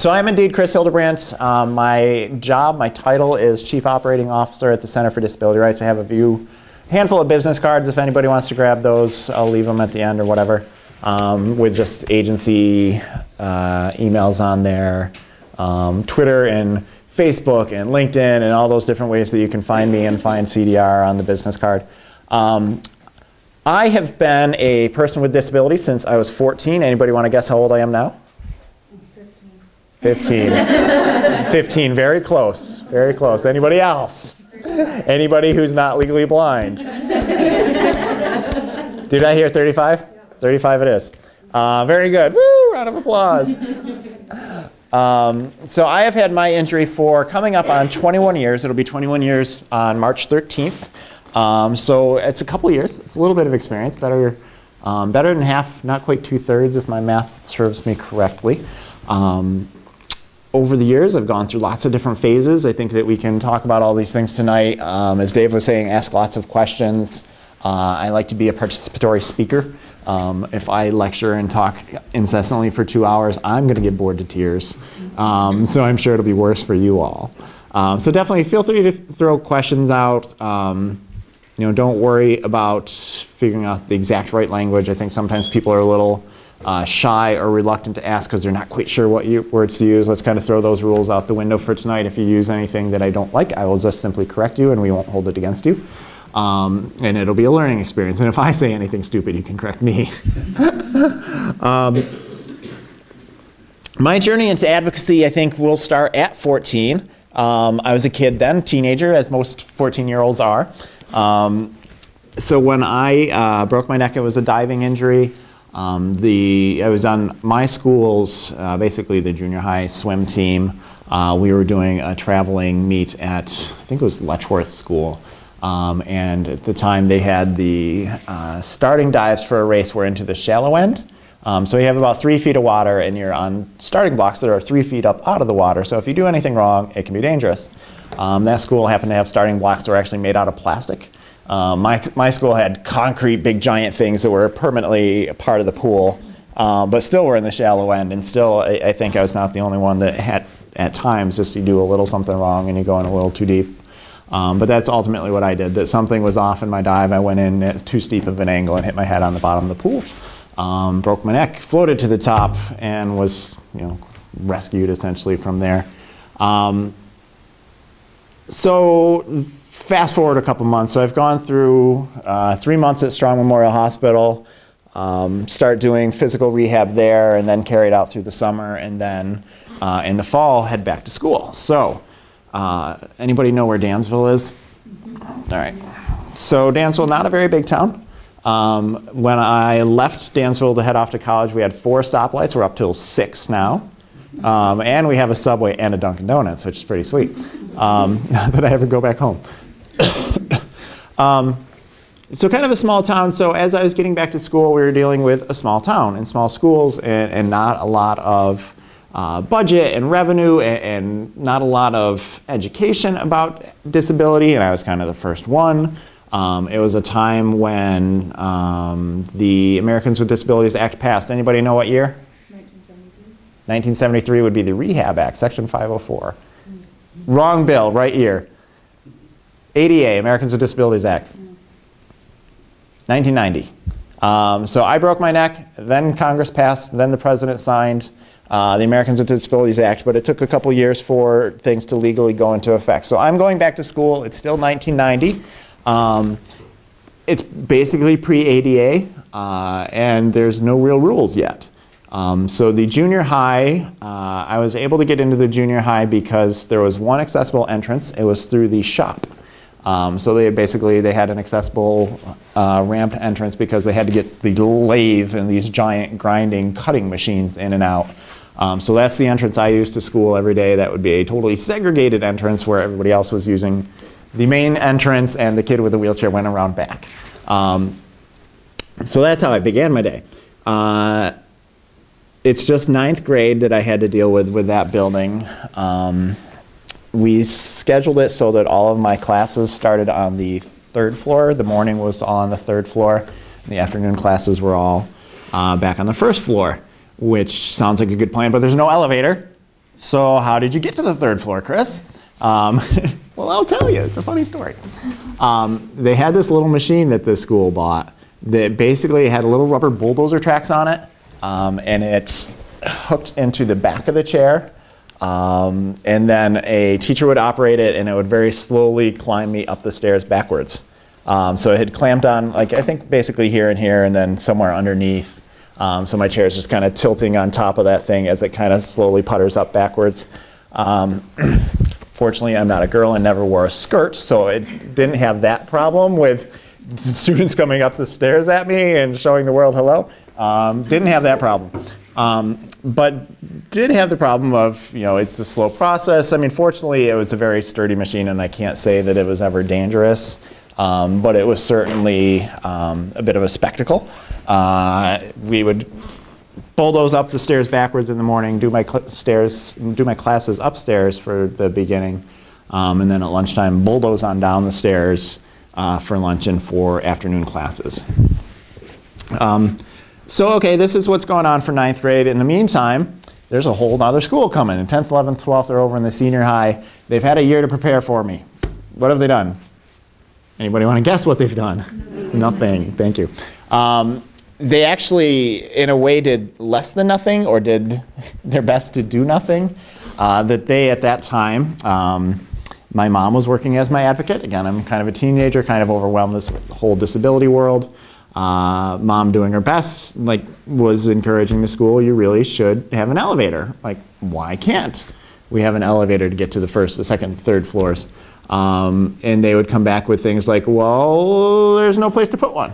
So I'm indeed Chris Hilderbrant. My title is Chief Operating Officer at the Center for Disability Rights. I have a handful of business cards. If anybody wants to grab those, I'll leave them at the end or whatever, with just agency emails on there, Twitter and Facebook and LinkedIn and all those different ways that you can find me and find CDR on the business card. I have been a person with disabilities since I was 14. Anybody want to guess how old I am now? 15. 15, very close, very close. Anybody else? Anybody who's not legally blind? Did I hear 35? Yeah. 35 it is. Very good. Woo, round of applause. So I have had my injury for coming up on 21 years. It'll be 21 years on March 13th. So it's a couple years. It's a little bit of experience. Better than half, not quite 2/3 if my math serves me correctly. Over the years, I've gone through lots of different phases. I think that we can talk about all these things tonight. As Dave was saying, ask lots of questions. I like to be a participatory speaker. If I lecture and talk incessantly for 2 hours, I'm going to get bored to tears. So I'm sure it'll be worse for you all. So definitely feel free to throw questions out. Don't worry about figuring out the exact right language. I think sometimes people are a little shy or reluctant to ask because they're not quite sure what words to use. Let's kind of throw those rules out the window for tonight. If you use anything that I don't like, I will just simply correct you and we won't hold it against you. And it'll be a learning experience. And if I say anything stupid, you can correct me. My journey into advocacy, I think, will start at 14. I was a kid then, teenager, as most 14-year-olds are. So when I broke my neck, it was a diving injury. I was on my school's, basically the junior high swim team. We were doing a traveling meet at, I think it was Letchworth School. And at the time they had the starting dives for a race were into the shallow end. So you have about 3 feet of water and you're on starting blocks that are 3 feet up out of the water. So if you do anything wrong, it can be dangerous. That school happened to have starting blocks that were actually made out of plastic. My school had concrete, big giant things that were permanently a part of the pool, but still were in the shallow end. And still, I think I was not the only one that had, at times, just you do a little something wrong and you go in a little too deep. But that's ultimately what I did, that something was off in my dive. I went in at too steep of an angle and hit my head on the bottom of the pool. Broke my neck, floated to the top, and was rescued essentially from there. So fast forward a couple months. So I've gone through 3 months at Strong Memorial Hospital, start doing physical rehab there, and then carried out through the summer, and then in the fall head back to school. So anybody know where Dansville is? All right. So Dansville, not a very big town. When I left Dansville to head off to college, we had 4 stoplights. We're up to 6 now. And we have a Subway and a Dunkin' Donuts, which is pretty sweet. Not that I ever go back home. So kind of a small town. So as I was getting back to school, we were dealing with a small town and small schools and not a lot of budget and revenue and not a lot of education about disability. And I was kind of the first one. It was a time when the Americans with Disabilities Act passed. Anybody know what year? 1973 would be the Rehab Act, Section 504. Wrong bill, right year. ADA, Americans with Disabilities Act. 1990. So I broke my neck, then Congress passed, then the President signed the Americans with Disabilities Act, but it took a couple years for things to legally go into effect. So I'm going back to school. It's still 1990. It's basically pre-ADA, and there's no real rules yet. So the junior high, I was able to get into the junior high because there was one accessible entrance. It was through the shop. So they had an accessible ramp entrance because they had to get the lathe and these giant grinding cutting machines in and out. So that's the entrance I used to school every day. That would be a totally segregated entrance where everybody else was using the main entrance and the kid with the wheelchair went around back. So that's how I began my day. It's just 9th grade that I had to deal with that building. We scheduled it so that all of my classes started on the 3rd floor. The morning was all on the 3rd floor. And the afternoon classes were all back on the 1st floor, which sounds like a good plan, but there's no elevator. So how did you get to the 3rd floor, Chris? Well, I'll tell you. It's a funny story. They had this little machine that the school bought that basically had little rubber bulldozer tracks on it, and it hooked into the back of the chair, and then a teacher would operate it, and it would very slowly climb me up the stairs backwards. So it had clamped on, like, I think basically here and here, and then somewhere underneath. So my chair is just kind of tilting on top of that thing as it kind of slowly putters up backwards. Fortunately, I'm not a girl and never wore a skirt, so it didn't have that problem with students coming up the stairs at me and showing the world hello. Didn't have that problem. But did have the problem of, you know, it's a slow process. I mean, fortunately, it was a very sturdy machine, and I can't say that it was ever dangerous. But it was certainly a bit of a spectacle. We would bulldoze up the stairs backwards in the morning, do my classes upstairs for the beginning, and then at lunchtime bulldoze on down the stairs for lunch and for afternoon classes. So okay, this is what's going on for 9th grade. In the meantime, there's a whole other school coming. In 10th, 11th, 12th are over in the senior high. They've had a year to prepare for me. What have they done? Anybody want to guess what they've done? Nothing. Thank you. They actually, in a way, did less than nothing, or did their best to do nothing. That they, at that time, my mom was working as my advocate. Again, I'm kind of a teenager, kind of overwhelmed with this whole disability world. Mom doing her best, like, was encouraging the school, you really should have an elevator. Like, why can't we have an elevator to get to the 1st, the 2nd, 3rd floors? And they would come back with things like, well, there's no place to put one.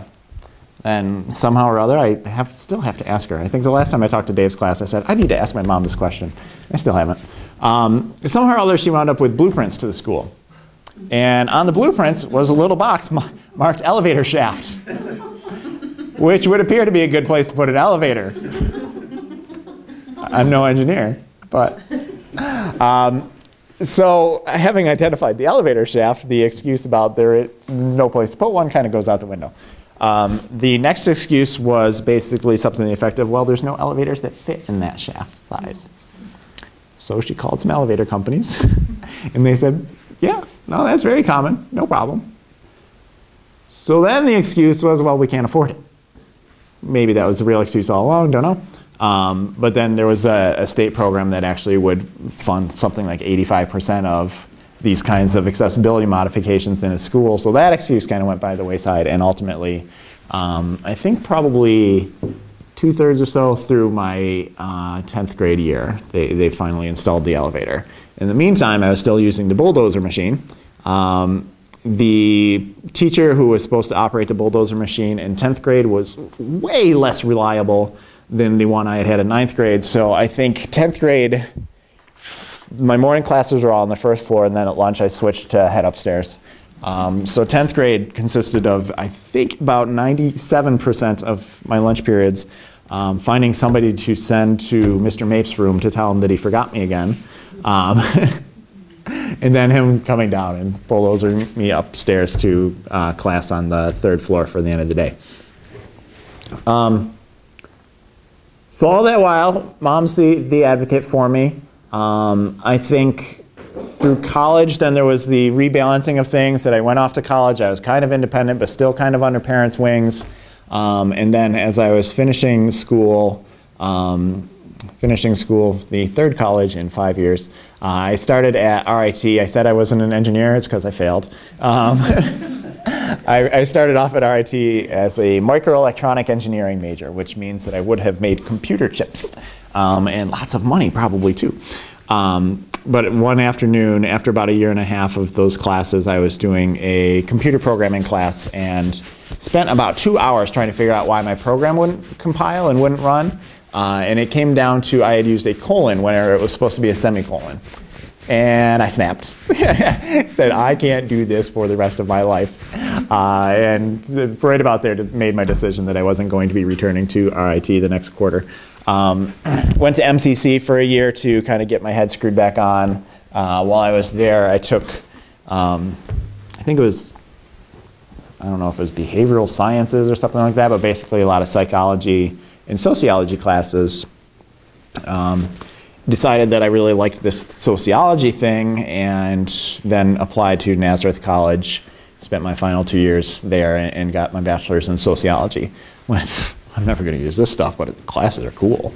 And somehow or other, I still have to ask her. I think the last time I talked to Dave's class, I said, I need to ask my mom this question. I still haven't. Somehow or other, she wound up with blueprints to the school. And on the blueprints was a little box marked elevator shaft, which would appear to be a good place to put an elevator. I'm no engineer, but... So having identified the elevator shaft, the excuse about there no place to put one kind of goes out the window. The next excuse was basically something to the effect of, well, there's no elevators that fit in that shaft size. So she called some elevator companies, and they said, yeah, no, that's very common, no problem. So then the excuse was, well, we can't afford it. Maybe that was the real excuse all along, don't know. But then there was a state program that actually would fund something like 85% of these kinds of accessibility modifications in a school. So that excuse kind of went by the wayside, and ultimately, I think probably 2/3 or so through my 10th grade year, they finally installed the elevator. In the meantime, I was still using the bulldozer machine. The teacher who was supposed to operate the bulldozer machine in 10th grade was way less reliable than the one I had had in 9th grade. So I think 10th grade, my morning classes were all on the 1st floor, and then at lunch I switched to head upstairs. So 10th grade consisted of, I think, about 97% of my lunch periods finding somebody to send to Mr. Mapes' room to tell him that he forgot me again. And then him coming down and bulldozing me upstairs to class on the 3rd floor for the end of the day. So all that while, Mom's the advocate for me. I think through college, then there was the rebalancing of things that I went off to college. I was kind of independent, but still kind of under parents' wings. And then as I was finishing school, the 3rd college in 5 years, I started at RIT. I said I wasn't an engineer. It's because I failed. I started off at RIT as a microelectronic engineering major, which means that I would have made computer chips and lots of money probably too. But one afternoon, after about a year and a half of those classes, I was doing a computer programming class and spent about 2 hours trying to figure out why my program wouldn't compile and wouldn't run. And it came down to I had used a colon where it was supposed to be a semicolon. And I snapped. Said, I can't do this for the rest of my life. And right about there made my decision that I wasn't going to be returning to RIT the next quarter. Went to MCC for a year to kind of get my head screwed back on. While I was there, I took, I think it was, I don't know if it was behavioral sciences or something like that, but basically a lot of psychology and sociology classes. decided that I really liked this sociology thing, and then applied to Nazareth College, spent my final 2 years there, and got my bachelor's in sociology. Went, I'm never going to use this stuff, but the classes are cool.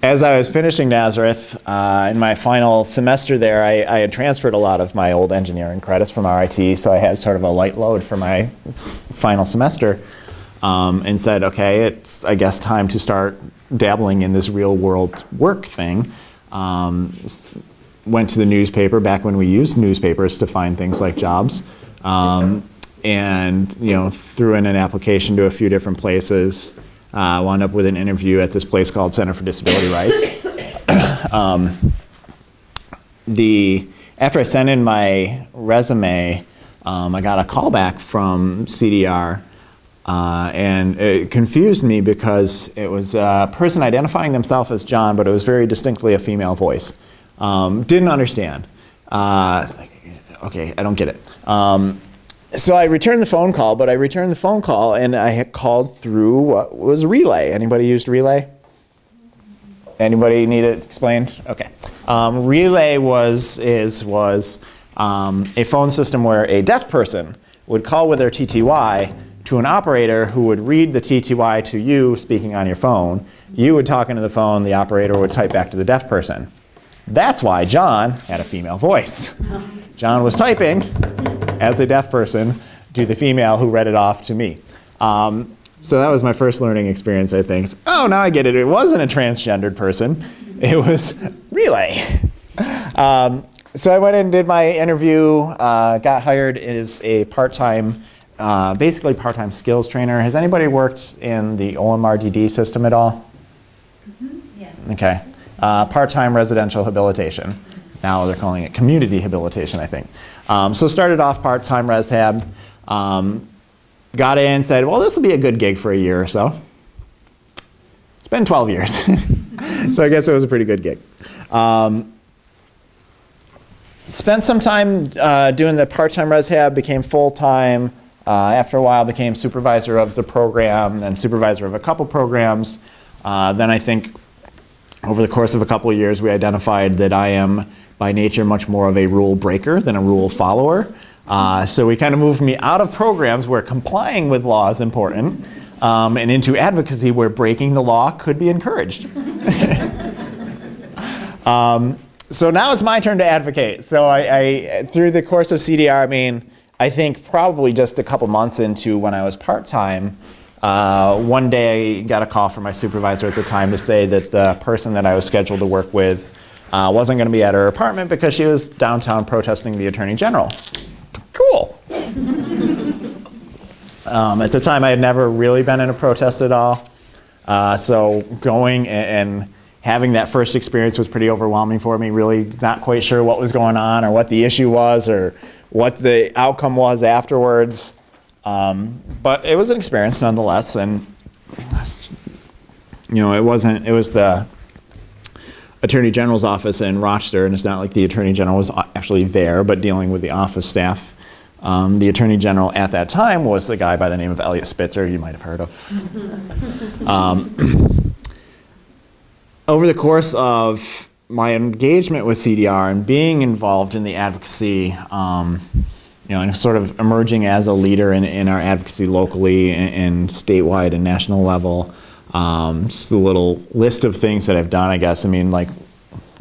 As I was finishing Nazareth, in my final semester there, I had transferred a lot of my old engineering credits from RIT, so I had sort of a light load for my final semester, and said, okay, it's, I guess, time to start dabbling in this real world work thing. Went to the newspaper back when we used newspapers to find things like jobs, and threw in an application to a few different places. Wound up with an interview at this place called Center for Disability Rights. After I sent in my resume, I got a call back from CDR, and it confused me because it was a person identifying themselves as John, but it was very distinctly a female voice. Didn't understand. Okay, I don't get it. So I returned the phone call, and I had called through what was Relay. Anybody used Relay? Anybody need it explained? Okay. Relay was a phone system where a deaf person would call with their TTY to an operator who would read the TTY to you speaking on your phone. You would talk into the phone, the operator would type back to the deaf person. That's why John had a female voice. John was typing as a deaf person to the female who read it off to me. So that was my first learning experience, I think. Oh, now I get it. It wasn't a transgendered person. It was Relay. So I went in and did my interview, got hired as a part-time, basically part-time skills trainer. Has anybody worked in the OMRDD system at all? Mm-hmm. Yeah. Okay. Part-time residential habilitation. Now they're calling it community habilitation, I think. So started off part-time res hab, got in, said, well, this will be a good gig for a year or so. It's been 12 years. So I guess it was a pretty good gig. Spent some time doing the part-time res hab, became full-time. After a while, became supervisor of the program, then supervisor of a couple programs. Then I think over the course of a couple of years, we identified that I am by nature much more of a rule breaker than a rule follower. So we kind of moved me out of programs where complying with law is important, and into advocacy where breaking the law could be encouraged. So now it's my turn to advocate. So I through the course of CDR, I mean, I think probably just a couple months into when I was part-time, one day I got a call from my supervisor at the time to say that the person that I was scheduled to work with wasn't going to be at her apartment because she was downtown protesting the Attorney General. Cool. At the time, I had never really been in a protest at all. So going and having that first experience was pretty overwhelming for me, really not quite sure what was going on or what the issue was or what the outcome was afterwards. But it was an experience nonetheless, and it was the Attorney General's office in Rochester, and it's not like the Attorney General was actually there, but dealing with the office staff. The Attorney General at that time was a guy by the name of Elliot Spitzer, you might have heard of. Over the course of my engagement with CDR and being involved in the advocacy, and sort of emerging as a leader in our advocacy locally and statewide and national level, just a little list of things that I've done, I guess. I mean, like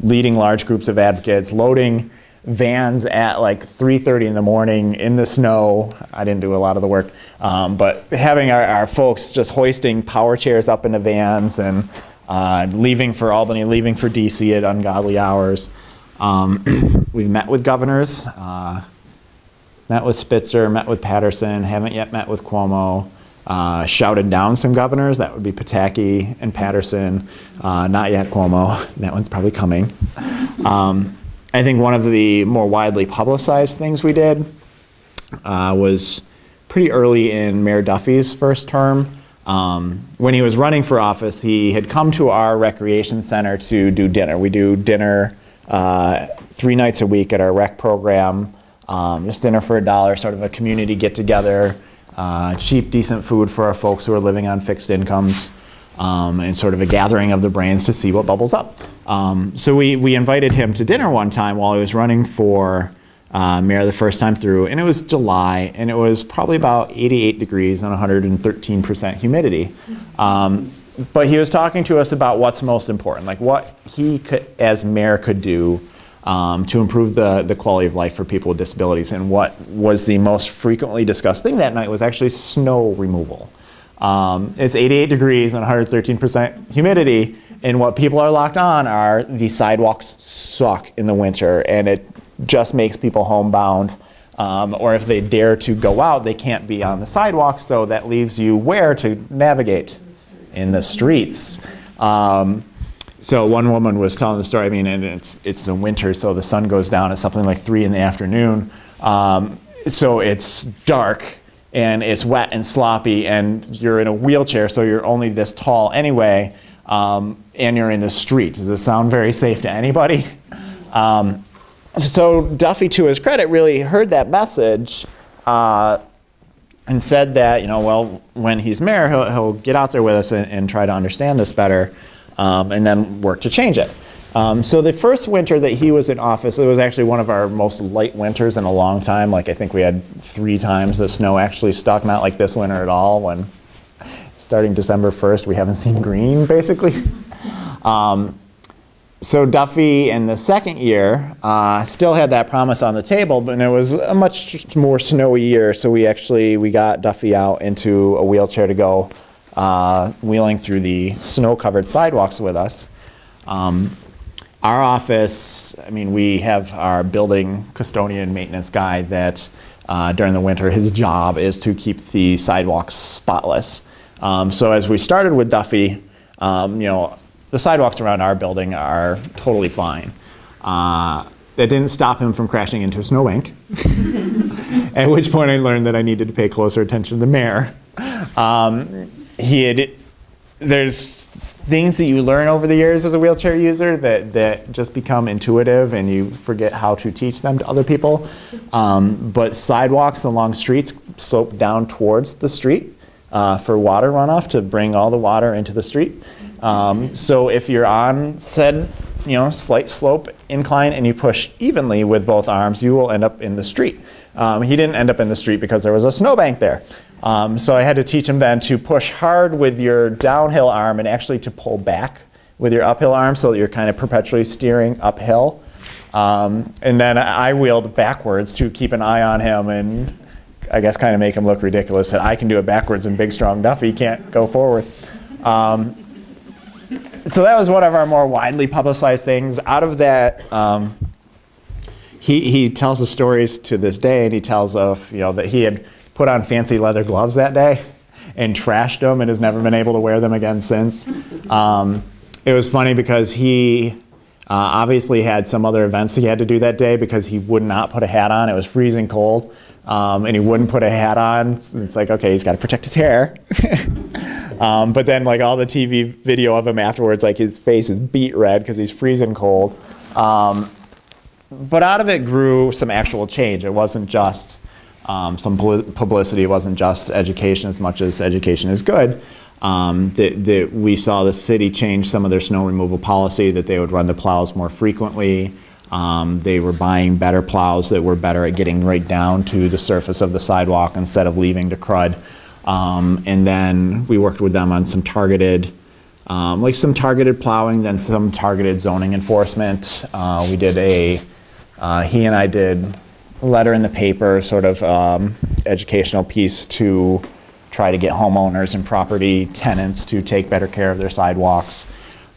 leading large groups of advocates, loading vans at like 3:30 in the morning in the snow. I didn't do a lot of the work, but having our folks just hoisting power chairs up into vans and leaving for Albany, leaving for DC at ungodly hours. We've met with governors, met with Spitzer, met with Patterson, haven't yet met with Cuomo. Shouted down some governors, that would be Pataki and Patterson, not yet Cuomo, that one's probably coming. I think one of the more widely publicized things we did was pretty early in Mayor Duffy's first term. When he was running for office, he had come to our recreation center to do dinner. We do dinner 3 nights a week at our rec program, just dinner for $1, sort of a community get-together. Cheap, decent food for our folks who are living on fixed incomes. and sort of a gathering of the brains to see what bubbles up. So we invited him to dinner one time while he was running for mayor the first time through, and it was July, and it was probably about 88 degrees and 113% humidity. But he was talking to us about what's most important, like what he could, as mayor, could do to improve the quality of life for people with disabilities. And what was the most frequently discussed thing that night was actually snow removal. It's 88 degrees and 113% humidity, and what people are locked on are the sidewalks suck in the winter, and it just makes people homebound. Or if they dare to go out, they can't be on the sidewalk, so that leaves you where to navigate? In the streets. So one woman was telling the story, I mean, and it's the winter, so the sun goes down at something like 3 in the afternoon. So it's dark, and it's wet and sloppy, and you're in a wheelchair, so you're only this tall anyway, and you're in the street. Does this sound very safe to anybody? So Duffy, to his credit, really heard that message and said that, you know, well, when he's mayor, he'll get out there with us and try to understand this better, and then work to change it. So the first winter that he was in office, it was actually one of our most light winters in a long time. Like, I think we had 3 times the snow actually stuck, not like this winter at all, when starting December 1st, we haven't seen green, basically. So Duffy, in the second year, still had that promise on the table, but it was a much more snowy year, so we got Duffy out into a wheelchair to go wheeling through the snow-covered sidewalks with us. Our office, I mean, we have our building custodian maintenance guy that during the winter, his job is to keep the sidewalks spotless. So as we started with Duffy, you know, the sidewalks around our building are totally fine. That didn't stop him from crashing into a snowbank, at which point I learned that I needed to pay closer attention to the mayor. There's things that you learn over the years as a wheelchair user that just become intuitive, and you forget how to teach them to other people. But sidewalks along streets slope down towards the street for water runoff, to bring all the water into the street. So if you're on said, you know, slight slope incline and you push evenly with both arms, you will end up in the street. He didn't end up in the street because there was a snowbank there. So I had to teach him then to push hard with your downhill arm and actually to pull back with your uphill arm, so that you're kind of perpetually steering uphill. And then I wheeled backwards to keep an eye on him, and I guess kind of make him look ridiculous that I can do it backwards and big strong Duffy can't go forward. So that was one of our more widely publicized things. Out of that, he tells the stories to this day, and he tells of, you know, that he had put on fancy leather gloves that day and trashed them and has never been able to wear them again since. It was funny because he obviously had some other events he had to do that day, because he would not put a hat on. It was freezing cold, and he wouldn't put a hat on. It's like, okay, he's got to protect his hair. But then, like, all the TV video of him afterwards, like, his face is beet red because he's freezing cold. But out of it grew some actual change. It wasn't just some publicity. It wasn't just education, as much as education is good. That we saw the city change some of their snow removal policy, that they would run the plows more frequently. They were buying better plows that were better at getting right down to the surface of the sidewalk instead of leaving the crud. And then we worked with them on some targeted, like some targeted plowing, then some targeted zoning enforcement. We did he and I did a letter in the paper, sort of educational piece to try to get homeowners and property tenants to take better care of their sidewalks.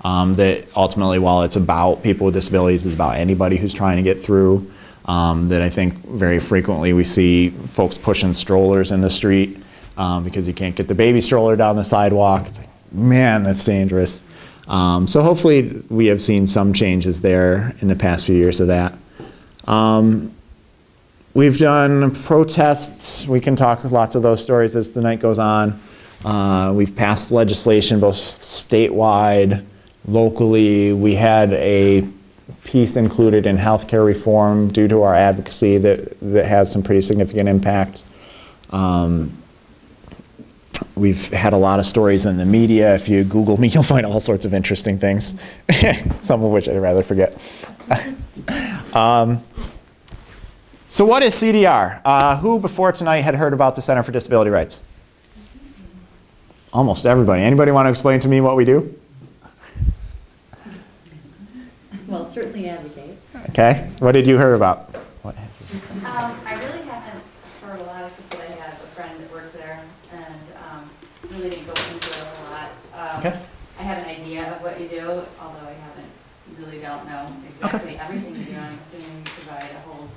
That ultimately, while it's about people with disabilities, it's about anybody who's trying to get through. That I think very frequently we see folks pushing strollers in the street because you can't get the baby stroller down the sidewalk. It's like, man, that's dangerous. So hopefully we have seen some changes there in the past few years of that. We've done protests. We can talk lots of those stories as the night goes on. We've passed legislation both statewide, locally. We had a piece included in healthcare reform due to our advocacy that has some pretty significant impact. We've had a lot of stories in the media. If you Google me, you'll find all sorts of interesting things, some of which I'd rather forget. So what is CDR? Who before tonight had heard about the Center for Disability Rights? Almost everybody. Anybody want to explain to me what we do? Well, certainly advocate. Okay. What did you hear about? What? I really haven't heard a lot, except that I have a friend that worked there, and really didn't go into it a lot. Okay. I have an idea of what you do, although I really don't know exactly everything you do. I'm assuming you provide a whole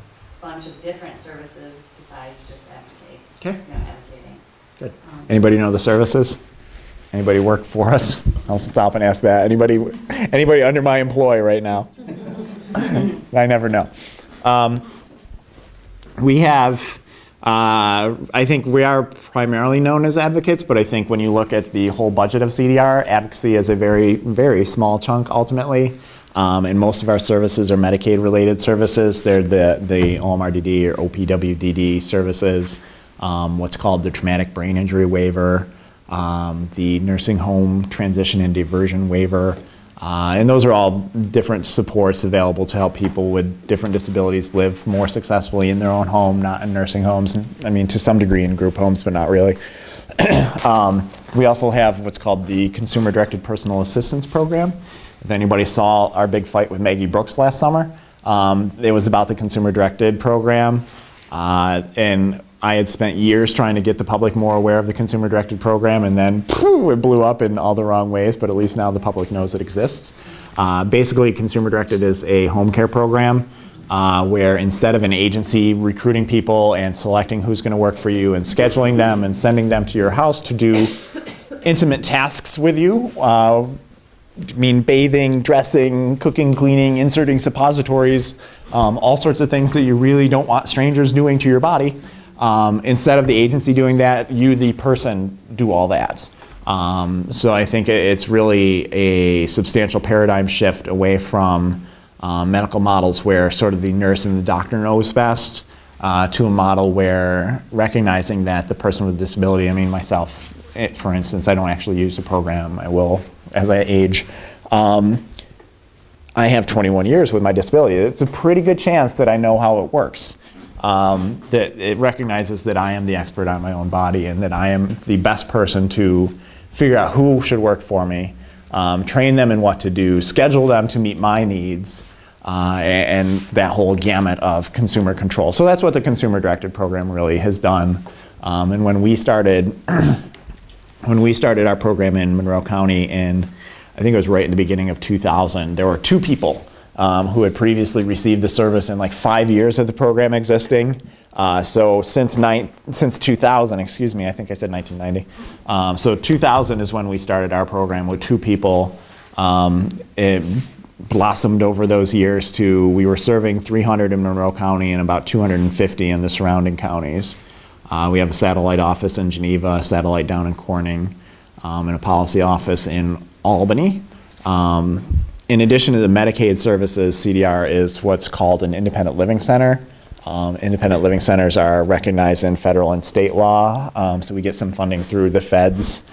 bunch of different services besides just advocate. Okay. Advocating. Good. Anybody know the services? Anybody work for us? I'll stop and ask that. Anybody under my employ right now? I never know. We have, I think we are primarily known as advocates, but I think when you look at the whole budget of CDR, advocacy is a very, very small chunk ultimately. And most of our services are Medicaid-related services. They're the OMRDD or OPWDD services, what's called the traumatic brain injury waiver, the nursing home transition and diversion waiver. And those are all different supports available to help people with different disabilities live more successfully in their own home, not in nursing homes. I mean, to some degree in group homes, but not really. We also have what's called the Consumer-Directed Personal Assistance Program. If anybody saw our big fight with Maggie Brooks last summer, it was about the Consumer-Directed program. And I had spent years trying to get the public more aware of the Consumer-Directed program, and then it blew up in all the wrong ways, but at least now the public knows it exists. Basically, Consumer-Directed is a home care program where instead of an agency recruiting people and selecting who's going to work for you and scheduling them and sending them to your house to do intimate tasks with you, bathing, dressing, cooking, cleaning, inserting suppositories, all sorts of things that you really don't want strangers doing to your body. Instead of the agency doing that, you, the person, do all that. So I think it's really a substantial paradigm shift away from medical models where sort of the nurse and the doctor knows best to a model where recognizing that the person with a disability, myself, for instance, I don't actually use the program. I will as I age. I have 21 years with my disability. It's a pretty good chance that I know how it works. That it recognizes that I am the expert on my own body and that I am the best person to figure out who should work for me, train them in what to do, schedule them to meet my needs, and that whole gamut of consumer control. So that's what the Consumer-Directed program really has done. And when we started our program in Monroe County in, I think it was right in the beginning of 2000, there were 2 people who had previously received the service in like 5 years of the program existing. So since 2000, excuse me, I think I said 1990. So 2000 is when we started our program with 2 people. It blossomed over those years to, we were serving 300 in Monroe County and about 250 in the surrounding counties. We have a satellite office in Geneva, a satellite down in Corning, and a policy office in Albany. In addition to the Medicaid services, CDR is what's called an independent living center. Independent living centers are recognized in federal and state law, so we get some funding through the feds.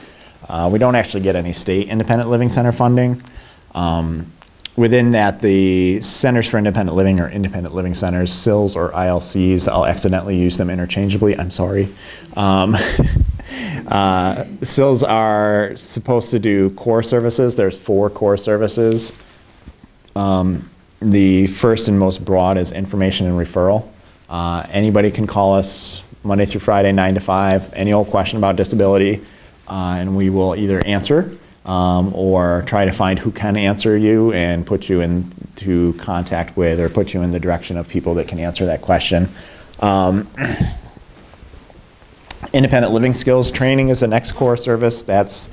We don't actually get any state independent living center funding. Within that, the Centers for Independent Living or Independent Living Centers, CILs or ILCs, I'll accidentally use them interchangeably, I'm sorry. CILs are supposed to do core services. There's 4 core services. The first and most broad is information and referral. Anybody can call us Monday through Friday, 9 to 5, any old question about disability, and we will either answer or try to find who can answer you and put you into contact with or put you in the direction of people that can answer that question. Independent living skills training is the next core service. That's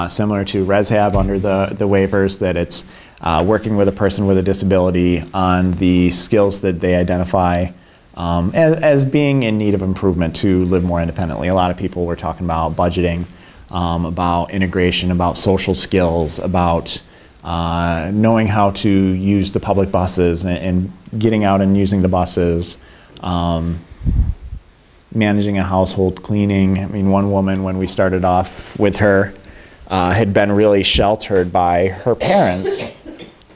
similar to ResHab under the waivers, that it's working with a person with a disability on the skills that they identify as being in need of improvement to live more independently. A lot of people were talking about budgeting, about integration, about social skills, about knowing how to use the public buses and getting out and using the buses. managing a household, cleaning. I mean, one woman, when we started off with her, had been really sheltered by her parents.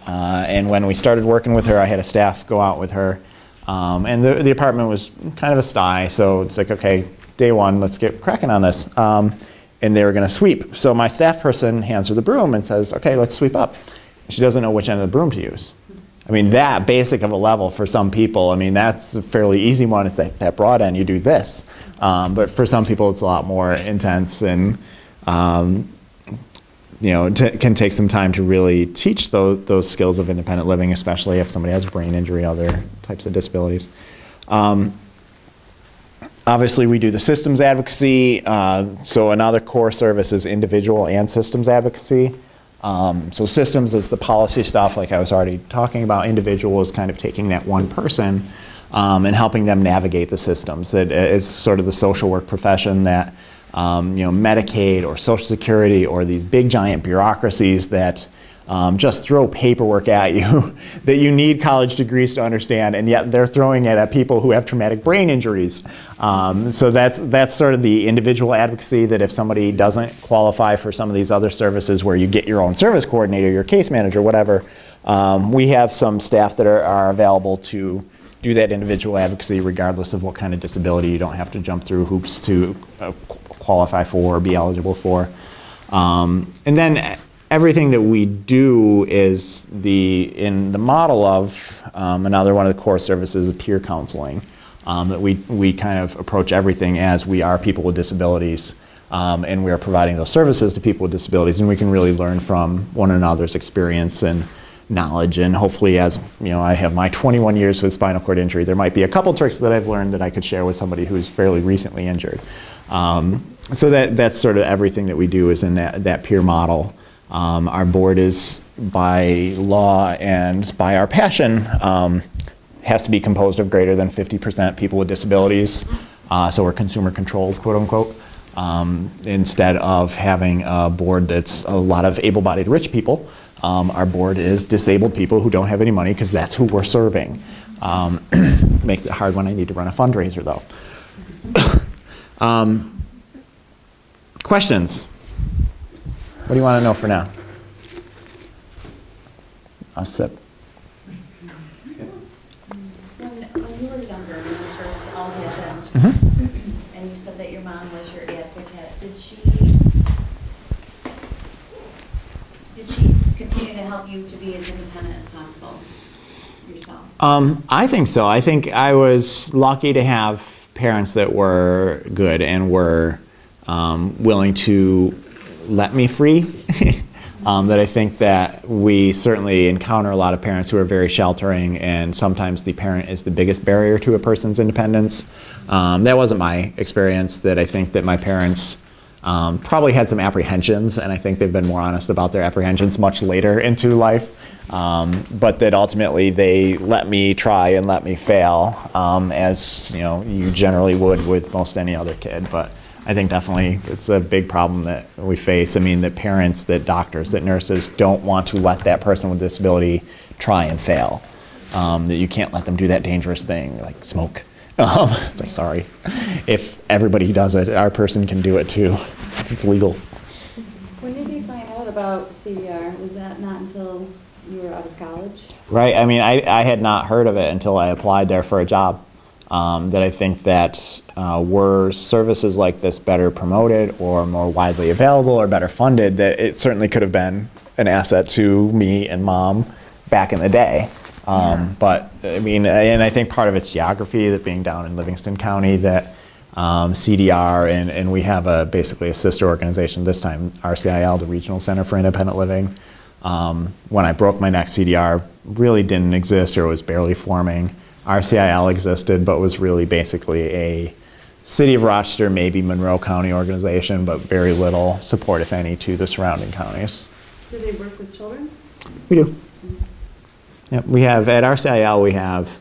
And when we started working with her, I had a staff go out with her. And the apartment was kind of a sty, so it's like, okay, day one, let's get cracking on this. And they were going to sweep. So my staff person hands her the broom and says, okay, let's sweep up. She doesn't know which end of the broom to use. I mean, that basic of a level for some people, I mean, that's a fairly easy one. It's that broad end, you do this. But for some people, it's a lot more intense and, you know, can take some time to really teach those skills of independent living, especially if somebody has a brain injury, other types of disabilities. Obviously, we do the systems advocacy. So another core service is individual and systems advocacy. So systems is the policy stuff, like I was already talking about. Individual is kind of taking that one person and helping them navigate the systems. That is sort of the social work profession that, you know, Medicaid or Social Security or these big giant bureaucracies that just throw paperwork at you that you need college degrees to understand, and yet they're throwing it at people who have traumatic brain injuries. So that's sort of the individual advocacy, that if somebody doesn't qualify for some of these other services where you get your own service coordinator, your case manager, whatever, we have some staff that are available to do that individual advocacy regardless of what kind of disability. You don't have to jump through hoops to qualify for or be eligible for. And then everything that we do is in the model of another one of the core services of peer counseling, that we kind of approach everything as we are people with disabilities, and we are providing those services to people with disabilities, and we can really learn from one another's experience and knowledge. And hopefully, as you know, I have my 21 years with spinal cord injury, there might be a couple tricks that I've learned that I could share with somebody who's fairly recently injured. So that's sort of everything that we do is in that peer model. Our board is, by law and by our passion, has to be composed of greater than 50% people with disabilities. So we're consumer controlled, quote unquote, instead of having a board that's a lot of able-bodied rich people. Our board is disabled people who don't have any money, because that's who we're serving. Makes it hard when I need to run a fundraiser, though. Questions? What do you want to know for now? I'll sip. When you were younger, when you first all happened, and you said that your mom was your advocate, did she continue to help you to be as independent as possible yourself? I think so. I think I was lucky to have parents that were good and were willing to let me free. That I think that we certainly encounter a lot of parents who are very sheltering, and sometimes the parent is the biggest barrier to a person's independence. That wasn't my experience. That I think that my parents probably had some apprehensions, and I think they've been more honest about their apprehensions much later into life. But that ultimately they let me try and let me fail, as you know, you generally would with most any other kid. But I think definitely it's a big problem that we face. I mean, that parents, that doctors, that nurses don't want to let that person with disability try and fail. That you can't let them do that dangerous thing, like smoke. It's like, sorry. If everybody does it, our person can do it too. It's legal. When did you find out about CDR? Was that not until you were out of college? Right. I mean, I had not heard of it until I applied there for a job. That I think that were services like this better promoted or more widely available or better funded, that it certainly could have been an asset to me and Mom back in the day. But I mean, and I think part of it's geography, that being down in Livingston County, that CDR, and we have basically a sister organization this time, RCIL, the Regional Center for Independent Living. When I broke my neck, CDR really didn't exist or was barely forming. RCIL existed, but was really basically a City of Rochester, maybe Monroe County organization, but very little support, if any, to the surrounding counties. Do they work with children? We do. Yep, we have, at RCIL, we have,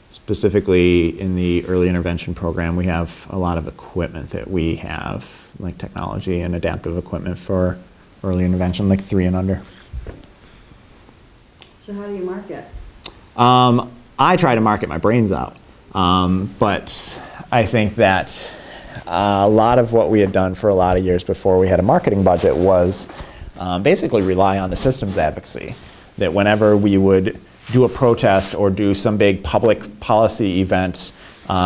specifically in the early intervention program, we have a lot of equipment that we have, like technology and adaptive equipment for early intervention, like 3 and under. So how do you market? I try to market my brains out, but I think that a lot of what we had done for a lot of years before we had a marketing budget was basically rely on the systems advocacy. That whenever we would do a protest or do some big public policy event,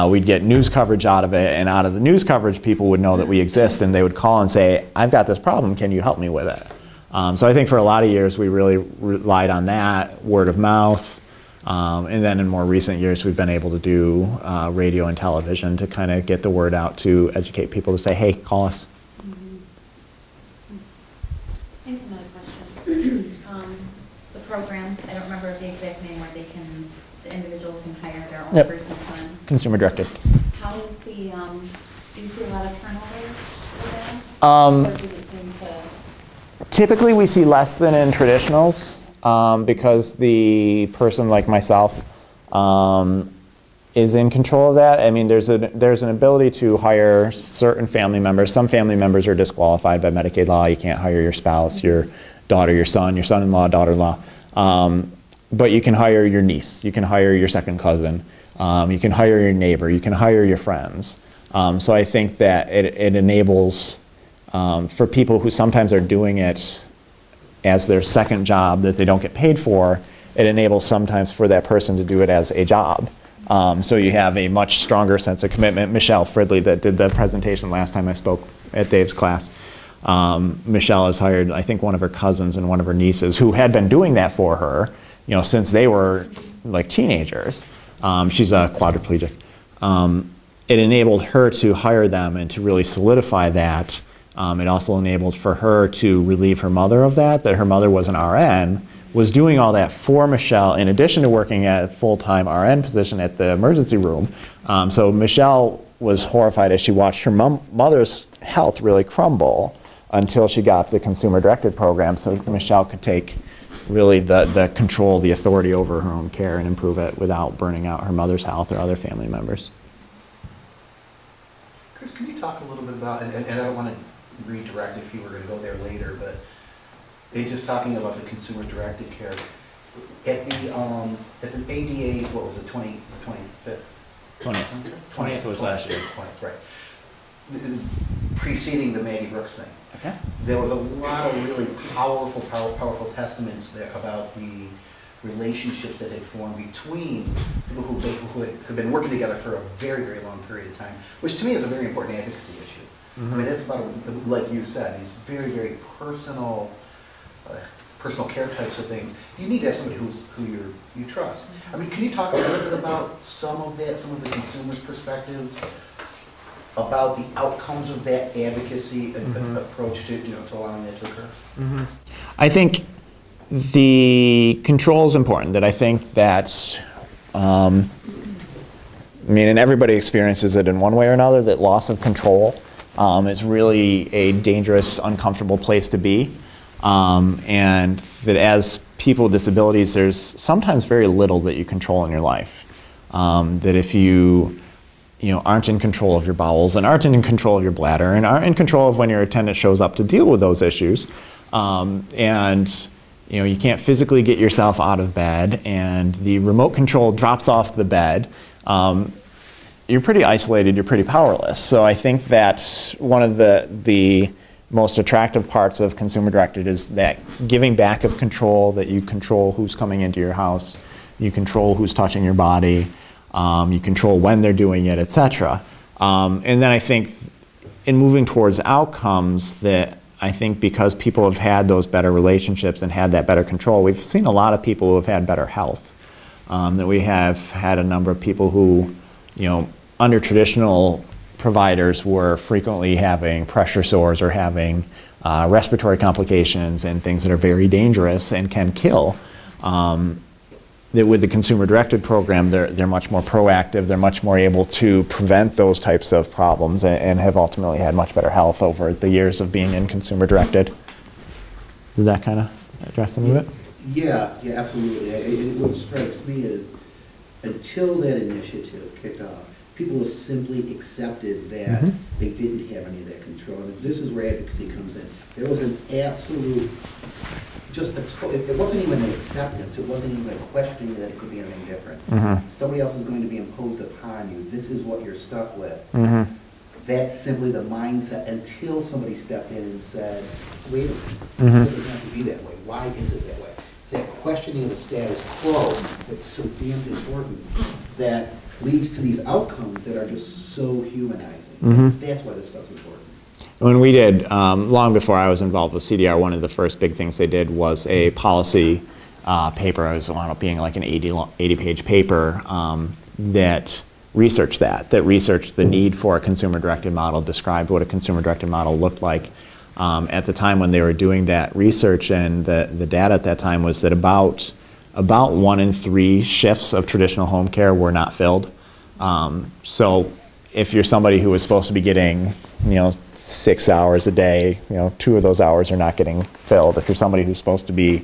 we'd get news coverage out of it, and out of the news coverage people would know that we exist, and they would call and say, I've got this problem, can you help me with it? So I think for a lot of years we really relied on that, word of mouth, and then in more recent years we've been able to do radio and television to kind of get the word out to educate people to say, hey, call us. I have another question. The program, I don't remember the exact name where the individual can hire their own personal fund. Consumer directed. How is do you see a lot of turnover for that? Or does it seem to? Typically we see less than in traditionals because the person like myself is in control of that. I mean, there's an ability to hire certain family members. Some family members are disqualified by Medicaid law. You can't hire your spouse, your daughter, your son-in-law, daughter-in-law. But you can hire your niece. You can hire your second cousin. You can hire your neighbor. You can hire your friends. So I think that it enables, for people who sometimes are doing it as their second job that they don't get paid for, it enables sometimes for that person to do it as a job. So you have a much stronger sense of commitment. Michelle Fridley, that did the presentation last time I spoke at Dave's class, Michelle has hired, I think, one of her cousins and one of her nieces who had been doing that for her, since they were like teenagers. She's a quadriplegic. It enabled her to hire them and to really solidify that. It also enabled for her to relieve her mother of that her mother was an RN, was doing all that for Michelle in addition to working at a full-time RN position at the emergency room. So Michelle was horrified as she watched her mother's health really crumble until she got the consumer-directed program, so Michelle could take really the control, the authority over her own care and improve it without burning out her mother's health or other family members. Chris, can you talk a little bit about, and I don't want to redirect if you were going to go there later, but just talking about the consumer-directed care, at the ADA's, what was it, 25th? 20th was last year. 20th, right. Preceding the Maggie Brooks thing. Okay. There was a lot of really powerful testaments there about the relationships that had formed between people who had been working together for a very, very long period of time, which to me is a very important advocacy issue. Mm-hmm. I mean, that's about, like you said, these very, very personal care types of things. You need to have somebody who you trust. I mean, can you talk a little bit about some of that, some of the consumers' perspectives about the outcomes of that advocacy approach to allowing that to occur? Mm-hmm. I think the control is important. That I think that's, and everybody experiences it in one way or another. That loss of control is really a dangerous, uncomfortable place to be, and that as people with disabilities, there's sometimes very little that you control in your life. That if you aren't in control of your bowels and aren't in control of your bladder and aren't in control of when your attendant shows up to deal with those issues, and you can't physically get yourself out of bed and the remote control drops off the bed, you're pretty isolated, you're pretty powerless. So I think that's one of the most attractive parts of consumer directed is that giving back of control, that you control who's coming into your house, you control who's touching your body, you control when they're doing it, etc. And then I think in moving towards outcomes, that I think because people have had those better relationships and had that better control, we've seen a lot of people who have had better health. That we have had a number of people who, under traditional providers were frequently having pressure sores or having respiratory complications and things that are very dangerous and can kill. That with the consumer-directed program, they're much more proactive, they're much more able to prevent those types of problems and have ultimately had much better health over the years of being in consumer-directed. Did that kind of address some of it? Yeah, absolutely. What strikes me is, until that initiative kicked off, people have simply accepted that they didn't have any of that control. And this is where advocacy comes in. There was an absolute just, it wasn't even an acceptance, it wasn't even a questioning that it could be anything different. Mm-hmm. Somebody else is going to be imposed upon you, this is what you're stuck with. Mm-hmm. That's simply the mindset until somebody stepped in and said, wait a minute, Mm-hmm. it doesn't have to be that way, why is it that way? It's that questioning of the status quo that's so damn important that leads to these outcomes that are just so humanizing. Mm-hmm. That's why this stuff's important. When we did, long before I was involved with CDR, one of the first big things they did was a policy paper. It wound up being like an 80-page paper that researched researched the need for a consumer-directed model, described what a consumer-directed model looked like. At the time when they were doing that research, and the data at that time was that about 1 in 3 shifts of traditional home care were not filled. So if you're somebody who was supposed to be getting, 6 hours a day, 2 of those hours are not getting filled. If you're somebody who's supposed to be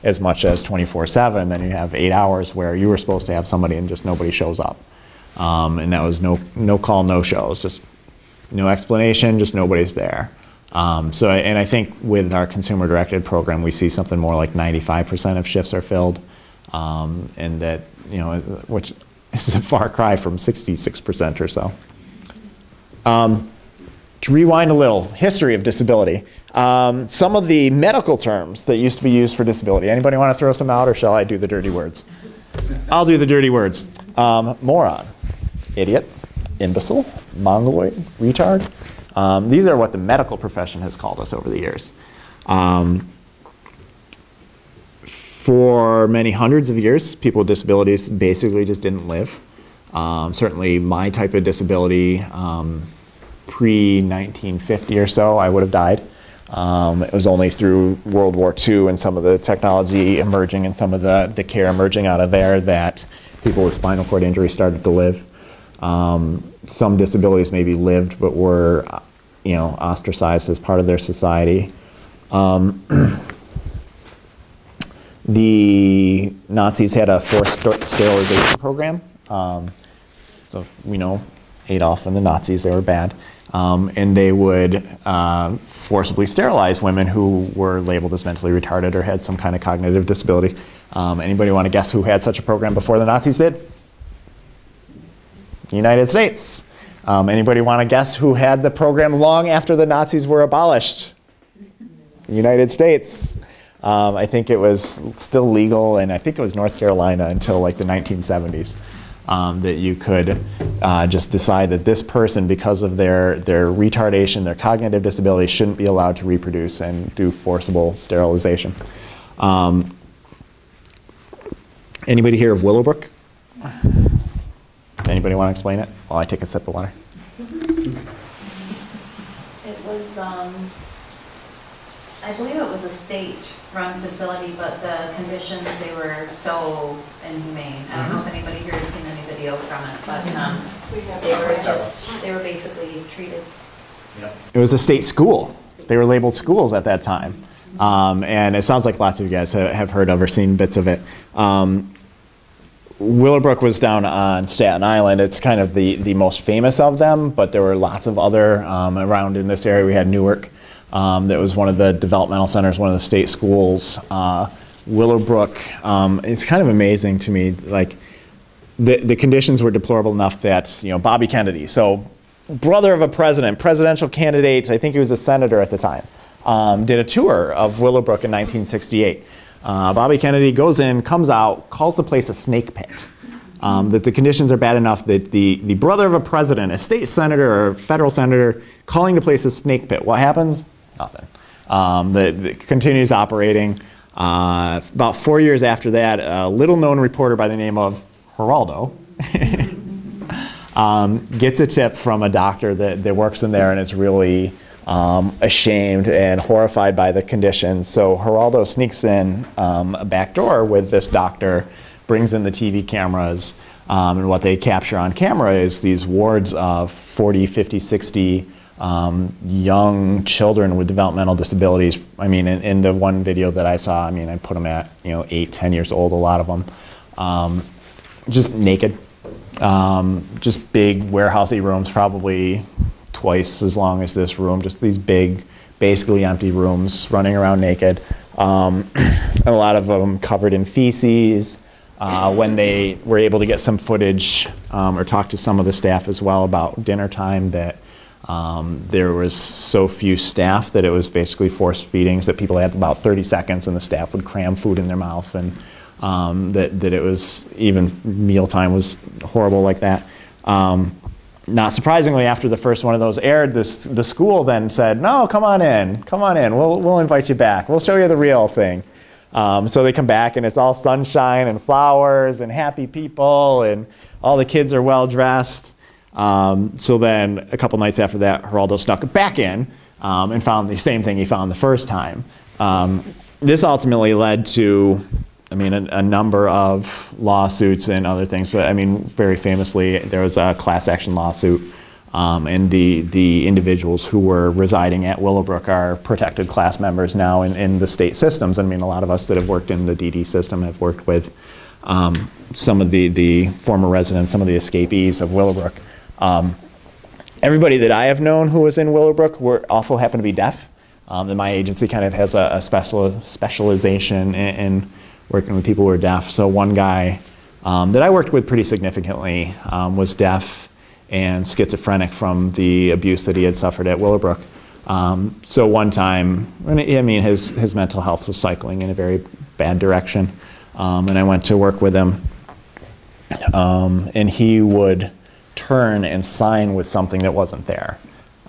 as much as 24/7, then you have 8 hours where you were supposed to have somebody and just nobody shows up. And that was no call, no shows, just no explanation, just nobody's there. And I think with our consumer-directed program, we see something more like 95% of shifts are filled, and that, which is a far cry from 66% or so. To rewind a little, history of disability. Some of the medical terms that used to be used for disability. Anybody want to throw some out, or shall I do the dirty words? I'll do the dirty words. Moron, idiot, imbecile, mongoloid, retard. These are what the medical profession has called us over the years. For many hundreds of years, people with disabilities basically just didn't live. Certainly my type of disability, pre-1950 or so, I would have died. It was only through World War II and some of the technology emerging and some of the care emerging out of there that people with spinal cord injury started to live. Some disabilities maybe lived but were, ostracized as part of their society. The Nazis had a forced sterilization program. So we know Adolf and the Nazis, they were bad. And they would forcibly sterilize women who were labeled as mentally retarded or had some kind of cognitive disability. Anybody want to guess who had such a program before the Nazis did? The United States. Anybody want to guess who had the program long after the Nazis were abolished? The United States. I think it was still legal, and I think it was North Carolina until like the 1970s. That you could just decide that this person, because of their retardation, their cognitive disability, shouldn't be allowed to reproduce and do forcible sterilization. Anybody hear of Willowbrook? Anybody want to explain it while I take a sip of water? It was, I believe it was a state-run facility, but the conditions, they were so inhumane. I don't know if anybody here has seen any video from it, but they were basically treated. It was a state school. They were labeled schools at that time. And it sounds like lots of you guys have heard of or seen bits of it. Willowbrook was down on Staten Island. It's kind of the most famous of them, but there were lots of other around in this area. We had Newark. That was one of the developmental centers, one of the state schools. Willowbrook, it's kind of amazing to me, like the conditions were deplorable enough that, Bobby Kennedy, so brother of a president, presidential candidate, I think he was a senator at the time, did a tour of Willowbrook in 1968. Bobby Kennedy goes in, comes out, calls the place a snake pit. That the conditions are bad enough that the brother of a president, a state senator or a federal senator, calling the place a snake pit. What happens? Nothing. It continues operating. About 4 years after that, a little-known reporter by the name of Geraldo gets a tip from a doctor that works in there and is really ashamed and horrified by the conditions. So Geraldo sneaks in a back door with this doctor, brings in the TV cameras, and what they capture on camera is these wards of 40, 50, 60 young children with developmental disabilities. I mean, in the one video that I saw, I put them at 8, 10 years old, a lot of them, just naked, just big warehousey rooms, probably twice as long as this room, just these big, basically empty rooms, running around naked. and a lot of them covered in feces. When they were able to get some footage or talk to some of the staff as well about dinner time, that there was so few staff that it was basically forced feedings, that people had about 30 seconds and the staff would cram food in their mouth, and that it was, even mealtime was horrible like that. Not surprisingly, after the first one of those aired, the school then said, no, come on in, we'll invite you back, we'll show you the real thing. So they come back and it's all sunshine and flowers and happy people and all the kids are well dressed. So then a couple nights after that, Geraldo snuck back in and found the same thing he found the first time. This ultimately led to, I mean, a number of lawsuits and other things, but I mean, very famously, there was a class action lawsuit, and the individuals who were residing at Willowbrook are protected class members now in the state systems. I mean, a lot of us that have worked in the DD system have worked with some of the former residents, some of the escapees of Willowbrook. Everybody that I have known who was in Willowbrook also happened to be deaf. And my agency kind of has a specialization in working with people who are deaf. So one guy that I worked with pretty significantly was deaf and schizophrenic from the abuse that he had suffered at Willowbrook. So one time, I mean, his mental health was cycling in a very bad direction. And I went to work with him, and he would turn and sign with something that wasn't there.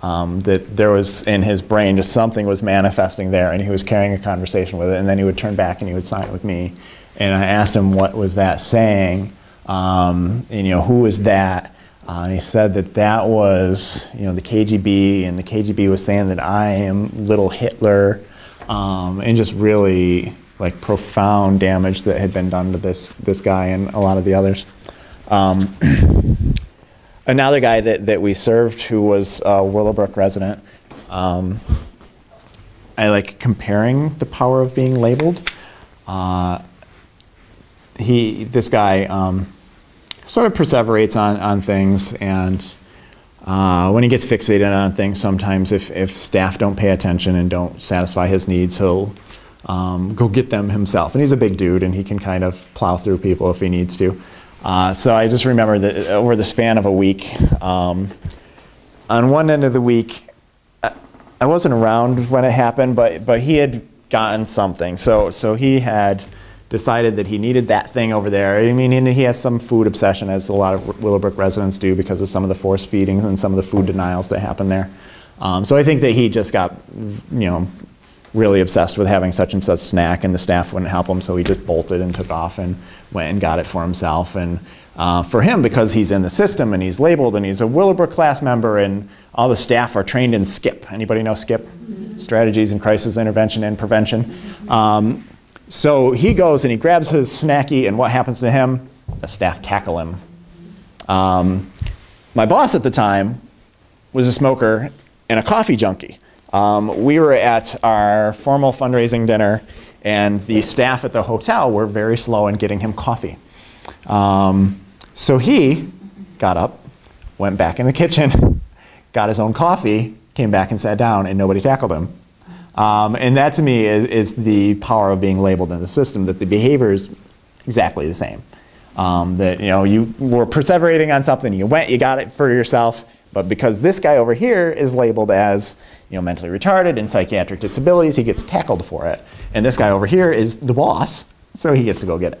That there was in his brain, just something was manifesting there, and he was carrying a conversation with it, and then he would turn back and he would sign with me. And I asked him, what was that saying? And, you know, who was that? And he said that that was, you know, the KGB, and the KGB was saying that I am little Hitler, and just really like profound damage that had been done to this guy and a lot of the others. Another guy that we served who was a Willowbrook resident, I like comparing the power of being labeled. This guy sort of perseverates on things, and when he gets fixated on things, sometimes if staff don't pay attention and don't satisfy his needs, he'll go get them himself. And he's a big dude, and he can kind of plow through people if he needs to. So I just remember that over the span of a week, on one end of the week, I wasn't around when it happened, but he had gotten something. So he had decided that he needed that thing over there. I mean, he has some food obsession, as a lot of Willowbrook residents do, because of some of the forced feedings and some of the food denials that happen there. So I think that he just got, you know, really obsessed with having such and such snack, and the staff wouldn't help him, so he just bolted and took off and went and got it for himself. And for him, because he's in the system and he's labeled and he's a Willowbrook class member, and all the staff are trained in SCIP. Anybody know SCIP? Mm-hmm. Strategies in Crisis Intervention and Prevention. Mm-hmm. So he goes and he grabs his snacky, and what happens to him? The staff tackle him. My boss at the time was a smoker and a coffee junkie. We were at our formal fundraising dinner, and the staff at the hotel were very slow in getting him coffee. So he got up, went back in the kitchen, got his own coffee, came back and sat down, and nobody tackled him. And that to me is the power of being labeled in the system, that the behavior is exactly the same. That, you know, you were perseverating on something, you went, you got it for yourself, but because this guy over here is labeled as, you know, mentally retarded and psychiatric disabilities, he gets tackled for it. And this guy over here is the boss, so he gets to go get it.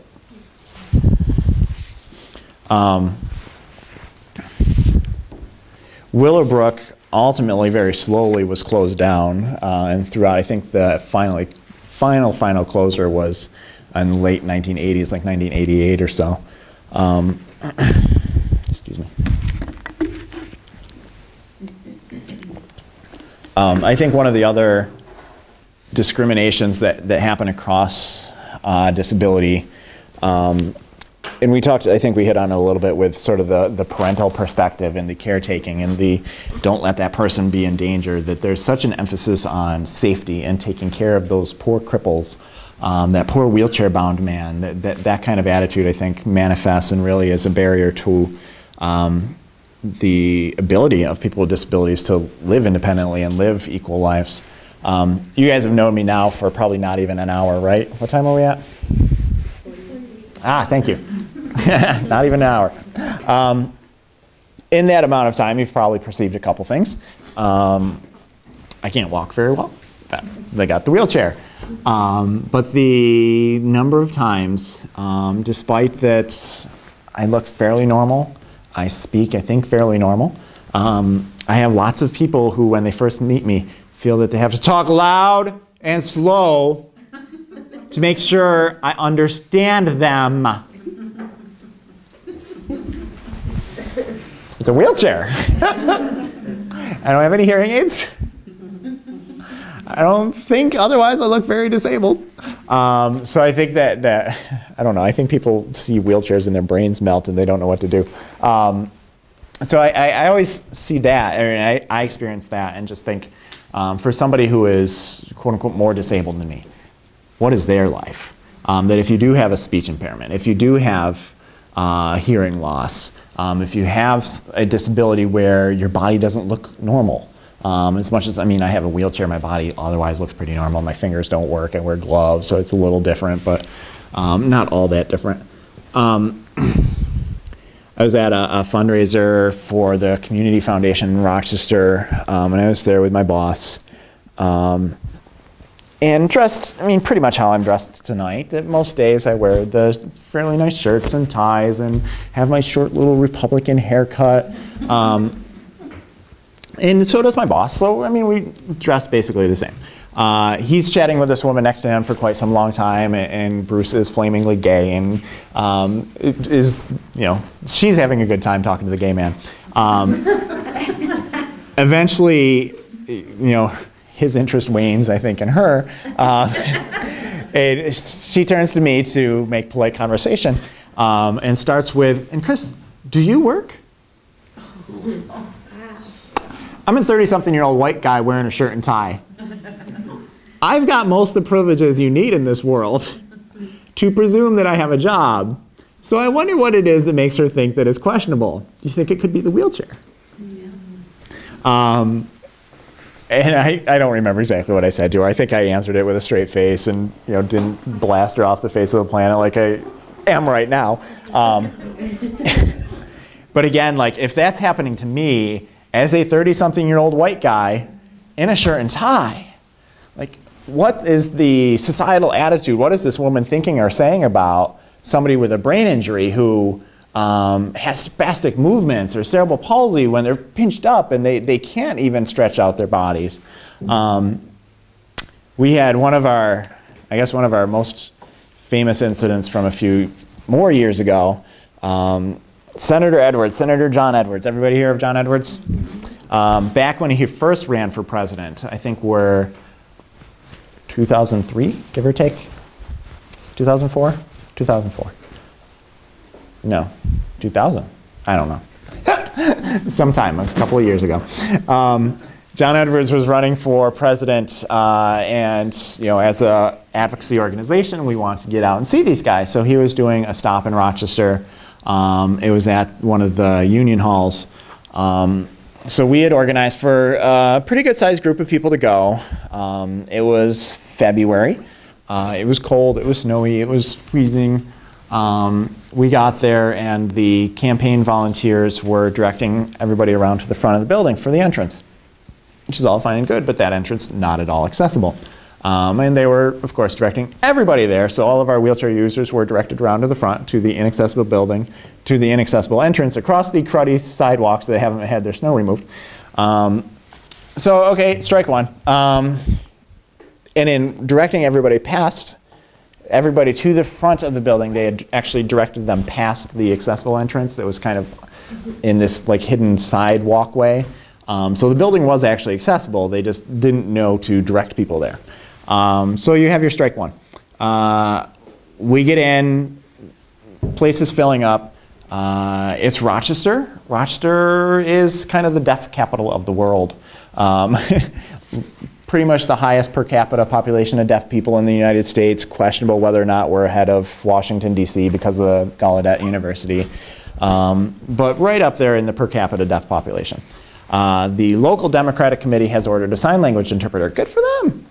Willowbrook ultimately, very slowly, was closed down, and throughout, I think the final closure was in the late 1980s, like 1988 or so. Excuse me. I think one of the other discriminations that happen across disability, and we talked, I think we hit on it a little bit with sort of the parental perspective and the caretaking and the don't let that person be in danger, that there's such an emphasis on safety and taking care of those poor cripples, that poor wheelchair-bound man. That kind of attitude, I think, manifests and really is a barrier to the ability of people with disabilities to live independently and live equal lives. You guys have known me now for probably not even an hour, right? What time are we at? Ah, thank you. Not even an hour. In that amount of time, you've probably perceived a couple things. I can't walk very well. They got the wheelchair. But the number of times, despite that I look fairly normal, I speak, I think, fairly normal, I have lots of people who, when they first meet me, feel that they have to talk loud and slow to make sure I understand them. It's a wheelchair. I don't have any hearing aids. I don't think, otherwise I look very disabled. So I think that, I don't know, I think people see wheelchairs and their brains melt and they don't know what to do. So I always see that, and I experience that and just think, for somebody who is, quote unquote, more disabled than me, what is their life? That if you do have a speech impairment, if you do have hearing loss, if you have a disability where your body doesn't look normal, as much as, I mean, I have a wheelchair, my body otherwise looks pretty normal. My fingers don't work, I wear gloves, so it's a little different, but not all that different. I was at a fundraiser for the Community Foundation in Rochester, and I was there with my boss. And dressed, I mean, pretty much how I'm dressed tonight. That most days I wear the fairly nice shirts and ties and have my short little Republican haircut. And so does my boss. So, I mean, we dress basically the same. He's chatting with this woman next to him for quite some long time, and Bruce is flamingly gay, and it is, you know, she's having a good time talking to the gay man. Eventually, you know, his interest wanes, I think, in her. And she turns to me to make polite conversation and starts with, and Chris, do you work? I'm a 30-something-year-old white guy wearing a shirt and tie. I've got most of the privileges you need in this world to presume that I have a job. So I wonder what it is that makes her think that it's questionable. Do you think it could be the wheelchair? Yeah. And I don't remember exactly what I said to her. I think I answered it with a straight face and, you know, didn't blast her off the face of the planet like I am right now. But again, like, if that's happening to me as a 30-something-year-old white guy in a shirt and tie, like, what is the societal attitude? What is this woman thinking or saying about somebody with a brain injury who has spastic movements or cerebral palsy when they're pinched up and they can't even stretch out their bodies? We had one of our most famous incidents from a few more years ago. Senator John Edwards. Everybody hear of John Edwards? Back when he first ran for president, I think we're 2003, give or take? 2004? 2004. No, 2000. I don't know. Sometime, a couple of years ago. John Edwards was running for president, and, you know, as an advocacy organization, we wanted to get out and see these guys. So he was doing a stop in Rochester. It was at one of the union halls. So we had organized for a pretty good sized group of people to go. It was February. It was cold, it was snowy, it was freezing. We got there and the campaign volunteers were directing everybody around to the front of the building for the entrance, which is all fine and good, but that entrance not at all accessible. And they were, of course, directing everybody there, so all of our wheelchair users were directed around to the front, to the inaccessible building, to the inaccessible entrance, across the cruddy sidewalks that haven't had their snow removed. So, okay, strike one. And in directing everybody past, everybody to the front of the building, they had actually directed them past the accessible entrance that was kind of in this like hidden side walkway. So the building was actually accessible, they just didn't know to direct people there. So you have your strike one. We get in, place is filling up. It's Rochester. Rochester is kind of the deaf capital of the world. Pretty much the highest per capita population of deaf people in the United States. Questionable whether or not we're ahead of Washington, D.C. because of the Gallaudet University. But right up there in the per capita deaf population. The local Democratic committee has ordered a sign language interpreter. Good for them.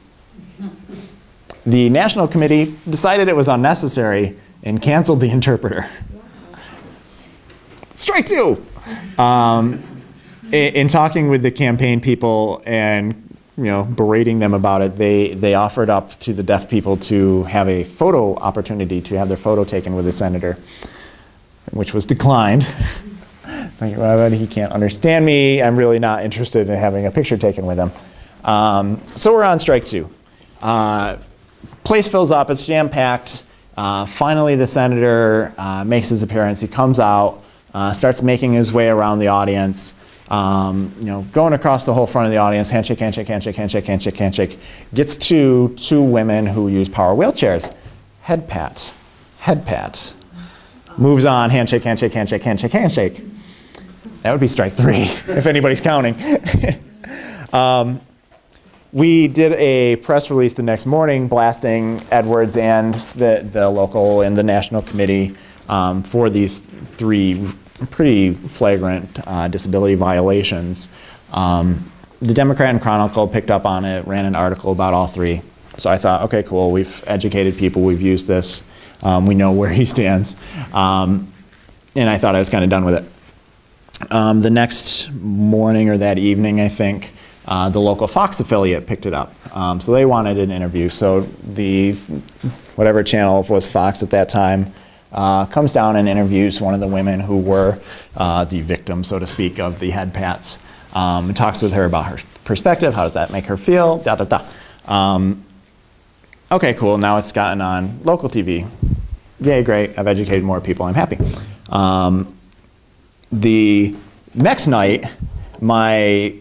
The national committee decided it was unnecessary and canceled the interpreter. Strike two. In talking with the campaign people and berating them about it, they offered up to the deaf people to have a photo opportunity, to have their photo taken with the senator, which was declined. It's like, well, he can't understand me. I'm really not interested in having a picture taken with him. So we're on strike two. Place fills up. It's jam-packed. Finally, the senator makes his appearance. He comes out, starts making his way around the audience, going across the whole front of the audience, handshake, handshake, handshake, handshake, handshake, handshake. Gets to two women who use power wheelchairs. Head pat, head pat. Moves on, handshake, handshake, handshake, handshake, handshake. That would be strike three, if anybody's counting. We did a press release the next morning blasting Edwards and the local and the national committee for these three pretty flagrant disability violations. The Democrat and Chronicle picked up on it, ran an article about all three. So I thought, okay, cool, we've educated people, we've used this, we know where he stands. And I thought I was kind of done with it. The next morning or that evening, I think, the local Fox affiliate picked it up. So they wanted an interview. So the, whatever channel was Fox at that time, comes down and interviews one of the women who were the victim, so to speak, of the head pats. And talks with her about her perspective, how does that make her feel, da da da. Okay, cool, now it's gotten on local TV. Yay, great, I've educated more people, I'm happy. The next night, my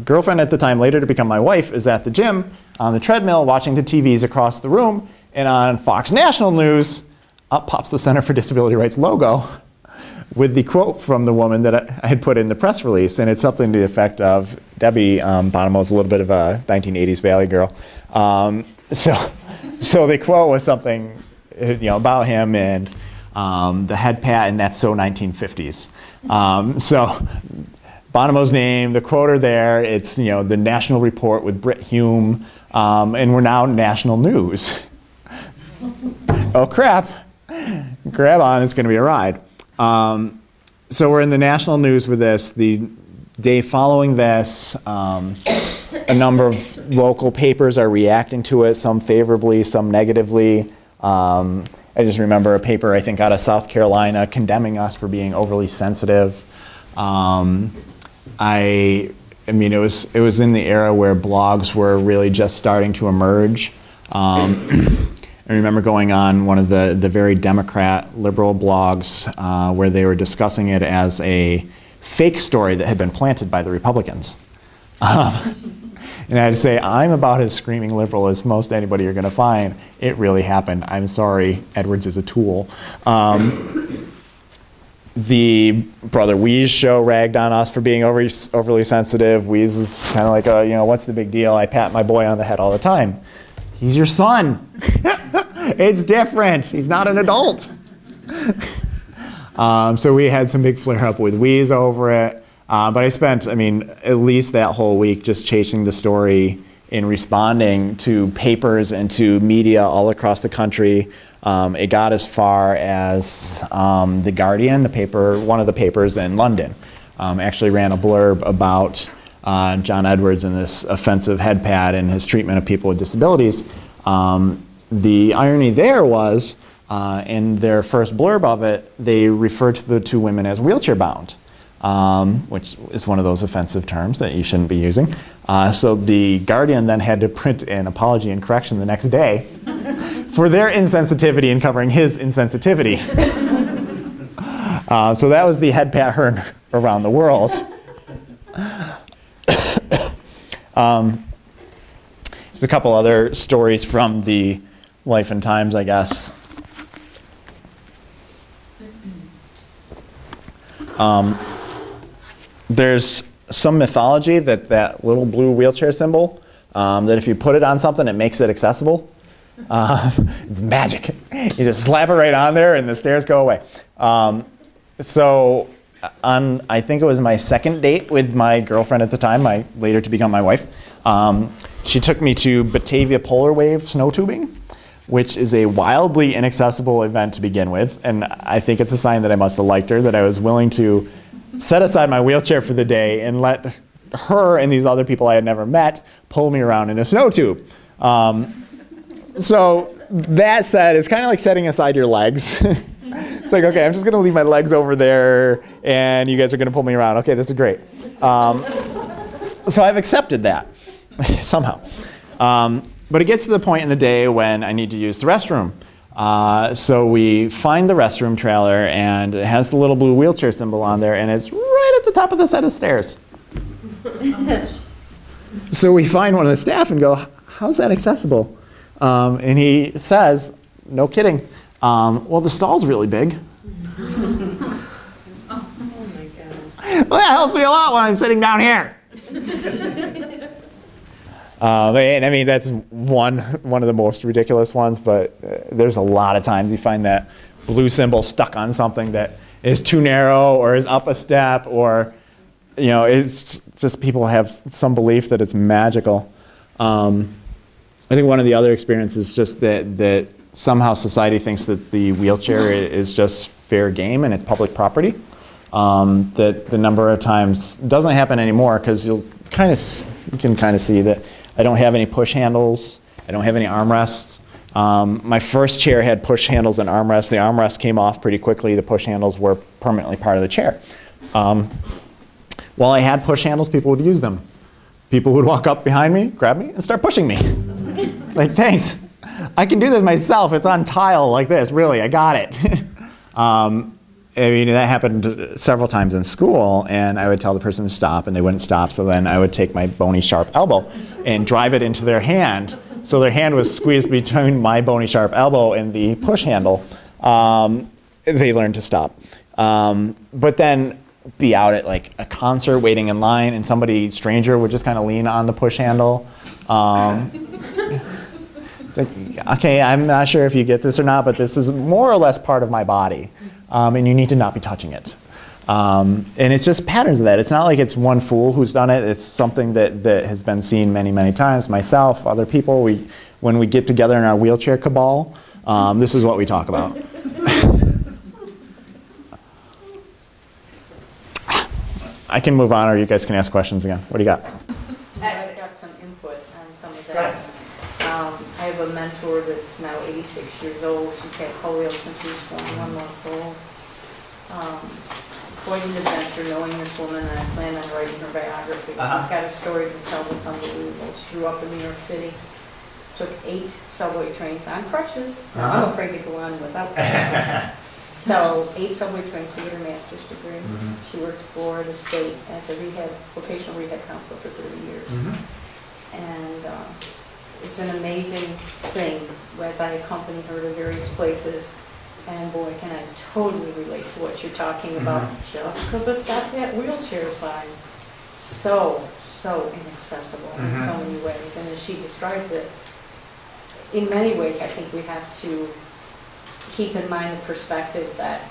girlfriend at the time, later to become my wife, is at the gym on the treadmill watching the TVs across the room, and on Fox National News, up pops the Center for Disability Rights logo with the quote from the woman that I had put in the press release, and it's something to the effect of, Debbie Bonomo's a little bit of a 1980s Valley girl. So the quote was something about him and the head pat, and that's so 1950s. So Bonomo's name, the quote are there, it's the National Report with Britt Hume, and we're now national news. Oh crap, grab on, it's gonna be a ride. So we're in the national news with this. The day following this, a number of local papers are reacting to it, some favorably, some negatively. I just remember a paper, I think, out of South Carolina condemning us for being overly sensitive. I mean, it was in the era where blogs were really just starting to emerge. I remember going on one of the very Democrat liberal blogs where they were discussing it as a fake story that had been planted by the Republicans. And I had to say, I'm about as screaming liberal as most anybody you're going to find. It really happened. I'm sorry, Edwards is a tool. The Brother Weeze show ragged on us for being overly sensitive. Weeze was kind of like, what's the big deal? I pat my boy on the head all the time. He's your son. It's different. He's not an adult. So we had some big flare-up with Weeze over it. But I spent, at least that whole week just chasing the story and responding to papers and to media all across the country. It got as far as The Guardian, one of the papers in London, actually ran a blurb about John Edwards and this offensive head pat and his treatment of people with disabilities. The irony there was, in their first blurb of it, they referred to the two women as wheelchair-bound. Which is one of those offensive terms that you shouldn't be using. So the Guardian then had to print an apology and correction the next day for their insensitivity in covering his insensitivity. So that was the head pat heard around the world. There's a couple other stories from the life and times, I guess. There's some mythology that little blue wheelchair symbol, that if you put it on something, it makes it accessible. It's magic. You just slap it right on there and the stairs go away. So I think it was my second date with my girlfriend at the time, later to become my wife. She took me to Batavia Polar Wave snow tubing, which is a wildly inaccessible event to begin with. And I think it's a sign that I must have liked her, that I was willing to set aside my wheelchair for the day and let her and these other people I had never met pull me around in a snow tube. So that said, it's kind of like setting aside your legs. It's like, okay, I'm just going to leave my legs over there, and you guys are going to pull me around. Okay, this is great. So I've accepted that somehow. But it gets to the point in the day when I need to use the restroom. So we find the restroom trailer, and it has the little blue wheelchair symbol on there, and it's right at the top of the set of stairs. So we find one of the staff and go, how's that accessible? And he says, no kidding, well, the stall's really big. Oh my God. Well, that helps me a lot when I'm sitting down here. And I mean, that's one of the most ridiculous ones, but there's a lot of times you find that blue symbol stuck on something that is too narrow or is up a step, or, you know, it's just people have some belief that it's magical. I think one of the other experiences is just that somehow society thinks that the wheelchair is just fair game and it's public property. That the number of times doesn't happen anymore, because you can kind of see that I don't have any push handles. I don't have any armrests. My first chair had push handles and armrests. The armrest came off pretty quickly. The push handles were permanently part of the chair. While I had push handles, people would use them. People would walk up behind me, grab me, and start pushing me. It's like, thanks. I can do this myself. It's on tile like this. Really, I got it. I mean, that happened several times in school, and I would tell the person to stop, and they wouldn't stop. So then I would take my bony, sharp elbow and drive it into their hand. So their hand was squeezed between my bony, sharp elbow and the push handle. They learned to stop. But then be out at like a concert waiting in line, and somebody, stranger, would just kind of lean on the push handle. It's like, okay, I'm not sure if you get this or not, but this is more or less part of my body. And you need to not be touching it. And it's just patterns of that. It's not like it's one fool who's done it. It's something that has been seen many, many times. Myself, other people, when we get together in our wheelchair cabal, this is what we talk about. I can move on, or you guys can ask questions again. What do you got? I've got some input on some of that. I have a mentor that's now 86 years old. She's had polio since she was 21 months old. Quite an adventure knowing this woman, and I plan on writing her biography. She's got a story to tell that's unbelievable. She grew up in New York City, took 8 subway trains on crutches. I'm afraid to go on without crutches. So 8 subway trains to get her master's degree. She worked for the state as a vocational rehab counselor for 30 years. And it's an amazing thing as I accompany her to various places. And boy, can I totally relate to what you're talking about, just because it's got that wheelchair side. So inaccessible in so many ways. And as she describes it, in many ways, I think we have to keep in mind the perspective that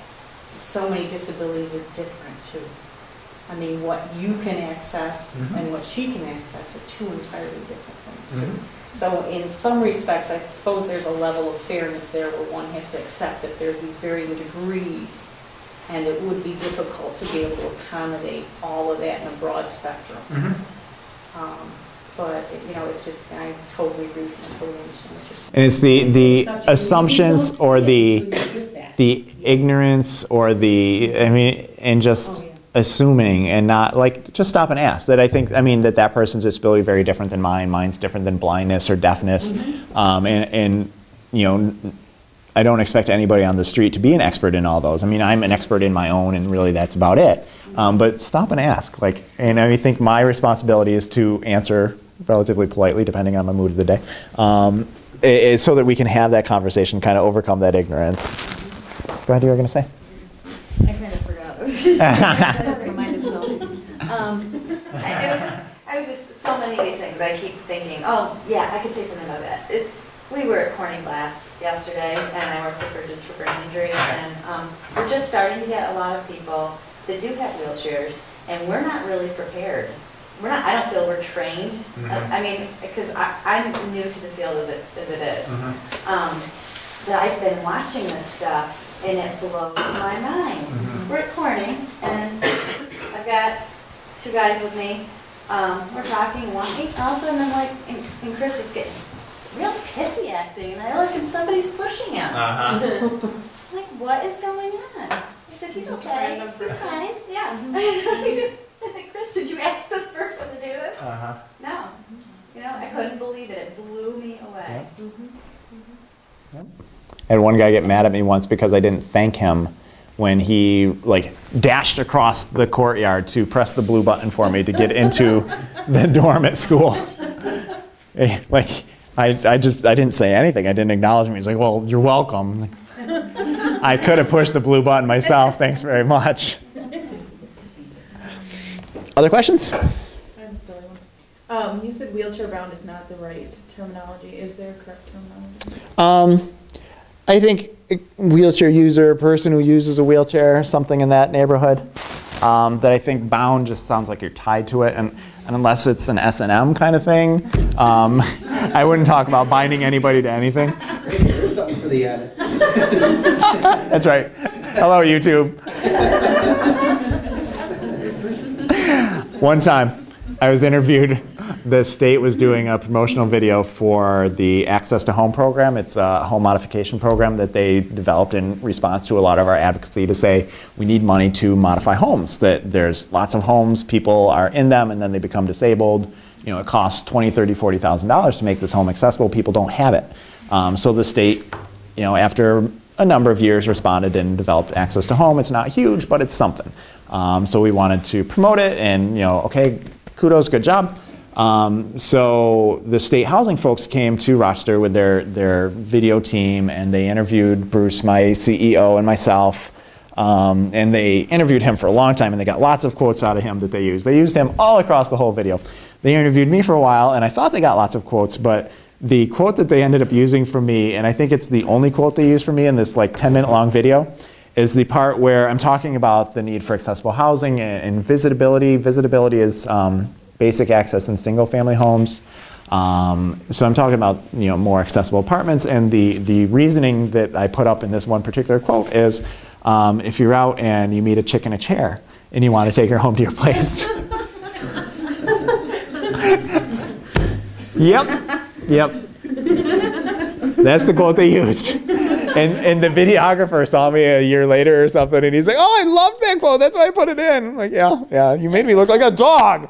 so many disabilities are different too. I mean, what you can access and what she can access are 2 entirely different things too. So in some respects, I suppose there's a level of fairness there where one has to accept that there's these varying degrees, and it would be difficult to be able to accommodate all of that in a broad spectrum. But you know, it's just, I totally agree with you. I totally understand what you're saying. And it's the assumptions or the ignorance or and just assuming and not, like, just stop and ask. That I think, that person's disability is very different than mine. Mine's different than blindness or deafness. And you know, I don't expect anybody on the street to be an expert in all those. I'm an expert in my own, and really that's about it. But stop and ask. And I think my responsibility is to answer relatively politely, depending on my mood of the day, so that we can have that conversation, kind of overcome that ignorance. Go ahead, you were going to say? I kind of forgot. I was going to say, that reminded me. I was just, so many of these things, I keep thinking, oh, yeah, I could say something about that. We were at Corning Glass yesterday, and I worked with Bridges for Brain Injury, and we're just starting to get a lot of people that do have wheelchairs, and we're not really prepared. I don't feel we're trained. I mean, because I'm new to the field as it is. But I've been watching this stuff, and it blows my mind. We're at Corning, and I've got 2 guys with me. We're talking, walking, all of a sudden I'm like, and Chris was getting real pissy acting, and I look and somebody's pushing him. I'm like, what is going on? I said, he's okay, he's fine, yeah. Chris, did you ask this person to do this? No. You know, I couldn't believe it. It blew me away. Yep. I had one guy get mad at me once because I didn't thank him when he like dashed across the courtyard to press the blue button for me to get into the dorm at school. Like I didn't say anything. I didn't acknowledge him. He's like, well, you're welcome. I could have pushed the blue button myself. Thanks very much. Other questions? I have a silly one. You said wheelchair bound is not the right terminology. Is there a correct terminology? I think wheelchair user, person who uses a wheelchair, something in that neighborhood. That I think bound just sounds like you're tied to it, and unless it's an S&M kind of thing, I wouldn't talk about binding anybody to anything. There's something for the edit. That's right. Hello, YouTube. One time, I was interviewed. The state was doing a promotional video for the Access to Home program. It's a home modification program that they developed in response to a lot of our advocacy to say we need money to modify homes. That there's lots of homes, people are in them, and then they become disabled. You know, it costs $20,000, $30,000, $40,000 to make this home accessible. People don't have it. So the state, you know, after a number of years, responded and developed Access to Home. It's not huge, but it's something. So we wanted to promote it, and you know, okay, kudos, good job. So the state housing folks came to Rochester with their video team, and they interviewed Bruce, my CEO, and myself. And they interviewed him for a long time, and they got lots of quotes out of him that they used. They used him all across the whole video. They interviewed me for a while, and I thought they got lots of quotes, but the quote that they ended up using for me, and I think it's the only quote they used for me in this like 10-minute long video, is the part where I'm talking about the need for accessible housing and visitability. Visitability is basic access in single-family homes. So I'm talking about, you know, more accessible apartments, and the reasoning that I put up in this one particular quote is if you're out and you meet a chick in a chair and you want to take her home to your place. Yep. That's the quote they used. And the videographer saw me a year later or something, and he's like, oh, I love that quote. That's why I put it in. I'm like, yeah, you made me look like a dog.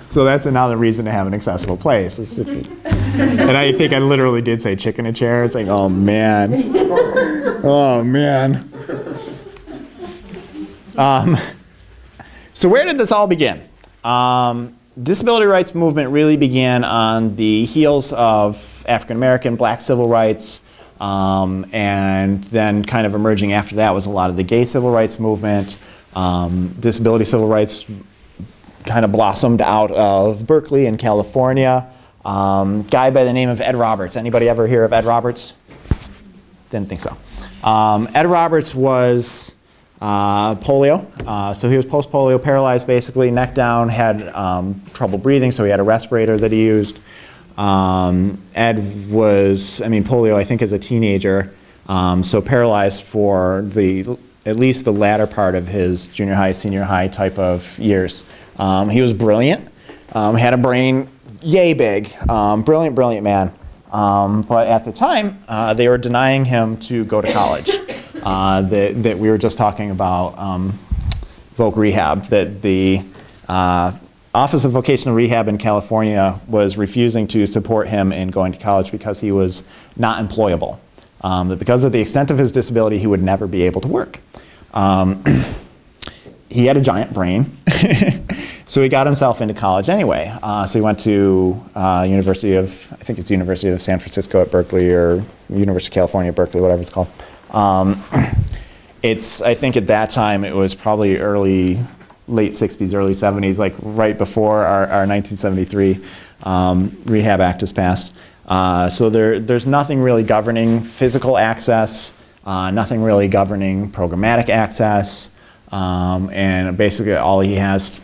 So that's another reason to have an accessible place. And I think I literally did say chick in a chair. It's like, oh, man. Oh, man. So where did this all begin? Disability rights movement really began on the heels of African American, black civil rights, and then kind of emerging after that was a lot of the gay civil rights movement. Disability civil rights kind of blossomed out of Berkeley in California. Guy by the name of Ed Roberts. Anybody ever hear of Ed Roberts? Didn't think so. Ed Roberts was polio. So he was post-polio, paralyzed basically, neck down, had trouble breathing, so he had a respirator that he used. Ed was, polio I think as a teenager, so paralyzed for at least the latter part of his junior high, senior high type of years. He was brilliant, had a brain yay big, brilliant man. But at the time, they were denying him to go to college. That we were just talking about voc rehab, that the Office of Vocational Rehab in California was refusing to support him in going to college because he was not employable. That because of the extent of his disability, he would never be able to work. He had a giant brain, so he got himself into college anyway. So he went to University of San Francisco at Berkeley, or University of California at Berkeley, whatever it's called. I think at that time it was probably late 60s, early 70s, like right before our 1973 Rehab Act was passed. So there's nothing really governing physical access nothing really governing programmatic access, and basically all he has,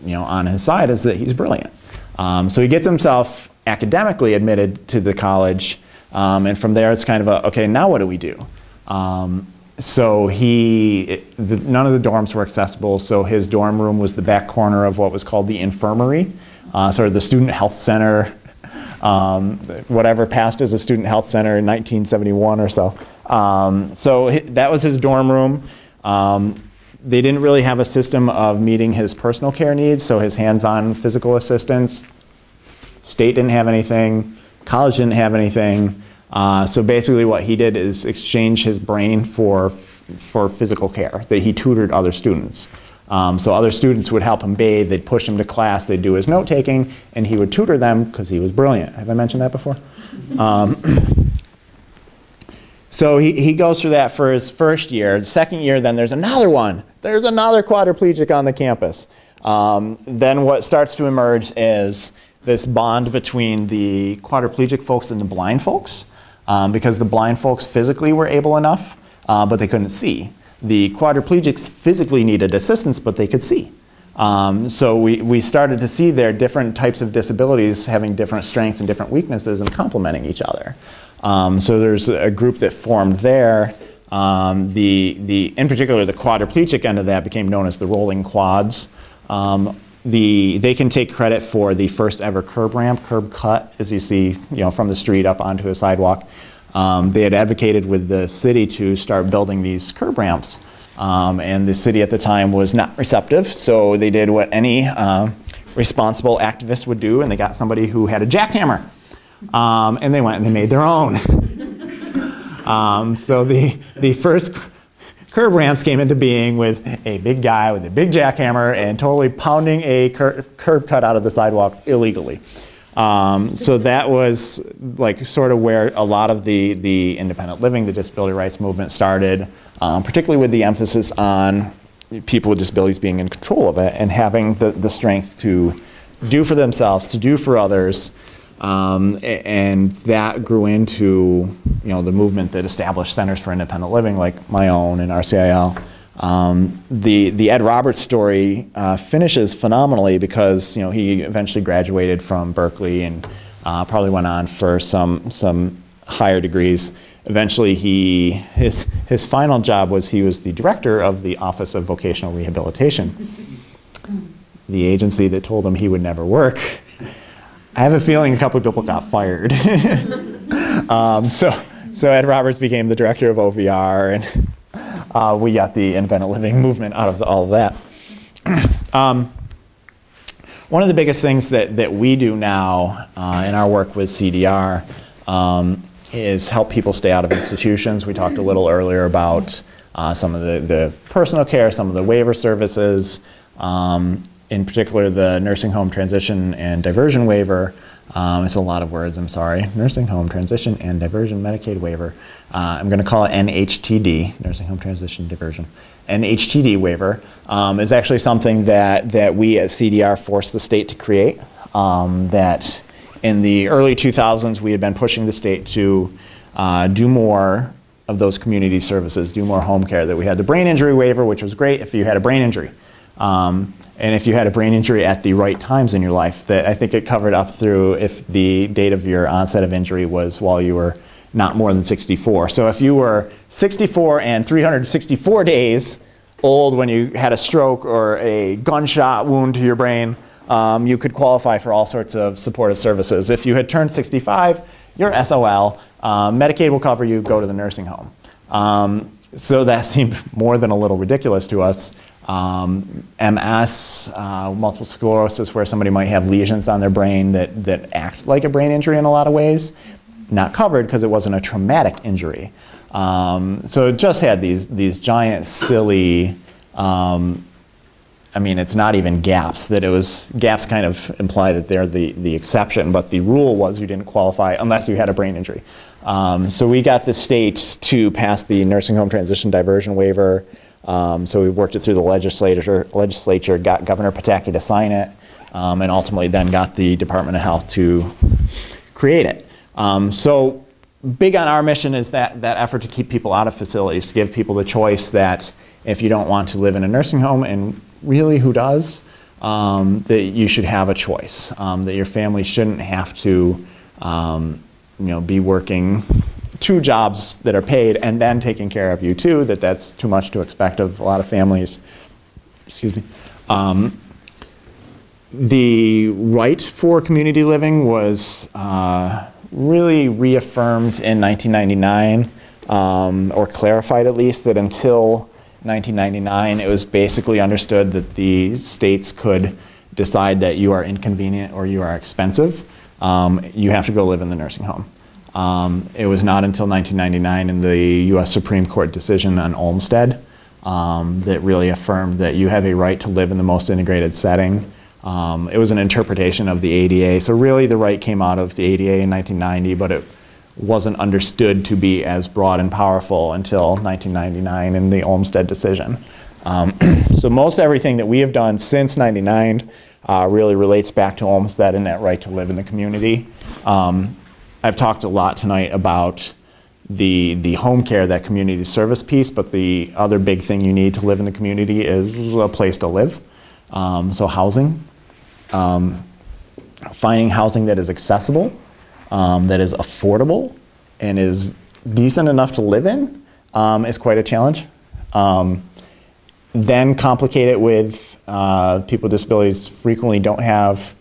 on his side is that he's brilliant. So he gets himself academically admitted to the college, and from there it's kind of a, okay, now what do we do? So none of the dorms were accessible, so his dorm room was the back corner of what was called the infirmary, sort of the student health center, whatever passed as a student health center in 1971 or so. So that was his dorm room. They didn't really have a system of meeting his personal care needs, so his hands-on physical assistance, state didn't have anything, college didn't have anything. So basically what he did is exchange his brain for physical care, that he tutored other students. So other students would help him bathe, they'd push him to class, they'd do his note-taking, and he would tutor them because he was brilliant. Have I mentioned that before? So he goes through that for his first year. The second year, then there's another one. There's another quadriplegic on the campus. Then what starts to emerge is this bond between the quadriplegic folks and the blind folks, because the blind folks physically were able enough, but they couldn't see. The quadriplegics physically needed assistance, but they could see. So we started to see their different types of disabilities having different strengths and different weaknesses and complementing each other. So there's a group that formed there. In particular, the quadriplegic end of that became known as the rolling quads. They can take credit for the first ever curb cut, as you see, from the street up onto a sidewalk. They had advocated with the city to start building these curb ramps, and the city at the time was not receptive, so they did what any responsible activist would do, and they got somebody who had a jackhammer, and they went and they made their own. So the first curb ramps came into being with a big guy with a big jackhammer and totally pounding a curb cut out of the sidewalk illegally. So that was like sort of where a lot of the independent living, the disability rights movement started, particularly with the emphasis on people with disabilities being in control of it and having the strength to do for themselves, to do for others. And that grew into the movement that established centers for independent living like my own and RCIL. The Ed Roberts story finishes phenomenally because he eventually graduated from Berkeley and probably went on for some higher degrees. Eventually his final job was he was the director of the Office of Vocational Rehabilitation, the agency that told him he would never work. I have a feeling a couple of people got fired. So Ed Roberts became the director of OVR, and we got the independent living movement out of all of that. One of the biggest things that we do now in our work with CDR is help people stay out of institutions. We talked a little earlier about some of the personal care, some of the waiver services, in particular the nursing home transition and diversion waiver. It's a lot of words, I'm sorry. Nursing home transition and diversion Medicaid waiver. I'm going to call it NHTD, nursing home transition diversion. NHTD waiver is actually something that we at CDR forced the state to create. That in the early 2000s we had been pushing the state to do more of those community services, do more home care. That we had the brain injury waiver, which was great if you had a brain injury. And if you had a brain injury at the right times in your life, that I think it covered up through if the date of your onset of injury was while you were not more than 64. So if you were 64 and 364 days old when you had a stroke or a gunshot wound to your brain, you could qualify for all sorts of supportive services. If you had turned 65, you're SOL. Medicaid will cover you, go to the nursing home. So that seemed more than a little ridiculous to us. MS, multiple sclerosis, where somebody might have lesions on their brain that act like a brain injury in a lot of ways, not covered because it wasn't a traumatic injury. So it just had these giant, silly, I mean, it's not even gaps. Gaps kind of imply that they're the exception, but the rule was you didn't qualify unless you had a brain injury. So we got the state to pass the nursing home transition diversion waiver. So we worked it through the legislature, got Governor Pataki to sign it, and ultimately then got the Department of Health to create it. So big on our mission is that effort to keep people out of facilities, to give people the choice that if you don't want to live in a nursing home, and really who does, that you should have a choice, that your family shouldn't have to be working 2 jobs that are paid and then taking care of you too, that's too much to expect of a lot of families. Excuse me. The right for community living was really reaffirmed in 1999, or clarified at least, that until 1999 it was basically understood that the states could decide that you are inconvenient or you are expensive. You have to go live in the nursing home. It was not until 1999 in the U.S. Supreme Court decision on Olmstead that really affirmed that you have a right to live in the most integrated setting. It was an interpretation of the ADA, so really the right came out of the ADA in 1990, but it wasn't understood to be as broad and powerful until 1999 in the Olmstead decision. So most everything that we have done since '99 really relates back to Olmstead and that right to live in the community. I've talked a lot tonight about the home care, that community service piece, but the other big thing you need to live in the community is a place to live. So housing, finding housing that is accessible, that is affordable, and is decent enough to live in is quite a challenge. Then complicate it with people with disabilities frequently don't have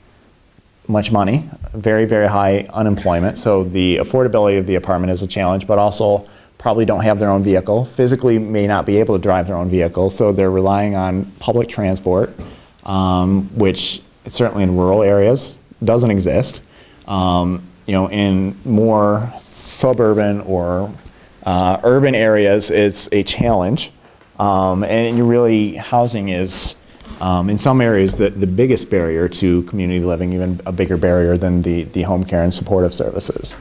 much money, very, very high unemployment, so the affordability of the apartment is a challenge, but also probably don't have their own vehicle, physically may not be able to drive their own vehicle, so they're relying on public transport, which certainly in rural areas doesn't exist. In more suburban or urban areas it's a challenge, and really housing is in some areas the biggest barrier to community living, even a bigger barrier than the home care and supportive services.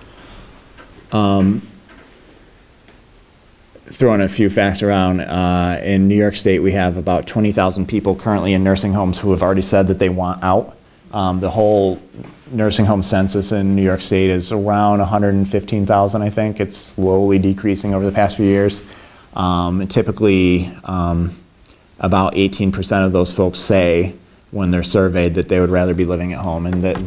Throwing a few facts around, in New York State we have about 20,000 people currently in nursing homes who have already said that they want out. The whole nursing home census in New York State is around 115,000, I think. It's slowly decreasing over the past few years. Typically, about 18% of those folks say when they're surveyed that they would rather be living at home, and that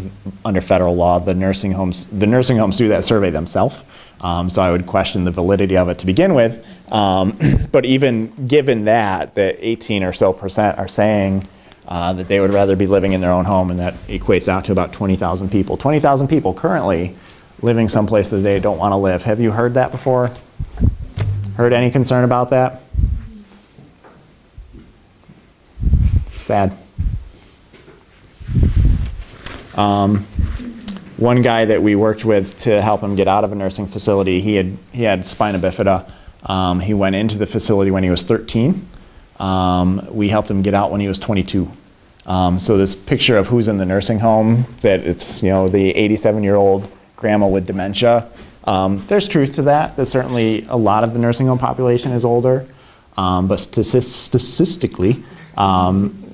under federal law the nursing homes do that survey themselves. So I would question the validity of it to begin with. But even given that 18 or so % are saying that they would rather be living in their own home, and that equates out to about 20,000 people. 20,000 people currently living someplace that they don't want to live. Have you heard that before? Heard any concern about that? Sad. One guy that we worked with to help him get out of a nursing facility, he had spina bifida. He went into the facility when he was 13. We helped him get out when he was 22. So this picture of who's in the nursing home, that it's the 87-year-old grandma with dementia, there's truth to that. There's certainly a lot of the nursing home population is older, but statistically,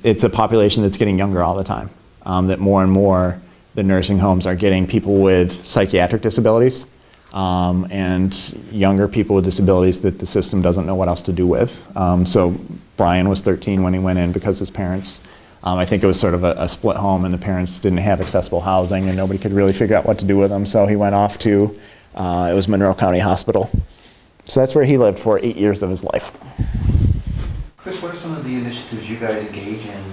it's a population that's getting younger all the time. That more and more the nursing homes are getting people with psychiatric disabilities, and younger people with disabilities that the system doesn't know what else to do with. So Brian was 13 when he went in because his parents, I think it was sort of a split home, and the parents didn't have accessible housing and nobody could really figure out what to do with him, so he went off to, it was Monroe County Hospital. So that's where he lived for 8 years of his life. Chris, what are some of the initiatives you guys engage in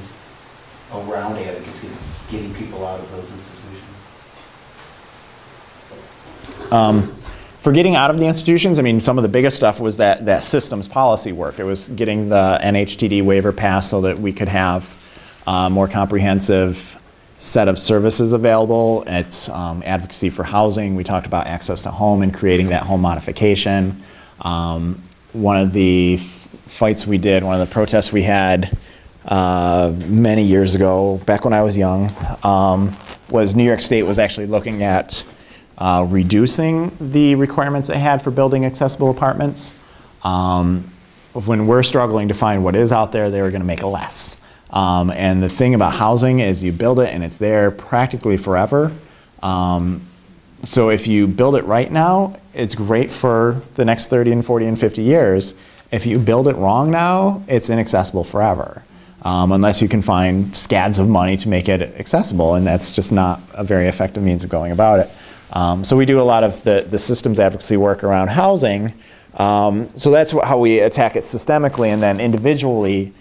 around advocacy, getting people out of those institutions? For getting out of the institutions, I mean, some of the biggest stuff was that systems policy work. It was getting the NHTD waiver passed so that we could have a more comprehensive set of services available. It's advocacy for housing. We talked about access to home and creating that home modification. One of the fights we did, one of the protests we had many years ago, back when I was young, was New York State was actually looking at reducing the requirements it had for building accessible apartments. When we're struggling to find what is out there, they were going to make it less. And the thing about housing is you build it and it's there practically forever. So if you build it right now, it's great for the next 30 and 40 and 50 years. If you build it wrong now, it's inaccessible forever. Unless you can find scads of money to make it accessible, and that's just not a very effective means of going about it. So we do a lot of the systems advocacy work around housing. So that's how we attack it systemically, and then individually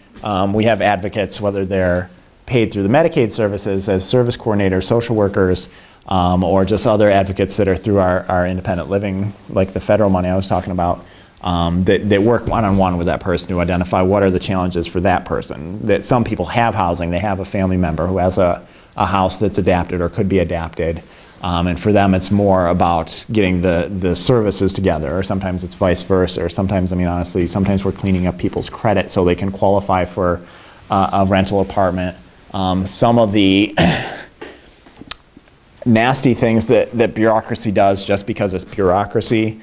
we have advocates, whether they're paid through the Medicaid services as service coordinators, social workers, or just other advocates that are through our independent living, like the federal money I was talking about, that work one-on-one with that person to identify what are the challenges for that person. That some people have housing, they have a family member who has a house that's adapted or could be adapted. And for them, it's more about getting the services together, or sometimes it's vice versa, or sometimes, I mean, honestly, sometimes we're cleaning up people's credit so they can qualify for a rental apartment. Some of the nasty things that bureaucracy does just because it's bureaucracy.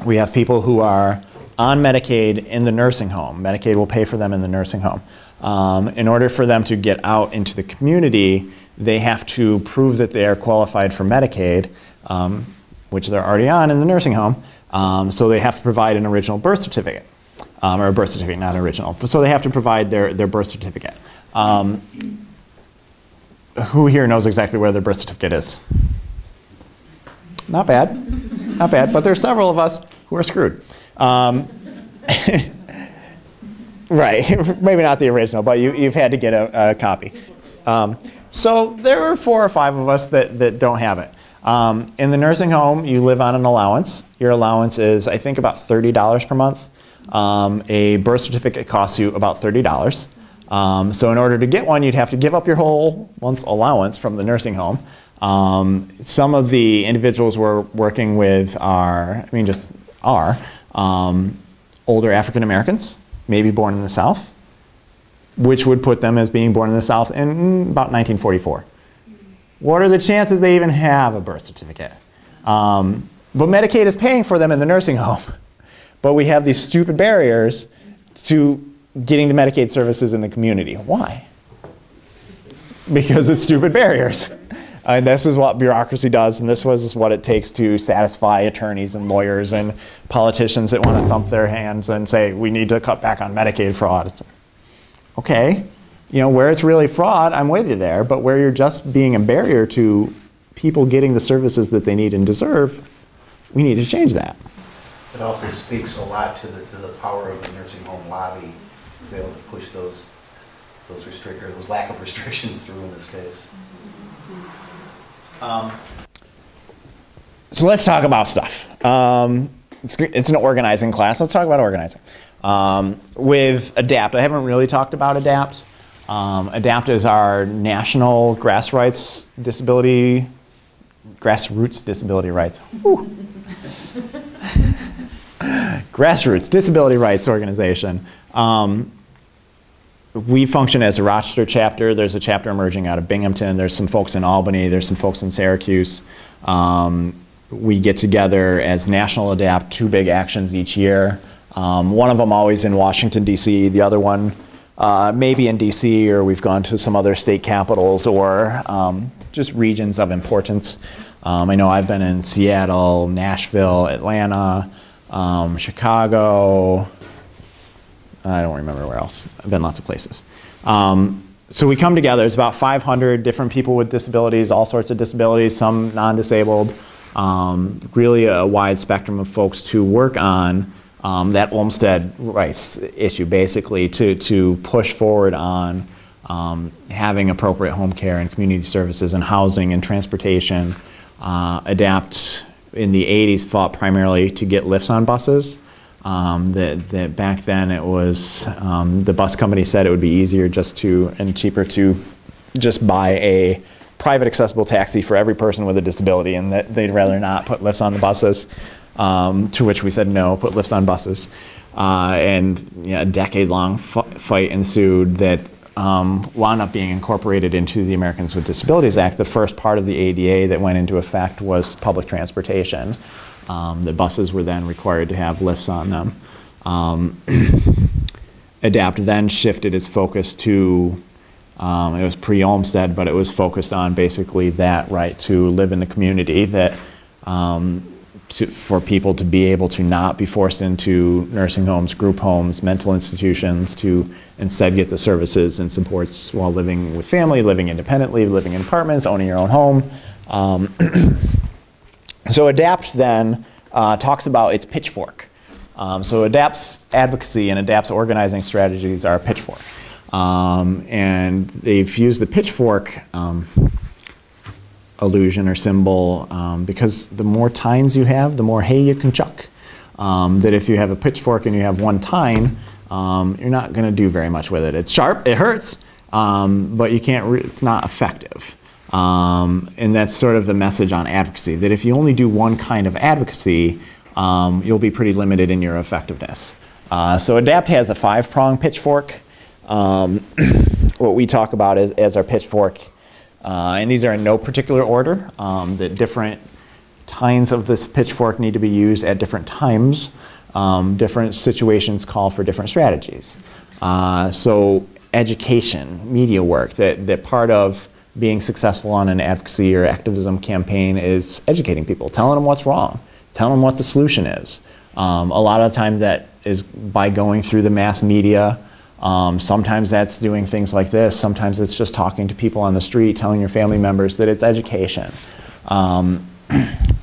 We have people who are on Medicaid in the nursing home. Medicaid will pay for them in the nursing home. In order for them to get out into the community, they have to prove that they are qualified for Medicaid, which they're already on in the nursing home. So they have to provide an original birth certificate, or a birth certificate, not original. So they have to provide their birth certificate. Who here knows exactly where their birth certificate is? Not bad, not bad, but there's several of us who are screwed. Right, maybe not the original, but you've had to get a copy. So there are 4 or 5 of us that don't have it. In the nursing home, you live on an allowance. Your allowance is, I think, about $30 per month. A birth certificate costs you about $30. So in order to get one, you'd have to give up your whole month's allowance from the nursing home. Some of the individuals we're working with are, older African Americans, maybe born in the South, which would put them as being born in the South in about 1944. What are the chances they even have a birth certificate? But Medicaid is paying for them in the nursing home. But we have these stupid barriers to getting the Medicaid services in the community. Why? Because it's stupid barriers. And this is what bureaucracy does, and this was what it takes to satisfy attorneys and lawyers and politicians that want to thump their hands and say, we need to cut back on Medicaid fraud. It's, okay, where it's really fraud, I'm with you there, but where you're just being a barrier to people getting the services that they need and deserve, we need to change that. It also speaks a lot to the power of the nursing home lobby to be able to push those lack of restrictions through in this case. So let's talk about stuff. It's an organizing class. Let's talk about organizing. With ADAPT, I haven't really talked about ADAPT. ADAPT is our national grassroots disability rights. Grassroots disability rights organization. We function as a Rochester chapter. There's a chapter emerging out of Binghamton. There's some folks in Albany. There's some folks in Syracuse. We get together as National ADAPT, 2 big actions each year. One of them always in Washington, D.C. The other one maybe in D.C., or we've gone to some other state capitals, or just regions of importance. I know I've been in Seattle, Nashville, Atlanta, Chicago. I don't remember where else. I've been lots of places. So we come together. It's about 500 different people with disabilities, all sorts of disabilities, some non-disabled. Really a wide spectrum of folks to work on that Olmstead rights issue, basically to push forward on having appropriate home care and community services and housing and transportation. ADAPT in the 80s fought primarily to get lifts on buses. That back then it was, the bus company said it would be easier and cheaper to just buy a private accessible taxi for every person with a disability, and that they'd rather not put lifts on the buses, to which we said no, put lifts on buses. And a decade-long fight ensued that wound up being incorporated into the Americans with Disabilities Act. The first part of the ADA that went into effect was public transportation. The buses were then required to have lifts on them. ADAPT then shifted its focus to It was pre-Olmsted, but it was focused on basically that right to live in the community, that for people to be able to not be forced into nursing homes, group homes, mental institutions, to instead get the services and supports while living with family, living independently, living in apartments, owning your own home. So ADAPT then talks about its pitchfork. So ADAPT's advocacy and ADAPT's organizing strategies are a pitchfork. And they've used the pitchfork illusion or symbol because the more tines you have, the more hay you can chuck. That if you have a pitchfork and you have one tine, you're not going to do very much with it. It's sharp, it hurts, but you can't. It's not effective. And that's sort of the message on advocacy, that if you only do one kind of advocacy, you'll be pretty limited in your effectiveness. So ADAPT has a 5-prong pitchfork. What we talk about as our pitchfork, and these are in no particular order, that different tines of this pitchfork need to be used at different times. Different situations call for different strategies. So education, media work, that part of being successful on an advocacy or activism campaign is educating people, telling them what's wrong, telling them what the solution is. A lot of the time that is by going through the mass media. Sometimes that's doing things like this. Sometimes it's just talking to people on the street, telling your family members that it's education.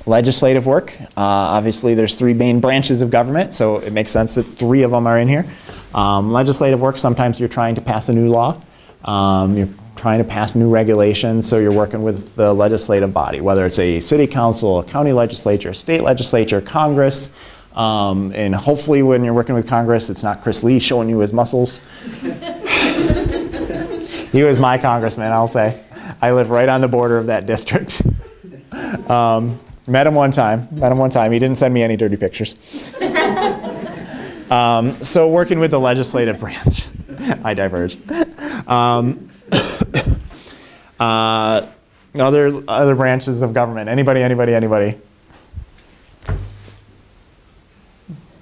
Legislative work. Obviously, there's 3 main branches of government, so it makes sense that 3 of them are in here. Legislative work, sometimes you're trying to pass a new law. You're trying to pass new regulations, so you're working with the legislative body, whether it's a city council, a county legislature, state legislature, Congress. And hopefully when you're working with Congress, it's not Chris Lee showing you his muscles. He was my congressman, I'll say. I live right on the border of that district. Met him one time. He didn't send me any dirty pictures. So working with the legislative branch. I diverge. Other branches of government. Anybody?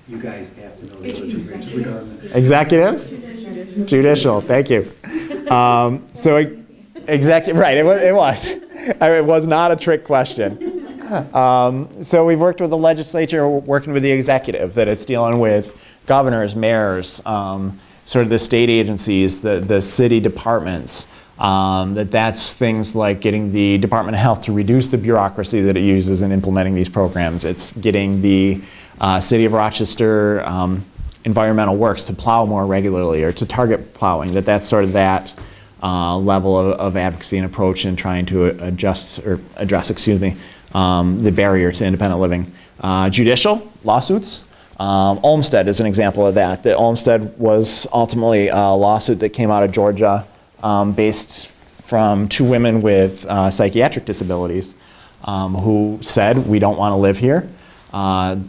You guys have to know the other 2 branches of government. Executive? Judicial, thank you. Executive, right, it was. It was not a trick question. So we've worked with the legislature, working with the executive, that it's dealing with governors, mayors, sort of the state agencies, the city departments. That's things like getting the Department of Health to reduce the bureaucracy that it uses in implementing these programs. It's getting the City of Rochester Environmental Works to plow more regularly, or to target plowing. That's sort of that level of advocacy and approach in trying to address the barrier to independent living. Judicial, lawsuits. Olmsted is an example of that. That Olmsted was ultimately a lawsuit that came out of Georgia based from 2 women with psychiatric disabilities who said, we don't want to live here.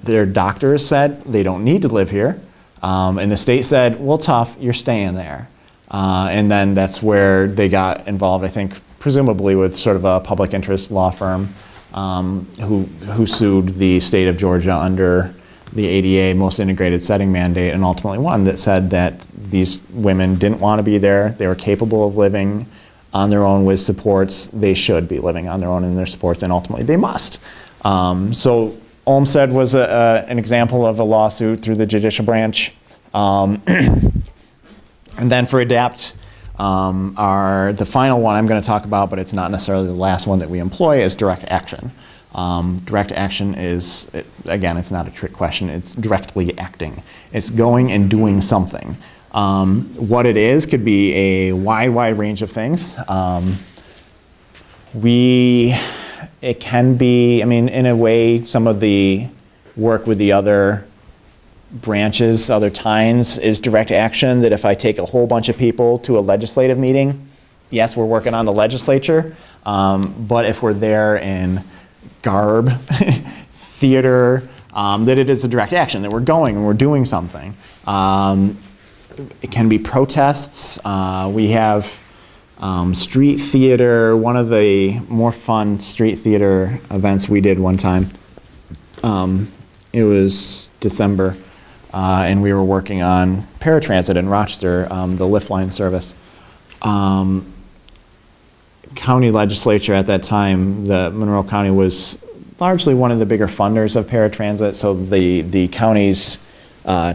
Their doctors said they don't need to live here. And the state said, well, tough, you're staying there. And then that's where they got involved, I think, presumably with sort of a public interest law firm who sued the state of Georgia under the ADA Most Integrated Setting Mandate, and ultimately won, that said that these women didn't want to be there. They were capable of living on their own with supports. They should be living on their own in their supports, and ultimately they must. So Olmsted was an example of a lawsuit through the judicial branch. And then for ADAPT, the final one I'm going to talk about, but it's not necessarily the last one that we employ, is direct action. Direct action is, again, it's not a trick question, it's directly acting. It's going and doing something. What it is could be a wide range of things. It can be, I mean, in a way, some of the work with the other branches, other tines, is direct action, that if I take a whole bunch of people to a legislative meeting, yes, we're working on the legislature, but if we're there in garb, theater, that it is a direct action, that we're going and we're doing something. It can be protests. We have street theater. One of the more fun street theater events we did one time, it was December, and we were working on paratransit in Rochester, the lift line service. county legislature at that time, the Monroe County was largely one of the bigger funders of paratransit, so the county's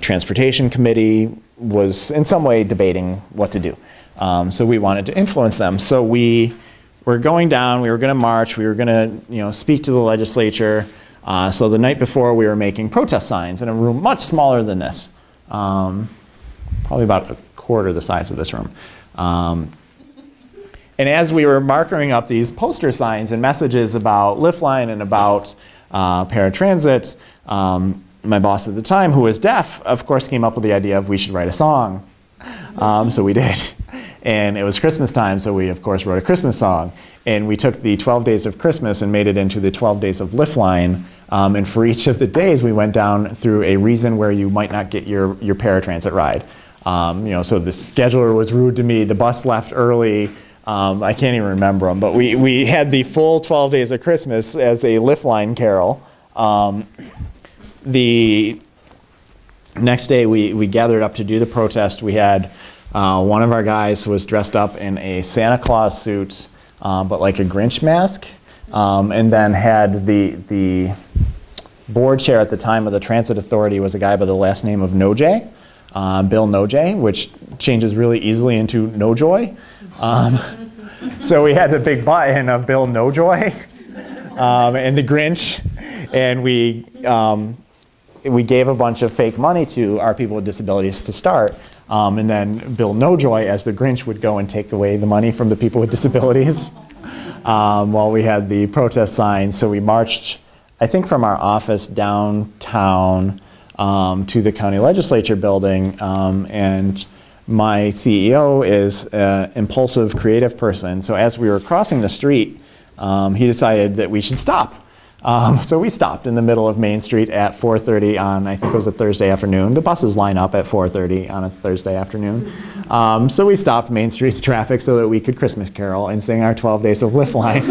transportation committee was in some way debating what to do. So we wanted to influence them. So we were going down, we were going to march, we were going to speak to the legislature. So the night before we were making protest signs in a room much smaller than this, probably about a quarter the size of this room. And as we were marking up these poster signs and messages about Liftline and about paratransit, my boss at the time, who was deaf, of course came up with the idea of we should write a song. So we did. And it was Christmas time, so we of course wrote a Christmas song. And we took the 12 Days of Christmas and made it into the 12 Days of Liftline. And for each of the days, we went down through a reason where you might not get your paratransit ride. So the scheduler was rude to me, the bus left early. I can't even remember them, but we had the full 12 Days of Christmas as a Liftline carol. The next day we gathered up to do the protest. We had one of our guys was dressed up in a Santa Claus suit, but like a Grinch mask, and then had the board chair at the time of the Transit Authority was a guy by the last name of Nojay, Bill Nojay, which changes really easily into No Joy. So we had the big button of Bill No Joy and the Grinch, and we gave a bunch of fake money to our people with disabilities to start, and then Bill No Joy as the Grinch would go and take away the money from the people with disabilities while we had the protest signs. So we marched, I think, from our office downtown to the county legislature building, and my CEO is an impulsive, creative person. So as we were crossing the street, he decided that we should stop. So we stopped in the middle of Main Street at 4:30 on, I think it was a Thursday afternoon. The buses line up at 4:30 on a Thursday afternoon. So we stopped Main Street's traffic so that we could Christmas carol and sing our 12 Days of Liftline.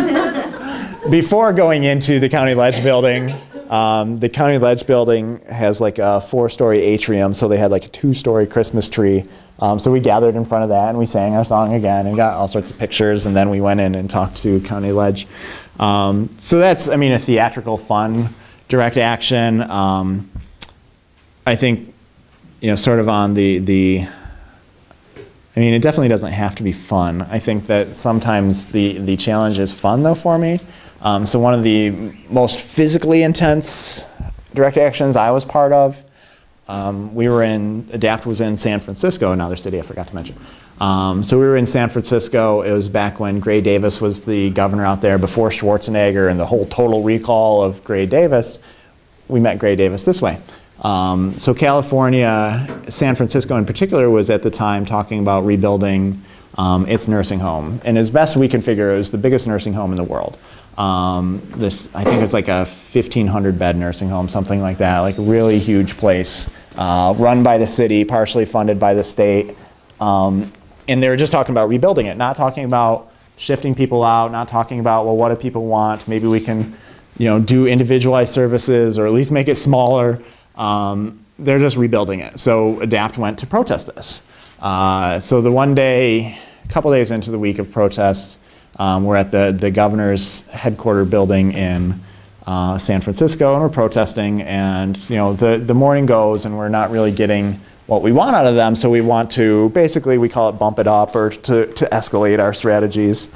Before going into the county ledge building, the county ledge building has like a 4-story atrium, so they had like a 2-story Christmas tree. So we gathered in front of that and we sang our song again and got all sorts of pictures, and then we went in and talked to County Ledge. So that's, I mean, a theatrical, fun, direct action. I think, sort of on I mean, it definitely doesn't have to be fun. I think that sometimes the challenge is fun, though, for me. So one of the most physically intense direct actions I was part of, ADAPT was in San Francisco, another city I forgot to mention. So we were in San Francisco. It was back when Gray Davis was the governor out there, before Schwarzenegger and the whole total recall of Gray Davis. We met Gray Davis this way. So California, San Francisco in particular, was at the time talking about rebuilding its nursing home. And as best we can figure, it was the biggest nursing home in the world. I think it's like a 1,500 bed nursing home, something like that, like a really huge place, run by the city, partially funded by the state. And they were just talking about rebuilding it, not talking about shifting people out, not talking about, well, what do people want? Maybe we can, do individualized services or at least make it smaller. They're just rebuilding it. So ADAPT went to protest this. So the one day, a couple days into the week of protests, we're at the governor's headquarters building in San Francisco, and we're protesting, and the morning goes and we're not really getting what we want out of them, so we want to, basically we call it bump it up, or to escalate our strategies.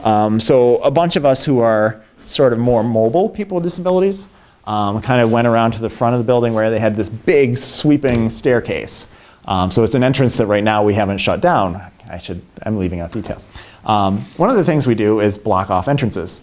So a bunch of us who are sort of more mobile people with disabilities kind of went around to the front of the building where they had this big sweeping staircase. So it's an entrance that right now we haven't shut down. I'm leaving out details. One of the things we do is block off entrances.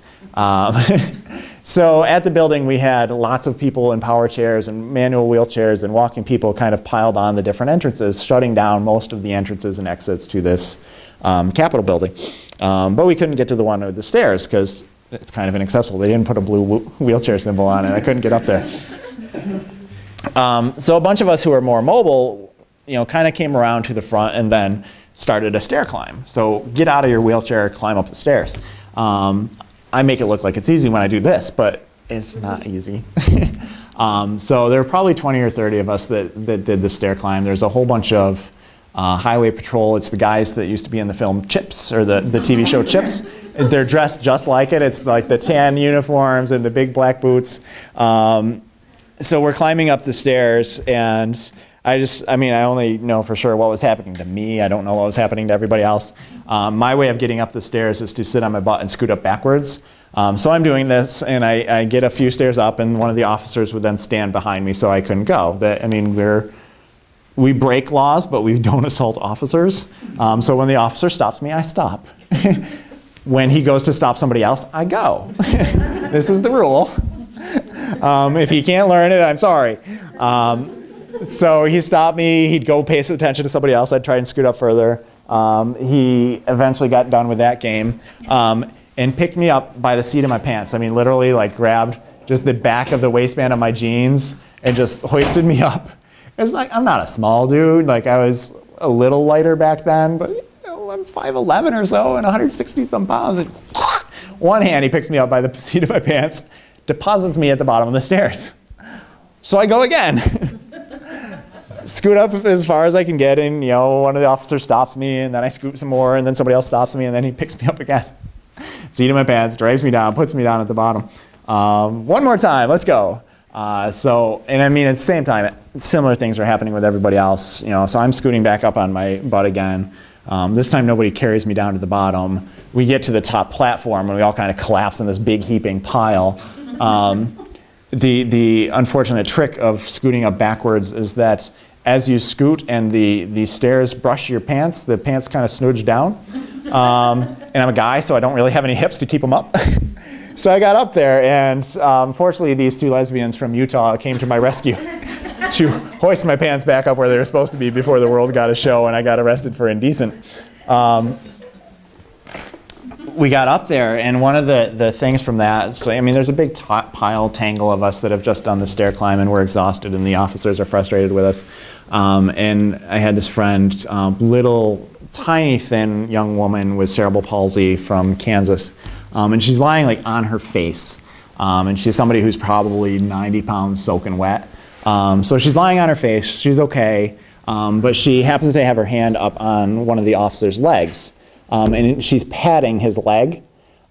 So at the building we had lots of people in power chairs and manual wheelchairs and walking people kind of piled on the different entrances, shutting down most of the entrances and exits to this Capitol building. But we couldn't get to the one with the stairs because it's kind of inaccessible. They didn't put a blue wheelchair symbol on it. I couldn't get up there. So a bunch of us who are more mobile, kind of came around to the front and then started a stair climb. So get out of your wheelchair, climb up the stairs. I make it look like it's easy when I do this, but it's not easy. So there were probably 20 or 30 of us that did the stair climb. There's a whole bunch of Highway Patrol, it's the guys that used to be in the film Chips, or the TV show Chips. They're dressed just like it. It's like the tan uniforms and the big black boots. So we're climbing up the stairs, and I only know for sure what was happening to me. I don't know what was happening to everybody else. My way of getting up the stairs is to sit on my butt and scoot up backwards. So I'm doing this, and I get a few stairs up, and one of the officers would then stand behind me, so I couldn't go. We break laws, but we don't assault officers. So when the officer stops me, I stop. When he goes to stop somebody else, I go. This is the rule. If he can't learn it, I'm sorry. So he stopped me. He'd go pay some attention to somebody else. I'd try and scoot up further. He eventually got done with that game and picked me up by the seat of my pants. I mean, literally, like, grabbed just the back of the waistband of my jeans and just hoisted me up. It's like, I'm not a small dude. Like, I was a little lighter back then, but I'm 5'11" or so and 160 some pounds. And one hand, he picks me up by the seat of my pants, deposits me at the bottom of the stairs. So I go again. Scoot up as far as I can get, and one of the officers stops me, and then I scoot some more, and then somebody else stops me, and then he picks me up again. Seat of my pants, drags me down, puts me down at the bottom. One more time, let's go. At the same time, similar things are happening with everybody else. So I'm scooting back up on my butt again. This time nobody carries me down to the bottom. We get to the top platform, and we all kind of collapse in this big heaping pile. The unfortunate trick of scooting up backwards is that as you scoot and the stairs brush your pants, the pants kind of snooge down. And I'm a guy, so I don't really have any hips to keep them up. So I got up there, and fortunately these two lesbians from Utah came to my rescue to hoist my pants back up where they were supposed to be before the world got a show and I got arrested for indecent. We got up there, and one of the things from that, there's a big tangle of us that have just done the stair climb, and we're exhausted, and the officers are frustrated with us. And I had this friend, little, tiny, thin young woman with cerebral palsy from Kansas, and she's lying like on her face. And she's somebody who's probably 90 pounds soaking wet. So she's lying on her face, she's okay, but she happens to have her hand up on one of the officer's legs. And she's patting his leg,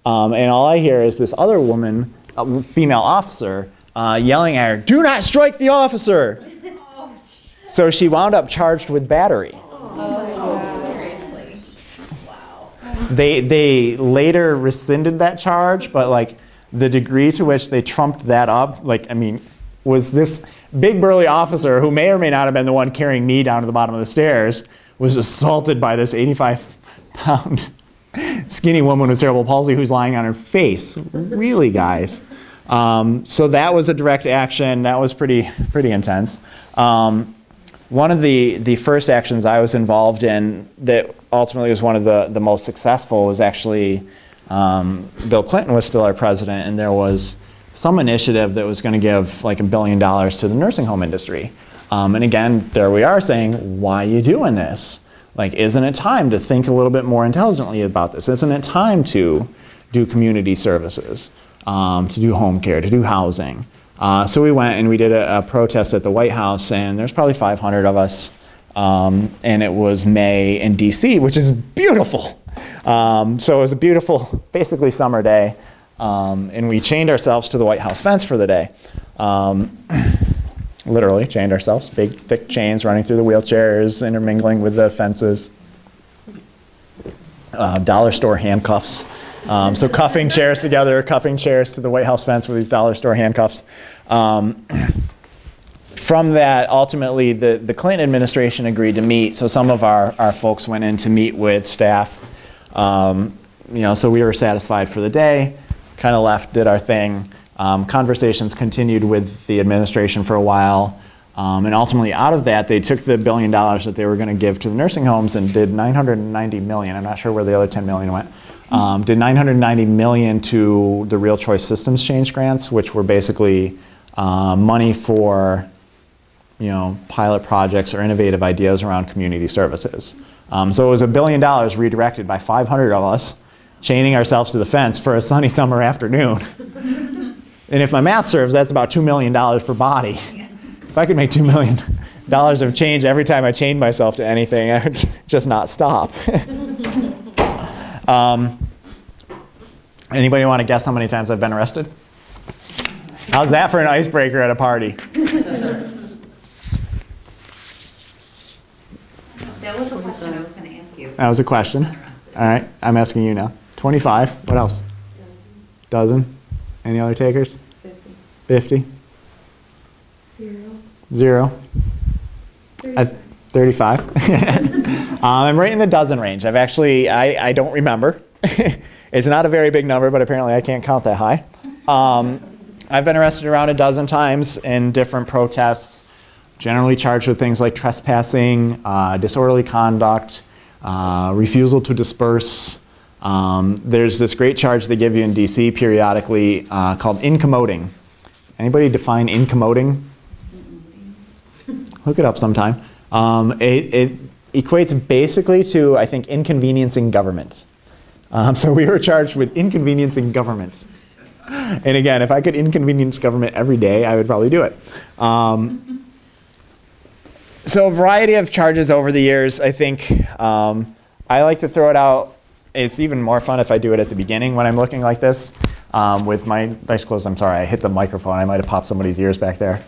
and all I hear is this other woman, a female officer, yelling at her, "Do not strike the officer!" So she wound up charged with battery. Seriously? Wow. They later rescinded that charge, but like the degree to which they trumped that up, was this big burly officer who may or may not have been the one carrying me down to the bottom of the stairs, was assaulted by this 85-pound skinny woman with cerebral palsy who's lying on her face. Really, guys. So that was a direct action. That was pretty intense. One of the first actions I was involved in that ultimately was one of the most successful was actually Bill Clinton was still our president, and there was some initiative that was going to give like $1 billion to the nursing home industry. And again, there we are saying, why are you doing this? Like, isn't it time to think a little bit more intelligently about this? Isn't it time to do community services, to do home care, to do housing? So we went and we did a protest at the White House, and there's probably 500 of us. And it was May in DC, which is beautiful. So it was a beautiful, basically summer day. And we chained ourselves to the White House fence for the day. Literally chained ourselves, big thick chains running through the wheelchairs, intermingling with the fences. Dollar store handcuffs. So cuffing chairs together, cuffing chairs to the White House fence with these dollar store handcuffs. From that, ultimately, the Clinton administration agreed to meet. So some of our folks went in to meet with staff. So we were satisfied for the day, kind of left, did our thing. Conversations continued with the administration for a while. And ultimately, out of that, they took the $1 billion that they were going to give to the nursing homes and did $990 million. I'm not sure where the other $10 million went. Did $990 million to the Real Choice Systems Change grants, which were basically money for pilot projects or innovative ideas around community services. So it was $1 billion redirected by 500 of us, chaining ourselves to the fence for a sunny summer afternoon. And if my math serves, that's about $2 million per body. If I could make $2 million dollars of change every time I chained myself to anything. I would just not stop. Anybody want to guess how many times I've been arrested? How's that for an icebreaker at a party? That was a question I was going to ask you. That was a question. All right, I'm asking you now. 25. What else? Dozen. Any other takers? 50. 0. 35. I'm right in the dozen range. I've actually, I don't remember. It's not a very big number, but apparently I can't count that high. I've been arrested around a dozen times in different protests, generally charged with things like trespassing, disorderly conduct, refusal to disperse. There's this great charge they give you in DC periodically called incommoding. Anybody define incommoding? Look it up sometime. It equates basically to, I think, inconveniencing government. So we were charged with inconveniencing government. And again, if I could inconvenience government every day, I would probably do it. So a variety of charges over the years. I think I like to throw it out. It's even more fun if I do it at the beginning when I'm looking like this. With my nice clothes, I'm sorry, I hit the microphone. I might have popped somebody's ears back there.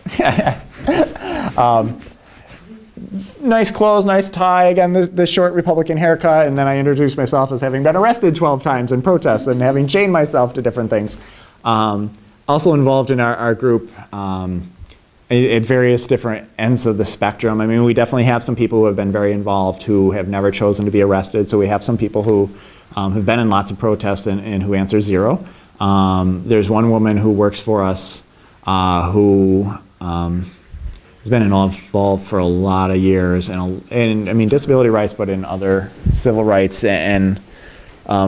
Nice clothes, nice tie, again, the short Republican haircut, and then I introduce myself as having been arrested 12 times in protests and having chained myself to different things. Also involved in our group at various different ends of the spectrum. I mean, we definitely have some people who have been very involved who have never chosen to be arrested, so we have some people who have been in lots of protests and who answer 0. There's one woman who works for us who has been involved for a lot of years, and I mean disability rights, but in other civil rights and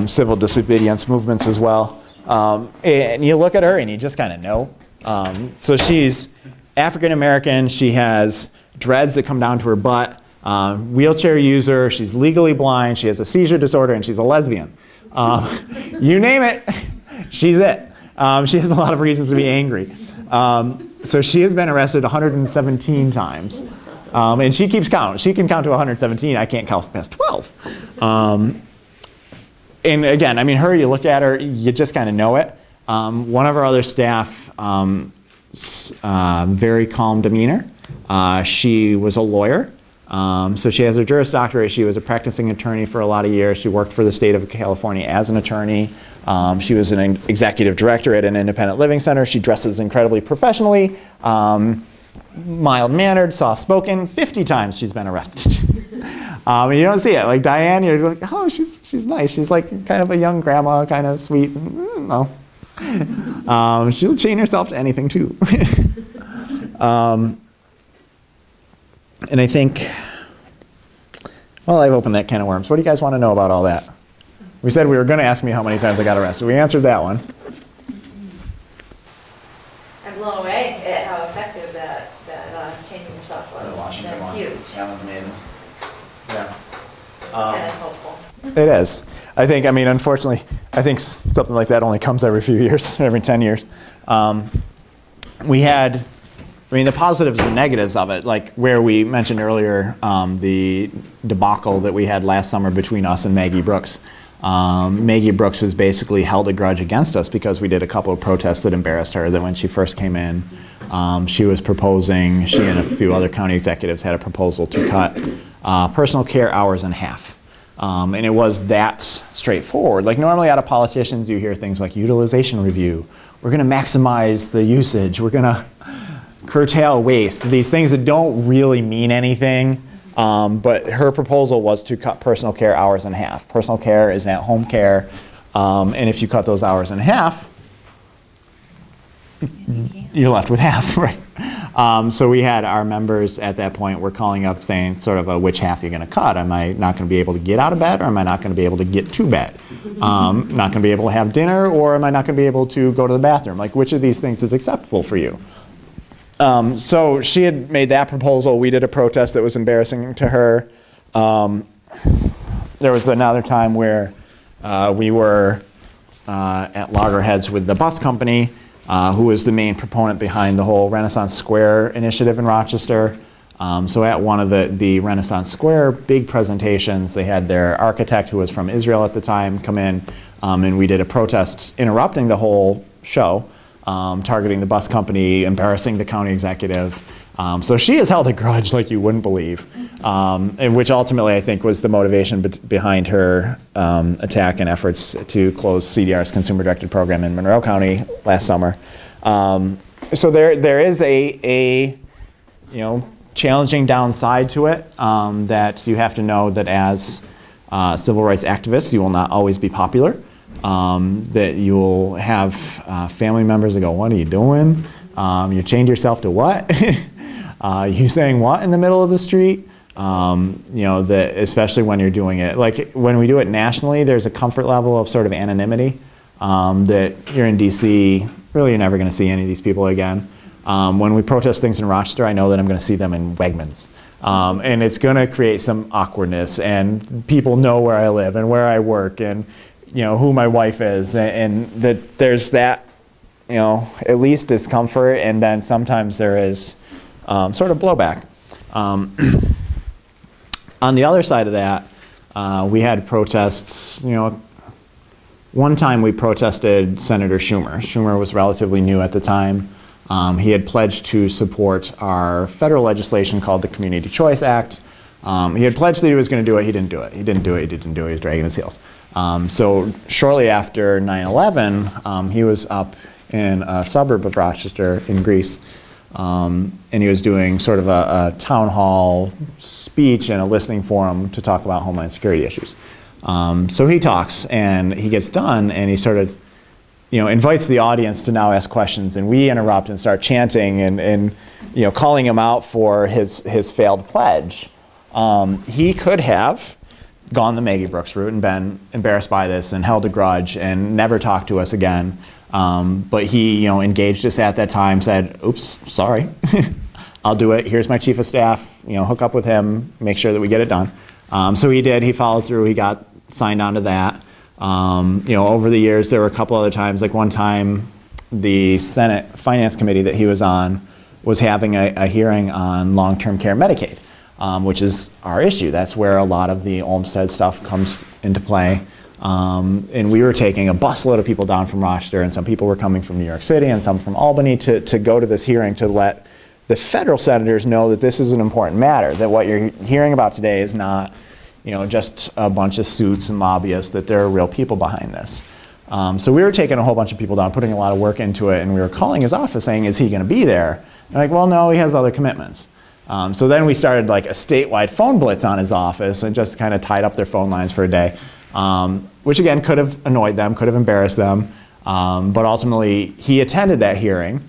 civil disobedience movements as well. And you look at her and you just kind of know. So she's African American. She has dreads that come down to her butt. Wheelchair user. She's legally blind. She has a seizure disorder, and she's a lesbian. You name it, she's it. She has a lot of reasons to be angry. So she has been arrested 117 times. And she keeps count. She can count to 117. I can't count past 12. And again, I mean, her, you look at her, you just kind of know it. One of our other staff, very calm demeanor. She was a lawyer. So she has a Juris Doctorate. She was a practicing attorney for a lot of years. She worked for the state of California as an attorney. She was an executive director at an independent living center. She dresses incredibly professionally, mild-mannered, soft-spoken. 50 times she's been arrested. And you don't see it. Like Diane, you're like, oh, she's nice. She's like kind of a young grandma, kind of sweet. No. She'll chain herself to anything, too. And I think, well, I've opened that can of worms. What do you guys want to know about all that? We said we were going to ask me how many times I got arrested. We answered that one. I'm blown away at how effective that changing yourself was. That's huge. That was amazing. Yeah. It's kind of helpful. It is. I think, I mean, unfortunately, I think something like that only comes every few years, every 10 years. We had, I mean, the positives and negatives of it, like where we mentioned earlier the debacle that we had last summer between us and Maggie Brooks. Maggie Brooks has basically held a grudge against us because we did a couple of protests that embarrassed her, that when she first came in, she was proposing, she and a few other county executives had a proposal to cut personal care hours in half. And it was that straightforward. Like normally out of politicians you hear things like utilization review. We're going to maximize the usage. We're going to curtail waste. These things that don't really mean anything. But her proposal was to cut personal care hours in half. Personal care is at-home care. And if you cut those hours in half, you're left with half, right? So we had our members at that point were calling up saying sort of which half you're going to cut. Am I not going to be able to get out of bed, or am I not going to be able to get to bed? Not going to be able to have dinner, or am I not going to be able to go to the bathroom? Like, which of these things is acceptable for you? So she had made that proposal. We did a protest that was embarrassing to her. There was another time where we were at loggerheads with the bus company, who was the main proponent behind the whole Renaissance Square initiative in Rochester. So at one of the Renaissance Square big presentations, they had their architect, who was from Israel at the time, come in, and we did a protest interrupting the whole show, targeting the bus company, embarrassing the county executive. So she has held a grudge like you wouldn't believe, and which ultimately I think was the motivation behind her attack and efforts to close CDR's consumer-directed program in Monroe County last summer. So there is a challenging downside to it, that you have to know that as civil rights activists, you will not always be popular, that you will have family members that go, "What are you doing? You chained yourself to what? You saying what in the middle of the street?" That especially when you're doing it, like when we do it nationally, there's a comfort level of sort of anonymity, that you're in DC, really you're never going to see any of these people again. When we protest things in Rochester, I know that I'm going to see them in Wegmans. And it's going to create some awkwardness, and people know where I live and where I work and who my wife is, and that there's that at least discomfort, and then sometimes there is sort of blowback. On the other side of that, we had protests. One time we protested Senator Schumer. Schumer was relatively new at the time. He had pledged to support our federal legislation called the Community Choice Act. He had pledged that he was going to do it. He didn't do it. He didn't do it. He didn't do it. He was dragging his heels. So shortly after 9/11, he was up in a suburb of Rochester in Greece, and he was doing sort of a town hall speech and a listening forum to talk about Homeland Security issues. So he talks, and he gets done, and he sort of invites the audience to now ask questions, and we interrupt and start chanting and calling him out for his failed pledge. He could have gone the Maggie Brooks route and been embarrassed by this and held a grudge and never talked to us again. But he engaged us at that time, said, "Oops, sorry, I'll do it. Here's my chief of staff, hook up with him, make sure that we get it done." So he did. He followed through. He got signed on to that. Over the years, there were a couple other times. Like one time, the Senate Finance Committee that he was on was having a hearing on long-term care Medicaid, which is our issue. That's where a lot of the Olmstead stuff comes into play. And we were taking a busload of people down from Rochester, and some people were coming from New York City and some from Albany to go to this hearing to let the federal senators know that this is an important matter, that what you're hearing about today is not just a bunch of suits and lobbyists, that there are real people behind this. So we were taking a whole bunch of people down, putting a lot of work into it, and we were calling his office saying, "Is he going to be there?" And like, "Well, no, he has other commitments." So then we started like a statewide phone blitz on his office and just kind of tied up their phone lines for a day, which again could have annoyed them, could have embarrassed them, but ultimately he attended that hearing.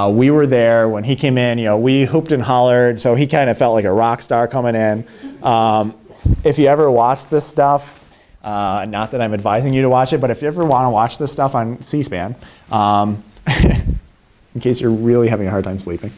We were there when he came in. We hooped and hollered, so he kind of felt like a rock star coming in. If you ever watch this stuff, not that I'm advising you to watch it, but if you ever want to watch this stuff on C-SPAN, in case you're really having a hard time sleeping,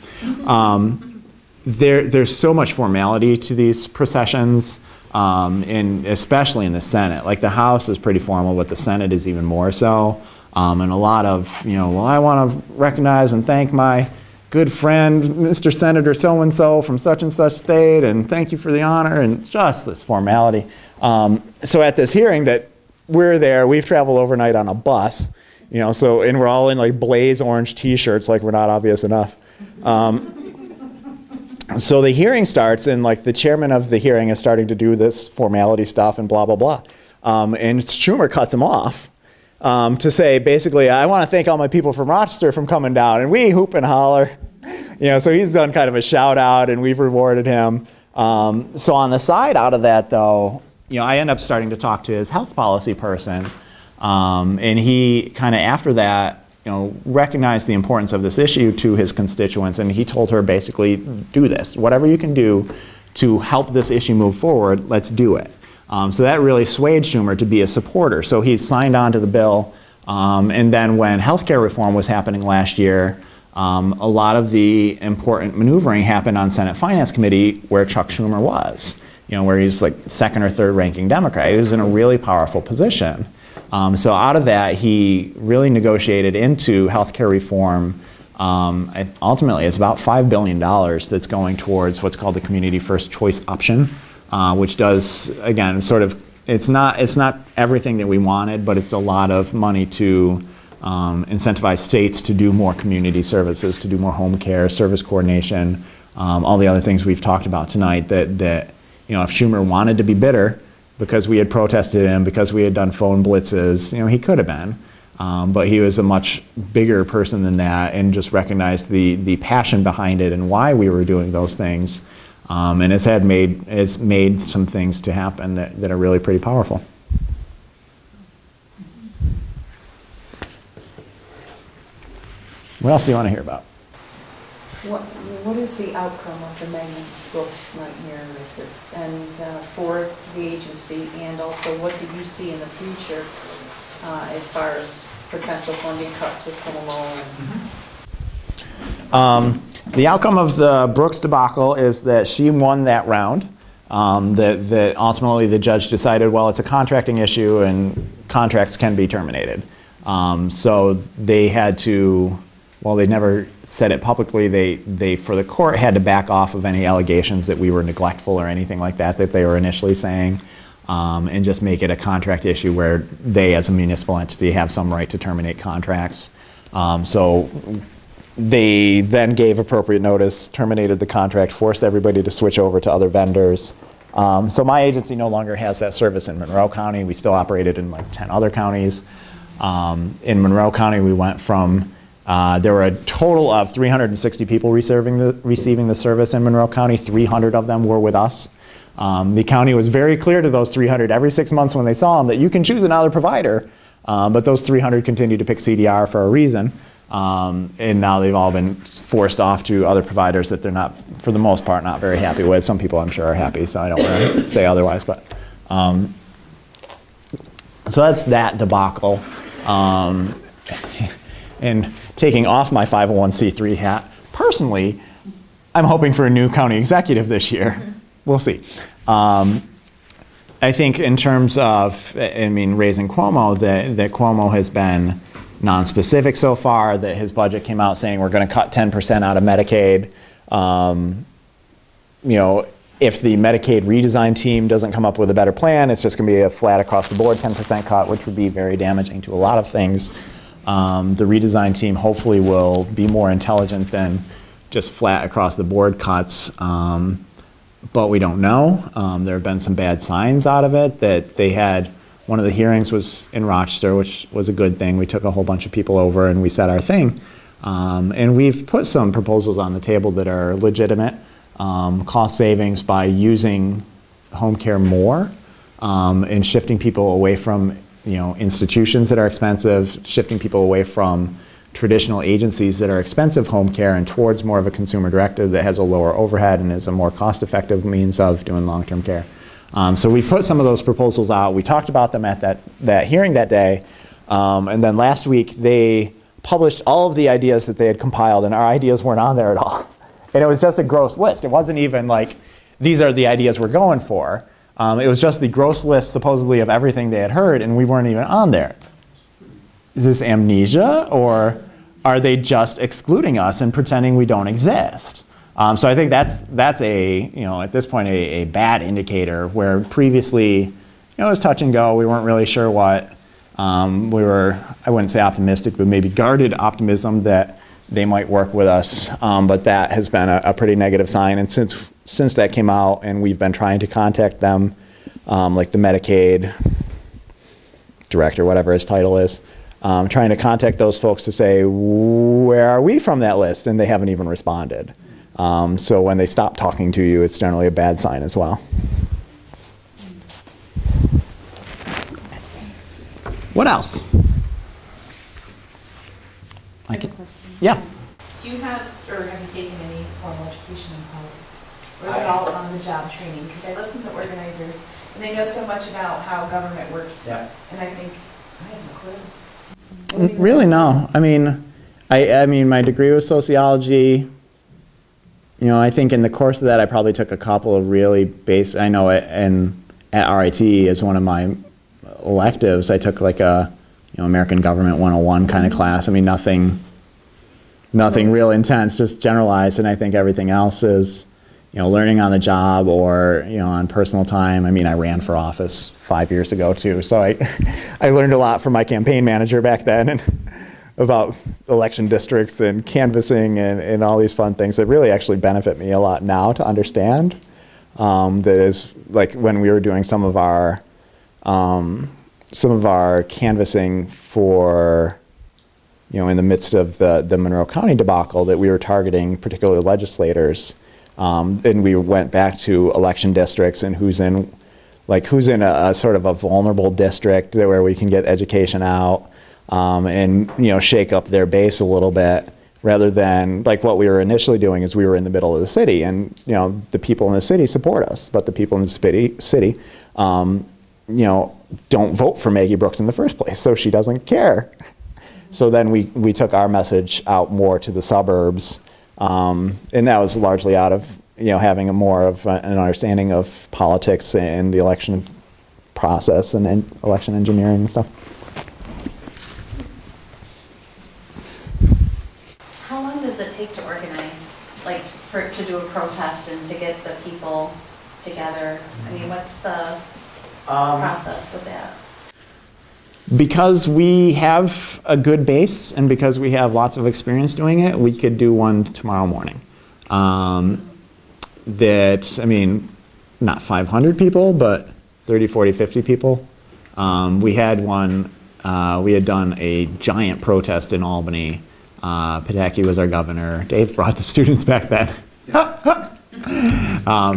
there's so much formality to these processions, especially in the Senate. Like the House is pretty formal, but the Senate is even more so. And a lot of, well, I want to recognize and thank my good friend, Mr. Senator so-and-so from such and such state, and thank you for the honor, and just this formality. So at this hearing that we're there, we've traveled overnight on a bus, and we're all in like blaze orange t-shirts, like we're not obvious enough. So the hearing starts, and like the chairman of the hearing is starting to do this formality stuff and blah, blah, blah. And Schumer cuts him off. To say, basically, I want to thank all my people from Rochester from coming down, and we hoop and holler. So he's done kind of a shout out, and we've rewarded him. So on the side out of that, though, I end up starting to talk to his health policy person, and he kind of after that, recognized the importance of this issue to his constituents, and he told her basically, do this. Whatever you can do to help this issue move forward, let's do it. So that really swayed Schumer to be a supporter. So he signed on to the bill, and then when healthcare reform was happening last year, a lot of the important maneuvering happened on Senate Finance Committee where Chuck Schumer was, where he's like second or third ranking Democrat. He was in a really powerful position. So out of that, he really negotiated into healthcare reform Ultimately, it's about $5 billion that's going towards what's called the Community First Choice option, which does, again, sort of, it's not everything that we wanted, but it's a lot of money to incentivize states to do more community services, to do more home care, service coordination, all the other things we've talked about tonight that you know, if Schumer wanted to be bitter because we had protested him, because we had done phone blitzes, you know, he could have been. But he was a much bigger person than that and just recognized the passion behind it and why we were doing those things. And has made some things to happen that are really pretty powerful. What else do you want to hear about? What is the outcome of the Megan Brooks nightmare visit and for the agency, and also what do you see in the future as far as potential funding cuts with Cuomo? The outcome of the Brooks debacle is that she won that round. That ultimately the judge decided, well, it's a contracting issue and contracts can be terminated. So they had to, well, they never said it publicly, they for the court had to back off of any allegations that we were neglectful or anything like that they were initially saying, and just make it a contract issue where they as a municipal entity have some right to terminate contracts. So they then gave appropriate notice, terminated the contract, forced everybody to switch over to other vendors. So my agency no longer has that service in Monroe County. We still operate it in like 10 other counties. In Monroe County, we went from, there were a total of 360 people receiving the service in Monroe County. 300 of them were with us. The county was very clear to those 300 every 6 months when they saw them that you can choose another provider, but those 300 continued to pick CDR for a reason. And now they've all been forced off to other providers that they're not, for the most part, not very happy with. Some people I'm sure are happy, so I don't want to say otherwise. But so that's that debacle. And taking off my 501c3 hat, personally, I'm hoping for a new county executive this year. We'll see. I think in terms of, I mean, raising Cuomo, that Cuomo has been non-specific so far, that his budget came out saying we're going to cut 10% out of Medicaid. You know, if the Medicaid redesign team doesn't come up with a better plan, it's just going to be a flat across the board 10% cut, which would be very damaging to a lot of things. The redesign team hopefully will be more intelligent than just flat across the board cuts, but we don't know. There have been some bad signs out of it that they had. One of the hearings was in Rochester, which was a good thing. We took a whole bunch of people over and we said our thing. And we've put some proposals on the table that are legitimate. Cost savings by using home care more and shifting people away from, you know, institutions that are expensive, shifting people away from traditional agencies that are expensive home care and towards more of a consumer directive that has a lower overhead and is a more cost-effective means of doing long-term care. So we put some of those proposals out. We talked about them at that hearing that day. And then last week, they published all of the ideas that they had compiled, and our ideas weren't on there at all. And it was just a gross list. It wasn't even like, these are the ideas we're going for. It was just the gross list, supposedly, of everything they had heard, and we weren't even on there. Is this amnesia, or are they just excluding us and pretending we don't exist? So I think that's a, you know, at this point a bad indicator, where previously, you know, it was touch and go. We weren't really sure what. We were, I wouldn't say optimistic, but maybe guarded optimism that they might work with us. But that has been a pretty negative sign. And since that came out, and we've been trying to contact them, like the Medicaid director, whatever his title is, trying to contact those folks to say, where are we from that list? And they haven't even responded. So when they stop talking to you, it's generally a bad sign as well. What else? Yeah. Do you have, or have you taken any formal education in politics? Or is it all on the job training? Because I listen to organizers, and they know so much about how government works, and I think, I have no clue. Really, no. I mean, my degree was sociology. You know, I think in the course of that, I probably took a couple of really basic, I know it, and at RIT as one of my electives, I took like a, you know, American Government 101 kind of class. I mean, nothing Nothing real intense, just generalized, and I think everything else is, learning on the job or, on personal time. I mean, I ran for office 5 years ago too, so I learned a lot from my campaign manager back then and about election districts and canvassing and all these fun things that really actually benefit me a lot now to understand. That is, like when we were doing some of our canvassing for, in the midst of the Monroe County debacle, that we were targeting particular legislators. And we went back to election districts and who's in a sort of a vulnerable district where we can get education out, and, shake up their base a little bit, rather than like what we were initially doing is we were in the middle of the city and, the people in the city support us, but the people in the city, don't vote for Maggie Brooks in the first place, so she doesn't care. So then we took our message out more to the suburbs, and that was largely out of having a more of an understanding of politics and the election process and election engineering and stuff. How long does it take to organize, like to do a protest and to get the people together? I mean, what's the process with that? Because we have a good base and because we have lots of experience doing it, we could do one tomorrow morning. Not 500 people, but 30, 40, 50 people. We had one, we had done a giant protest in Albany. Pataki was our governor. Dave brought the students back then.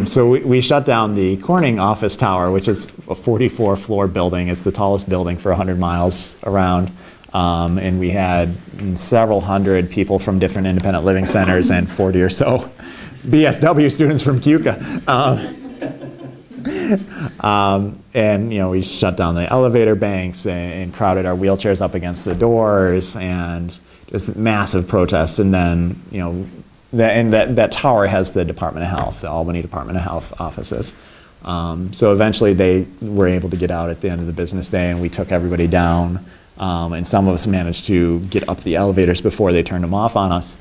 So we shut down the Corning office tower, which is a 44-floor building. It's the tallest building for 100 miles around. And we had several hundred people from different independent living centers and 40 or so BSW students from Keuka. And we shut down the elevator banks and crowded our wheelchairs up against the doors and just massive protest. And then, that tower has the Department of Health, the Albany Department of Health offices. So eventually they were able to get out at the end of the business day, and we took everybody down. And some of us managed to get up the elevators before they turned them off on us.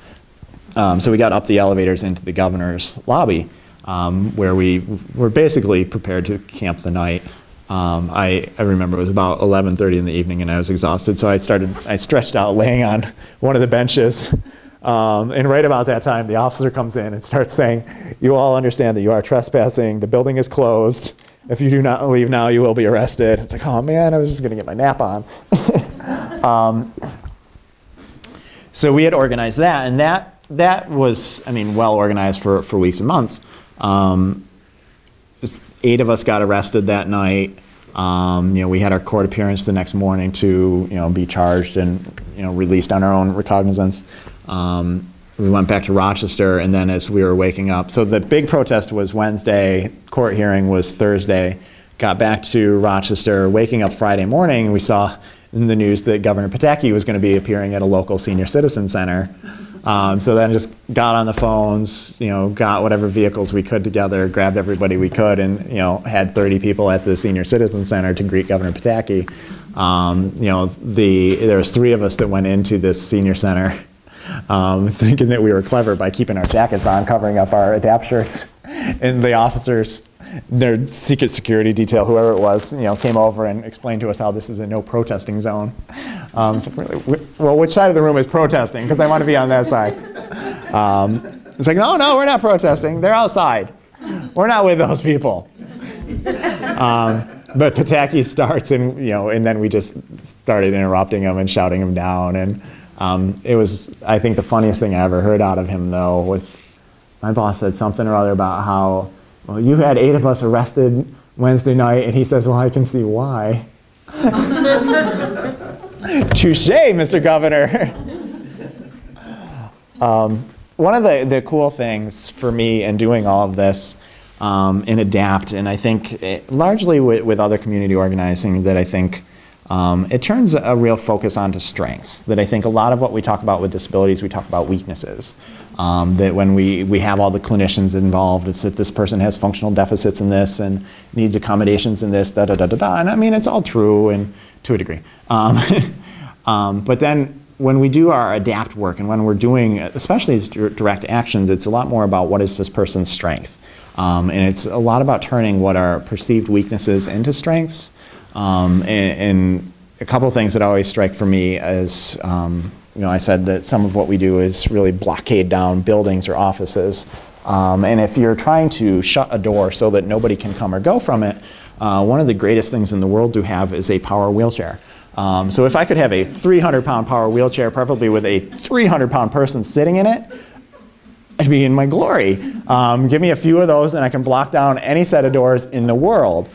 So we got up the elevators into the governor's lobby, where we were basically prepared to camp the night. I remember it was about 11:30 in the evening, and I was exhausted, so I stretched out laying on one of the benches. And right about that time, the officer comes in and starts saying, "You all understand that you are trespassing. The building is closed. If you do not leave now, you will be arrested." It's like, oh man, I was just going to get my nap on. So we had organized that, and that was, well organized for weeks and months. 8 of us got arrested that night. We had our court appearance the next morning to, be charged and, released on our own recognizance. We went back to Rochester, and then as we were waking up, so the big protest was Wednesday, court hearing was Thursday, got back to Rochester, waking up Friday morning, we saw in the news that Governor Pataki was going to be appearing at a local senior citizen center. So then just got on the phones, got whatever vehicles we could together, grabbed everybody we could, and had 30 people at the senior citizen center to greet Governor Pataki. There was 3 of us that went into this senior center, thinking that we were clever by keeping our jackets on, covering up our adapt shirts, and the officers, their secret security detail, whoever it was, came over and explained to us how this is a no protesting zone. So really, well, which side of the room is protesting? Because I want to be on that side. It's like, no, we're not protesting. They're outside. We're not with those people. But Pataki starts, and and then we just started interrupting him and shouting him down. And it was, I think, the funniest thing I ever heard out of him, though, was my boss said something or other about how, well, you had 8 of us arrested Wednesday night, and he says, well, I can see why. Touché, Mr. Governor. One of the cool things for me in doing all of this in ADAPT, and I think largely with other community organizing, that I think it turns a real focus onto strengths. That I think a lot of what we talk about with disabilities, we talk about weaknesses. That when we have all the clinicians involved, it's that this person has functional deficits in this and needs accommodations in this, da da da da da. And it's all true and to a degree. But then when we do our adapt work and when we're doing, especially these direct actions, it's a lot more about what is this person's strength. And it's a lot about turning what are perceived weaknesses into strengths. And a couple of things that always strike for me is, you know, I said that some of what we do is really blockade down buildings or offices. And if you're trying to shut a door so that nobody can come or go from it, one of the greatest things in the world to have is a power wheelchair. So if I could have a 300-pound power wheelchair, preferably with a 300-pound person sitting in it, I'd be in my glory. Give me a few of those and I can block down any set of doors in the world.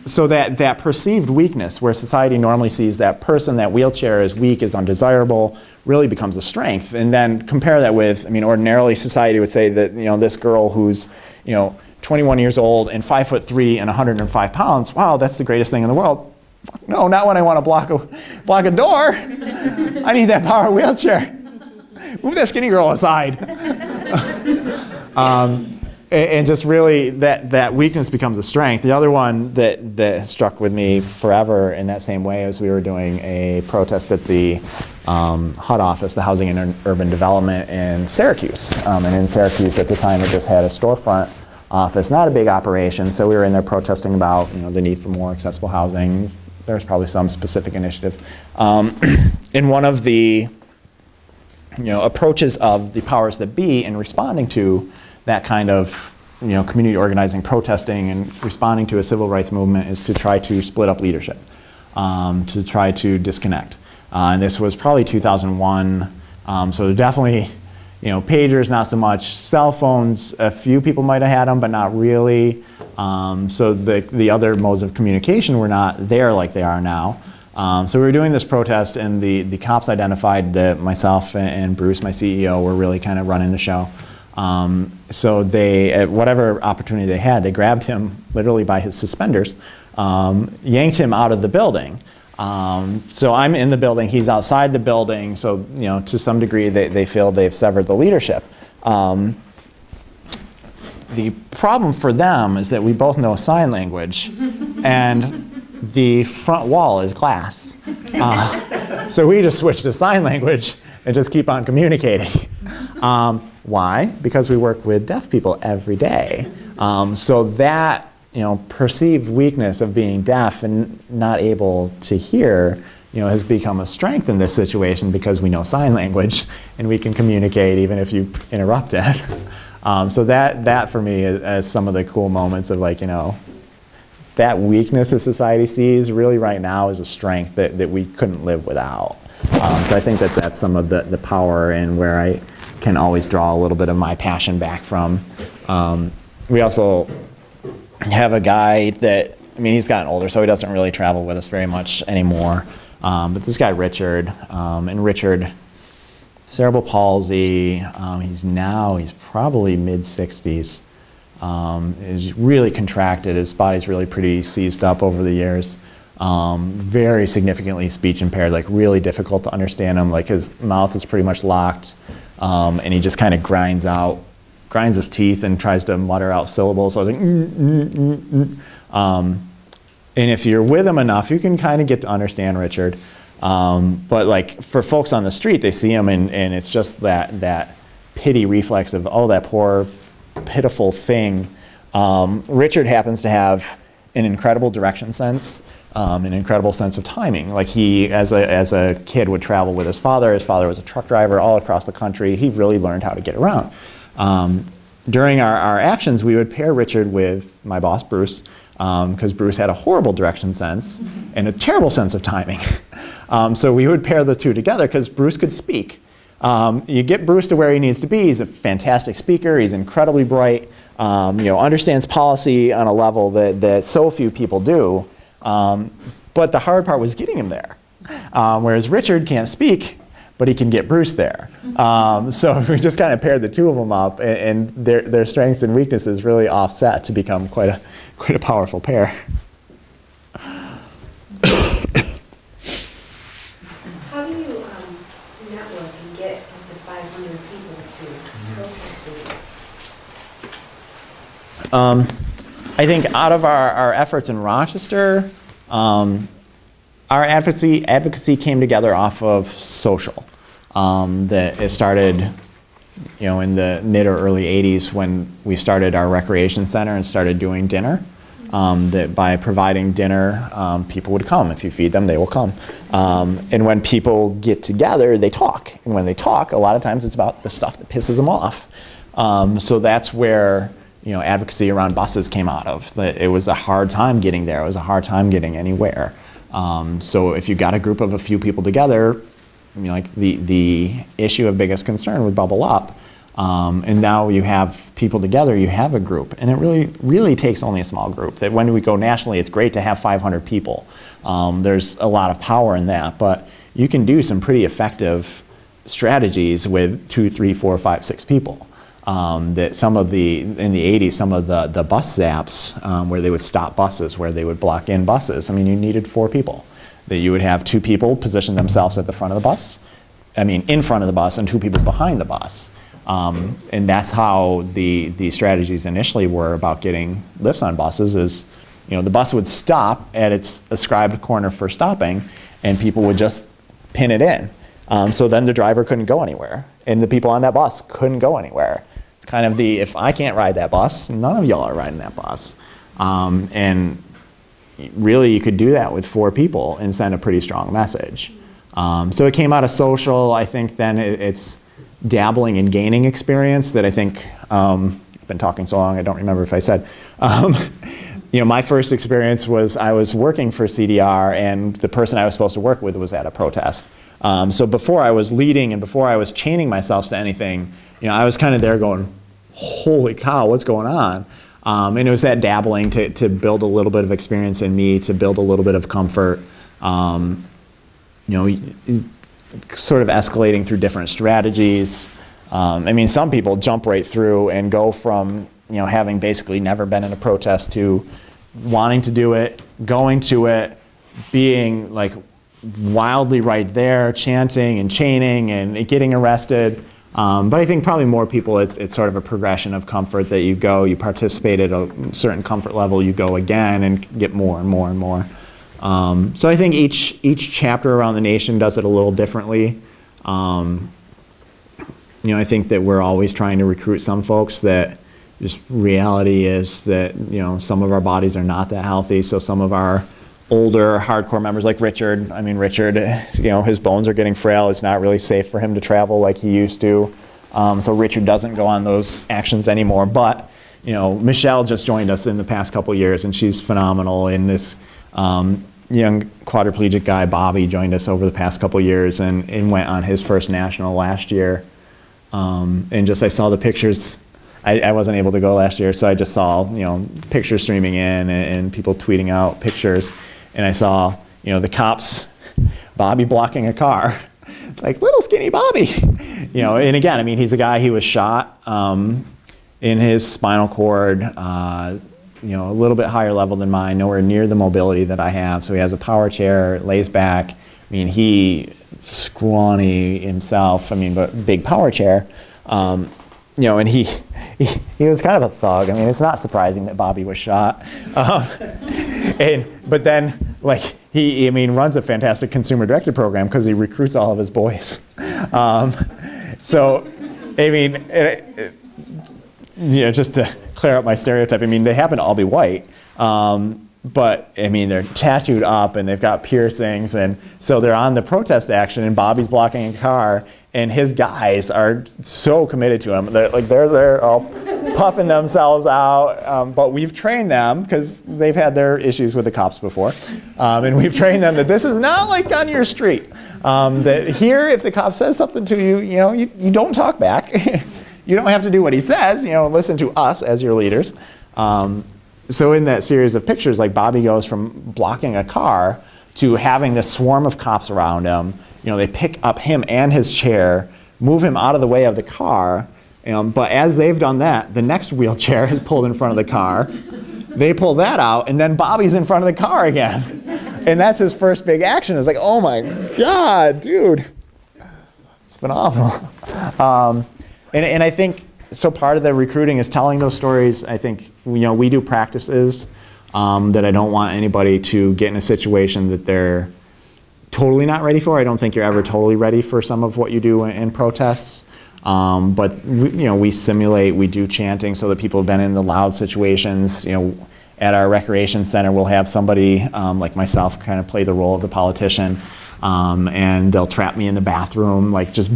So that perceived weakness, where society normally sees that person, that wheelchair as weak, as undesirable, really becomes a strength. And then compare that with, I mean, ordinarily society would say that, you know, this girl who's, you know, 21 years old and 5'3" and 105 pounds, wow, that's the greatest thing in the world. No, not when I want to block a door. I need that power wheelchair. Move that skinny girl aside. And just really, that weakness becomes a strength. The other one that struck with me forever in that same way as we were doing a protest at the HUD office, the Housing and Urban Development in Syracuse. And in Syracuse at the time, it just had a storefront office, not a big operation. So we were in there protesting about, you know, the need for more accessible housing. There's probably some specific initiative. In one of the, you know, approaches of the powers that be in responding to that kind of, you know, community organizing, protesting, and responding to a civil rights movement is to try to split up leadership, to try to disconnect. And this was probably 2001, so definitely, you know, pagers, not so much. Cell phones, a few people might have had them, but not really. So the other modes of communication were not there like they are now. So we were doing this protest, and the cops identified that myself and Bruce, my CEO, were really kind of running the show. So they, at whatever opportunity they had, they grabbed him literally by his suspenders, yanked him out of the building. So I'm in the building, he's outside the building, so, you know, to some degree they feel they've severed the leadership. The problem for them is that we both know sign language, and the front wall is glass. So we just switch to sign language and just keep on communicating. Why? Because we work with deaf people every day. So that, you know, perceived weakness of being deaf and not able to hear, you know, has become a strength in this situation because we know sign language and we can communicate even if you interrupt it. So that for me is some of the cool moments of, like, you know, that weakness that society sees really right now is a strength that we couldn't live without. So I think that's some of the power and where I can always draw a little bit of my passion back from. We also have a guy that, I mean, he's gotten older, so he doesn't really travel with us very much anymore. But this guy, Richard, and Richard, cerebral palsy, he's probably mid-60s. Is really contracted, his body's really pretty seized up over the years. Very significantly speech impaired, like really difficult to understand him, like his mouth is pretty much locked. And he just kind of grinds his teeth and tries to mutter out syllables. So I was like, and if you're with him enough, you can kind of get to understand Richard. But like for folks on the street, they see him and it's just that pity reflex of, oh, that poor, pitiful thing. Richard happens to have an incredible direction sense. An incredible sense of timing. Like he, as a kid, would travel with his father. His father was a truck driver all across the country. He really learned how to get around. During our actions, we would pair Richard with my boss, Bruce, because Bruce had a horrible direction sense and a terrible sense of timing. So we would pair the two together because Bruce could speak. You get Bruce to where he needs to be. He's a fantastic speaker. He's incredibly bright. You know, understands policy on a level that so few people do. But the hard part was getting him there. Whereas Richard can't speak, but he can get Bruce there. So we just kind of paired the two of them up, and their strengths and weaknesses really offset to become quite a powerful pair. How do you network and get up to 500 people to protest with you? I think out of our efforts in Rochester, our advocacy came together off of social. That it started, in the mid or early 80s when we started our recreation center and started doing dinner. That by providing dinner, people would come. If you feed them, they will come. And when people get together, they talk. And when they talk, a lot of times it's about the stuff that pisses them off. So that's where advocacy around buses came out of. It was a hard time getting there. It was a hard time getting anywhere. So if you got a group of a few people together, like the issue of biggest concern would bubble up. And now you have people together, you have a group, and it really takes only a small group. That when we go nationally, it's great to have 500 people. There's a lot of power in that, but you can do some pretty effective strategies with 2, 3, 4, 5, 6 people. That in the 80s, some of the bus zaps, where they would stop buses, where they would block in buses, I mean, you needed 4 people. That you would have 2 people position themselves at the front of the bus, in front of the bus, and 2 people behind the bus. And that's how the strategies initially were about getting lifts on buses is, the bus would stop at its ascribed corner for stopping, and people would just pin it in. So then the driver couldn't go anywhere, and the people on that bus couldn't go anywhere. It's kind of if I can't ride that bus, none of y'all are riding that bus. And really you could do that with 4 people and send a pretty strong message. So it came out of social. I think then it's dabbling in gaining experience that I think, I've been talking so long I don't remember if I said. My first experience was I was working for CDR, and the person I was supposed to work with was at a protest. So before I was leading and before I was chaining myself to anything, I was kind of there going, holy cow, what's going on? And it was that dabbling to build a little bit of experience in me, to build a little bit of comfort. Sort of escalating through different strategies. Some people jump right through and go from having basically never been in a protest to wanting to do it, going to it, being like wildly right there, chanting and chaining and getting arrested. But I think probably more people, it's sort of a progression of comfort that you go, you participate at a certain comfort level, you go again and get more and more and more. So I think each chapter around the nation does it a little differently. I think that we're always trying to recruit some folks that just reality is that, some of our bodies are not that healthy. So some of our older hardcore members like Richard, Richard, his bones are getting frail. It's not really safe for him to travel like he used to. So Richard doesn't go on those actions anymore. But, Michelle just joined us in the past couple years, and she's phenomenal. In this young quadriplegic guy, Bobby, joined us over the past couple years and went on his first national last year. And I saw the pictures. I wasn't able to go last year, so I just saw, pictures streaming in and people tweeting out pictures. And I saw, the cops, Bobby blocking a car. It's like, little skinny Bobby. And again, he's a guy, he was shot in his spinal cord, a little bit higher level than mine, nowhere near the mobility that I have. So he has a power chair, lays back. He scrawny himself, but big power chair. And he was kind of a thug. It's not surprising that Bobby was shot. But then, he runs a fantastic consumer-directed program because he recruits all of his boys. Just to clear up my stereotype, they happen to all be white. But they're tattooed up and they've got piercings, and so they're on the protest action, and Bobby's blocking a car, and his guys are so committed to him. They're all puffing themselves out, but we've trained them because they've had their issues with the cops before, and we've trained them that this is not like on your street. That here, if the cop says something to you, you don't talk back. You don't have to do what he says. Listen to us as your leaders. So in that series of pictures, Bobby goes from blocking a car to having this swarm of cops around him. They pick up him and his chair, move him out of the way of the car. But as they've done that, the next wheelchair is pulled in front of the car. They pull that out, and then Bobby's in front of the car again. And that's his first big action. It's like, oh my God, dude. It's phenomenal. And I think, so part of the recruiting is telling those stories. I think, we do practices that I don't want anybody to get in a situation that they're totally not ready for. I don't think you're ever totally ready for some of what you do in protests. But we simulate, we do chanting so that people have been in the loud situations. At our recreation center, we'll have somebody like myself kind of play the role of the politician, and they'll trap me in the bathroom, like just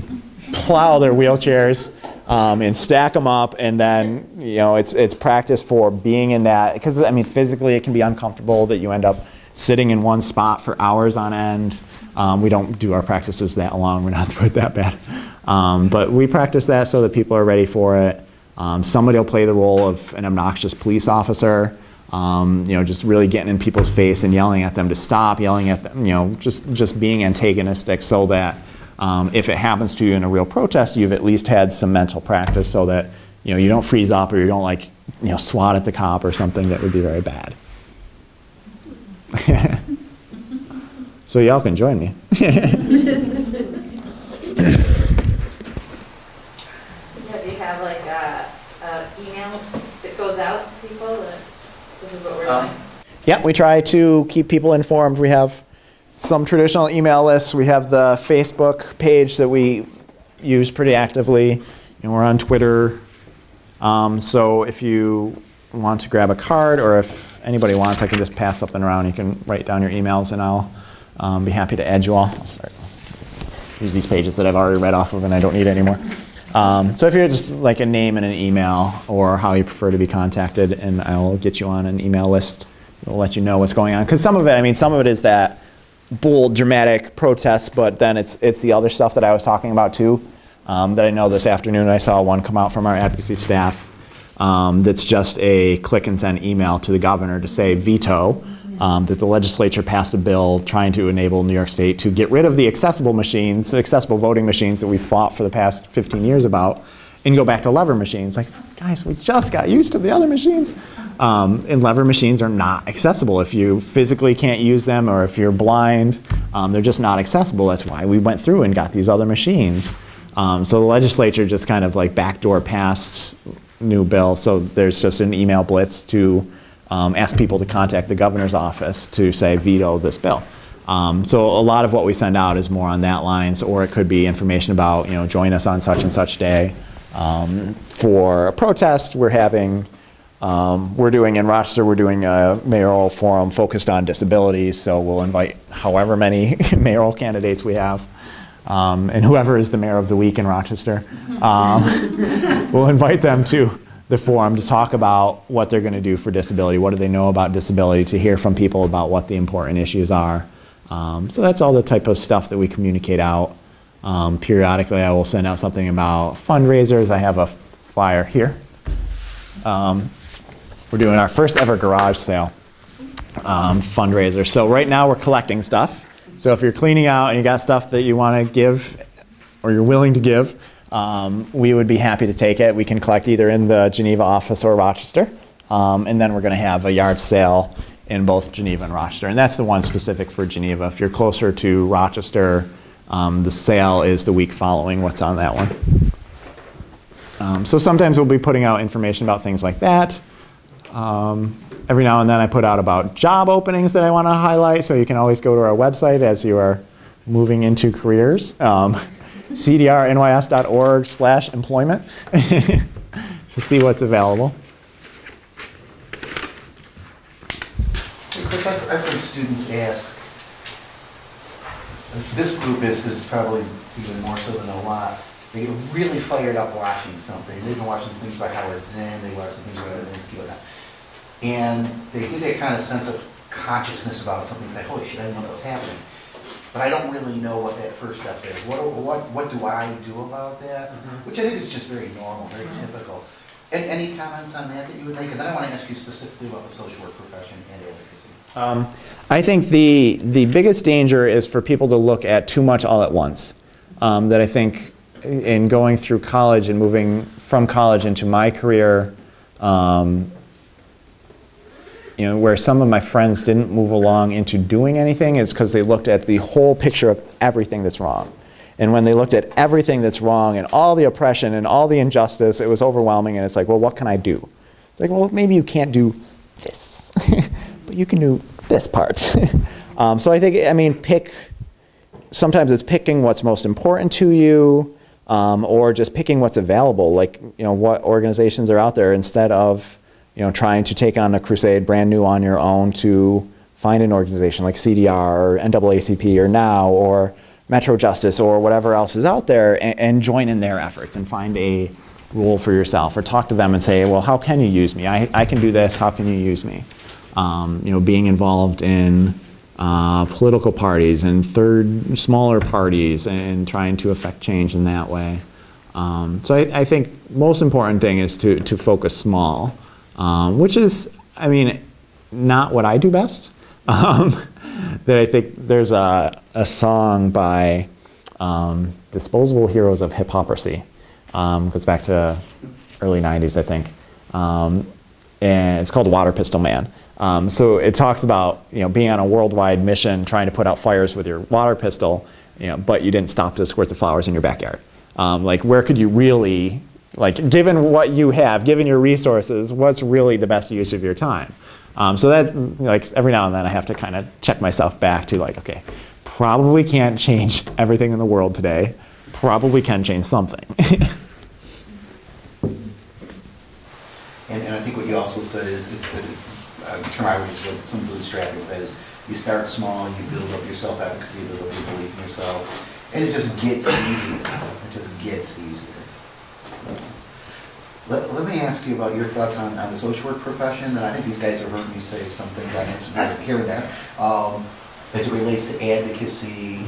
plow their wheelchairs and stack them up, and then it's practice for being in that, because I mean physically it can be uncomfortable that you end up sitting in one spot for hours on end. We don't do our practices that long, we're not quite that bad. But we practice that so that people are ready for it. Somebody will play the role of an obnoxious police officer, just really getting in people's face and yelling at them to stop, yelling at them, just being antagonistic, so that if it happens to you in a real protest, you've at least had some mental practice so that you don't freeze up, or you don't like swat at the cop or something that would be very bad. So y'all can join me. Do you have like a email that goes out to people that this is what we're doing? Yeah, we try to keep people informed. We have some traditional email lists. We have the Facebook page that we use pretty actively, and we're on Twitter. So if you want to grab a card, or if anybody wants, I can just pass something around. You can write down your emails, and I'll be happy to add you all. I'll use these pages that I've already read off of and I don't need anymore. So if you're just like a name and an email, or how you prefer to be contacted, and I'll get you on an email list. We'll let you know what's going on. Because some of it is that bold, dramatic protest, but then it's the other stuff that I was talking about too. That I know this afternoon I saw one come out from our advocacy staff that's just a click and send email to the governor to say veto, that the legislature passed a bill trying to enable New York State to get rid of the accessible machines, accessible voting machines that we've fought for the past 15 years about, and go back to lever machines. Like, guys, we just got used to the other machines. And lever machines are not accessible. If you physically can't use them, or if you're blind, they're just not accessible. That's why we went through and got these other machines. So the legislature just kind of like backdoor passed new bill. So there's just an email blitz to ask people to contact the governor's office to say veto this bill. So a lot of what we send out is more on that lines, or it could be information about, join us on such and such day. For a protest we're having, we're doing in Rochester, we're doing a mayoral forum focused on disabilities, so we'll invite however many mayoral candidates we have, and whoever is the mayor of the week in Rochester. We'll invite them to the forum to talk about what they're going to do for disability, what do they know about disability, to hear from people about what the important issues are. So that's all the type of stuff that we communicate out. Periodically I will send out something about fundraisers. I have a flyer here. We're doing our first ever garage sale fundraiser. So right now we're collecting stuff. So if you're cleaning out and you got stuff that you want to give, or you're willing to give, we would be happy to take it. We can collect either in the Geneva office or Rochester. And then we're going to have a yard sale in both Geneva and Rochester. And that's the one specific for Geneva. If you're closer to Rochester, the sale is the week following what's on that one. So sometimes we'll be putting out information about things like that. Every now and then I put out about job openings that I want to highlight, so you can always go to our website as you are moving into careers. cdrnys.org/employment to see what's available. Chris, I've heard students ask, this group is probably even more so than a lot, they get really fired up watching something. They've been watching things by Howard Zinn, they watch some things by Advocacy, whatnot. And they get that kind of sense of consciousness about something, like, holy shit, I didn't know that was happening. But I don't really know what that first step is. What do I do about that? Which I think is just very normal, very typical. And any comments on that you would make? And then I want to ask you specifically about the social work profession and advocacy. I think the biggest danger is for people to look at too much all at once. That I think in going through college and moving from college into my career, where some of my friends didn't move along into doing anything, is because they looked at the whole picture of everything that's wrong. And when they looked at everything that's wrong and all the oppression and all the injustice, it was overwhelming, and it's like, well, what can I do? It's like, well, maybe you can't do this, but you can do this part. So I think, pick sometimes it's picking what's most important to you, or just picking what's available, like, what organizations are out there, instead of, trying to take on a crusade brand new on your own to find an organization like CDR or NAACP or NOW or Metro Justice or whatever else is out there, and join in their efforts and find a role for yourself, or talk to them and say, well, how can you use me? I can do this, how can you use me? Being involved in political parties and smaller parties and trying to affect change in that way. So I think most important thing is to focus small, which is, not what I do best. That I think there's a song by Disposable Heroes of Hypocrisy, goes back to early 90s, I think, and it's called Water Pistol Man. So it talks about being on a worldwide mission, trying to put out fires with your water pistol, but you didn't stop to squirt the flowers in your backyard. Like, where could you really, like, given what you have, given your resources, what's really the best use of your time? So that's, like, every now and then I have to kind of check myself back to, like, okay, probably can't change everything in the world today, probably can change something. And I think what you also said is that a term I would use, like some bootstrapping, that is, you start small, you build up your self-efficacy, you build up your belief in yourself, and it just gets easier. It just gets easier. Let me ask you about your thoughts on the social work profession, and I think these guys have heard me say some things I answered here and there, as it relates to advocacy,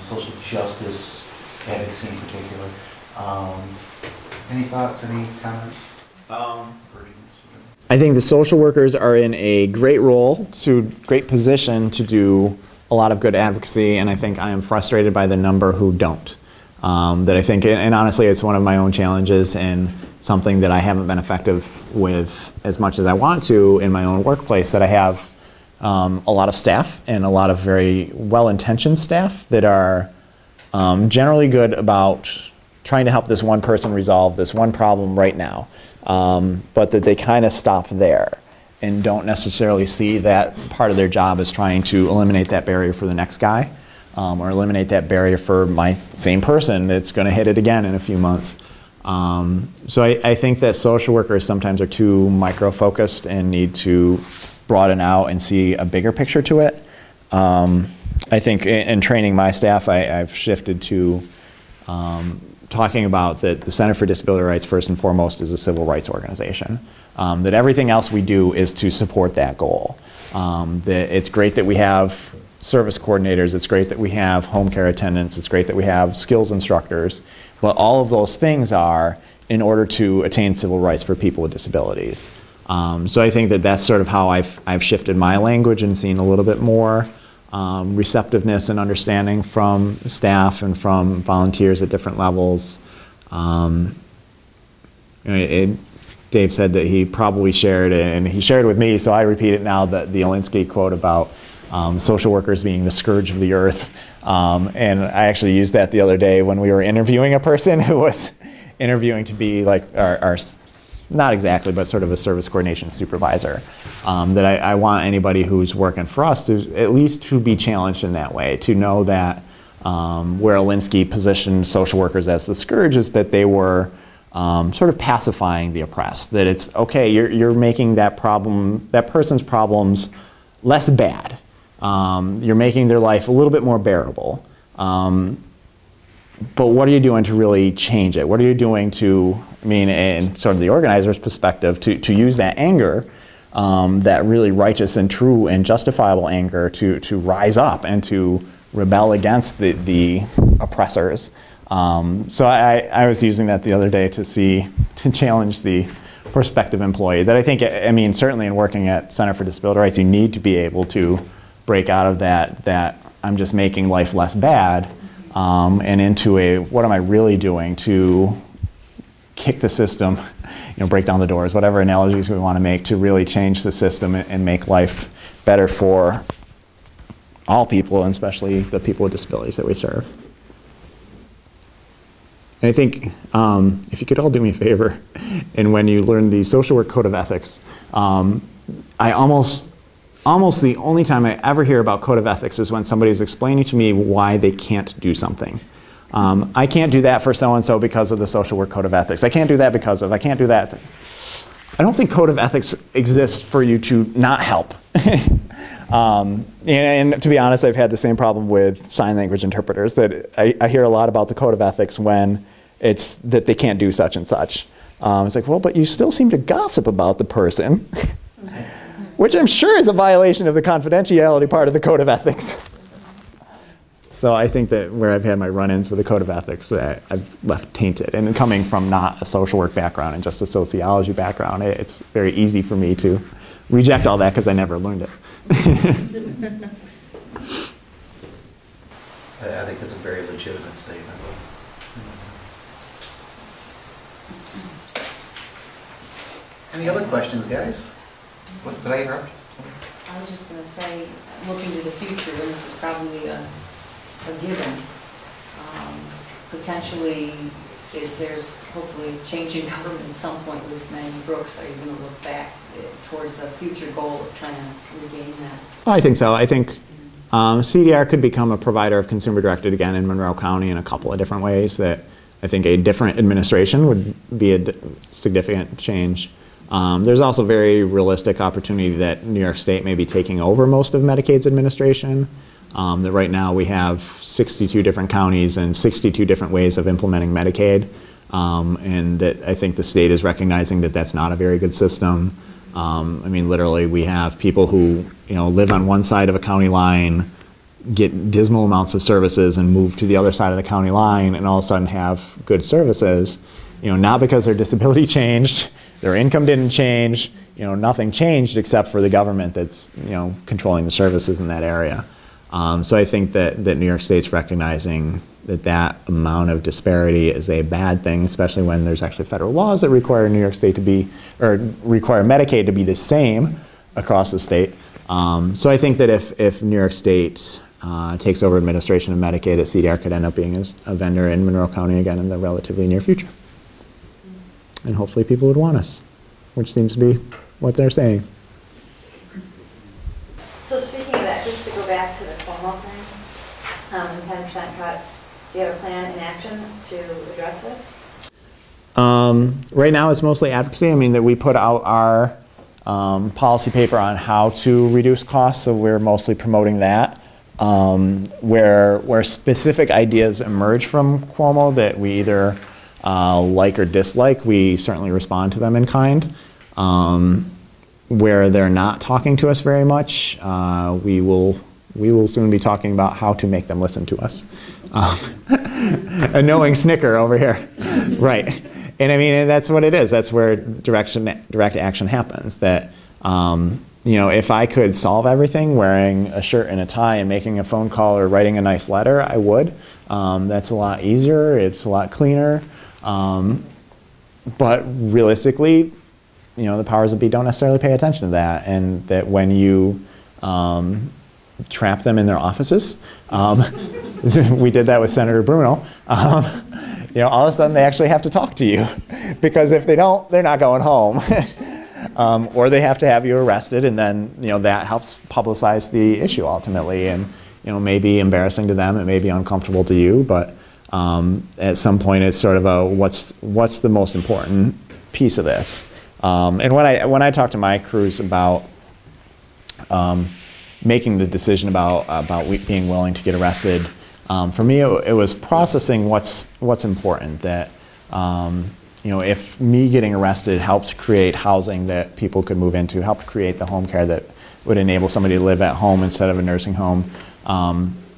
social justice advocacy in particular. Any thoughts, any comments? I think the social workers are in a great great position to do a lot of good advocacy, and I think I am frustrated by the number who don't. That I think, and honestly, it's one of my own challenges and something that I haven't been effective with as much as I want to in my own workplace, that I have a lot of staff, and a lot of very well-intentioned staff that are generally good about trying to help this one person resolve this one problem right now. But that they kind of stop there and don't necessarily see that part of their job as trying to eliminate that barrier for the next guy, or eliminate that barrier for my same person that's going to hit it again in a few months. So I think that social workers sometimes are too micro-focused and need to broaden out and see a bigger picture to it. I think in training my staff, I've shifted to talking about that the Center for Disability Rights, first and foremost, is a civil rights organization. That everything else we do is to support that goal. That it's great that we have service coordinators, it's great that we have home care attendants, it's great that we have skills instructors, but all of those things are in order to attain civil rights for people with disabilities. So I think that that's sort of how I've shifted my language and seen a little bit more receptiveness and understanding from staff and from volunteers at different levels. Dave said that he probably shared it, and he shared with me, so I repeat it now, that the Alinsky quote about social workers being the scourge of the earth. And I actually used that the other day when we were interviewing a person who was interviewing to be like our not exactly, but sort of a service coordination supervisor. That I want anybody who's working for us to at least to be challenged in that way, to know that where Alinsky positioned social workers as the scourge is that they were sort of pacifying the oppressed. That it's okay, you're making that person's problems less bad. You're making their life a little bit more bearable. But what are you doing to really change it? What are you doing to, in sort of the organizer's perspective, to use that anger, that really righteous and true and justifiable anger, to rise up and to rebel against the oppressors. So I was using that the other day to challenge the prospective employee. That I think, certainly in working at Center for Disability Rights, you need to be able to break out of that I'm just making life less bad, and into a, what am I really doing to kick the system, break down the doors, whatever analogies we want to make, to really change the system and make life better for all people, and especially the people with disabilities that we serve. And I think if you could all do me a favor, and when you learn the social work code of ethics, I almost almost the only time I ever hear about code of ethics is when somebody's explaining to me why they can't do something. I can't do that for so-and-so because of the social work code of ethics. I can't do that because of, I can't do that. I don't think code of ethics exists for you to not help. And to be honest, I've had the same problem with sign language interpreters, that I hear a lot about the code of ethics when it's that they can't do such and such. It's like, well, but you still seem to gossip about the person, which I'm sure is a violation of the confidentiality part of the code of ethics. So I think that where I've had my run-ins with the code of ethics, I've left tainted. And coming from not a social work background and just a sociology background, it's very easy for me to reject all that because I never learned it. I think that's a very legitimate statement. Any other questions, guys? What, did I interrupt? I was just going to say, looking to the future, and this is probably a given, potentially there's hopefully a change in government at some point with Manning Brooks. Are you going to look back towards the future goal of trying to regain that? I think so. I think CDR could become a provider of consumer-directed again in Monroe County in a couple of different ways that I think a different administration would be a significant change. There's also very realistic opportunity that New York State may be taking over most of Medicaid's administration. That right now we have 62 different counties and 62 different ways of implementing Medicaid. And that I think the state is recognizing that that's not a very good system. I mean, literally we have people who, live on one side of a county line, get dismal amounts of services and move to the other side of the county line and all of a sudden have good services, not because their disability changed, their income didn't change, nothing changed except for the government that's, controlling the services in that area. So I think that New York State's recognizing that amount of disparity is a bad thing, especially when there's actually federal laws that require New York State to be, or require Medicaid to be the same across the state. So I think that if New York State takes over administration of Medicaid, that CDR could end up being a vendor in Monroe County again in the relatively near future. And hopefully people would want us, which seems to be what they're saying. So speaking of that, just to go back to the Cuomo thing, the 10% cuts, do you have a plan in action to address this? Right now it's mostly advocacy. I mean, that we put out our policy paper on how to reduce costs, so we're mostly promoting that. Where specific ideas emerge from Cuomo that we either like or dislike, we certainly respond to them in kind. Where they're not talking to us very much, we will soon be talking about how to make them listen to us. A knowing snicker over here. Right. And I mean, that's what it is. That's where direct action happens. That, if I could solve everything wearing a shirt and a tie and making a phone call or writing a nice letter, I would. That's a lot easier. It's a lot cleaner. But realistically, the powers that be don't necessarily pay attention to that, and that when you trap them in their offices, we did that with Senator Bruno, all of a sudden they actually have to talk to you, because if they don't, they're not going home. Or they have to have you arrested, and then that helps publicize the issue ultimately, and may be embarrassing to them, it may be uncomfortable to you, but at some point it's sort of a what's the most important piece of this. And when I talk to my crews about making the decision about being willing to get arrested, for me it was processing what's important. That if me getting arrested helped create housing that people could move into, helped create the home care that would enable somebody to live at home instead of a nursing home,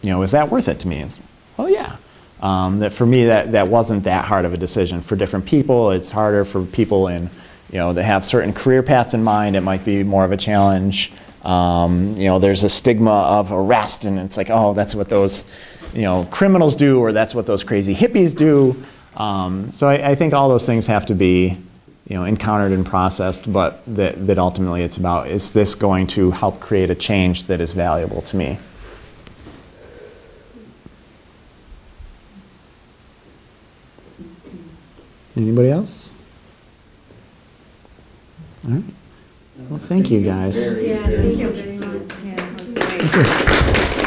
is that worth it to me? And, well, yeah. That for me that wasn't that hard of a decision. For different people, it's harder. For people in that have certain career paths in mind, it might be more of a challenge. There's a stigma of arrest, and it's like, oh, that's what those, criminals do, or that's what those crazy hippies do. So I think all those things have to be, encountered and processed, but that ultimately it's about, is this going to help create a change that is valuable to me? Anybody else? All right. Well, thank you guys. Yeah, thank you very much. you.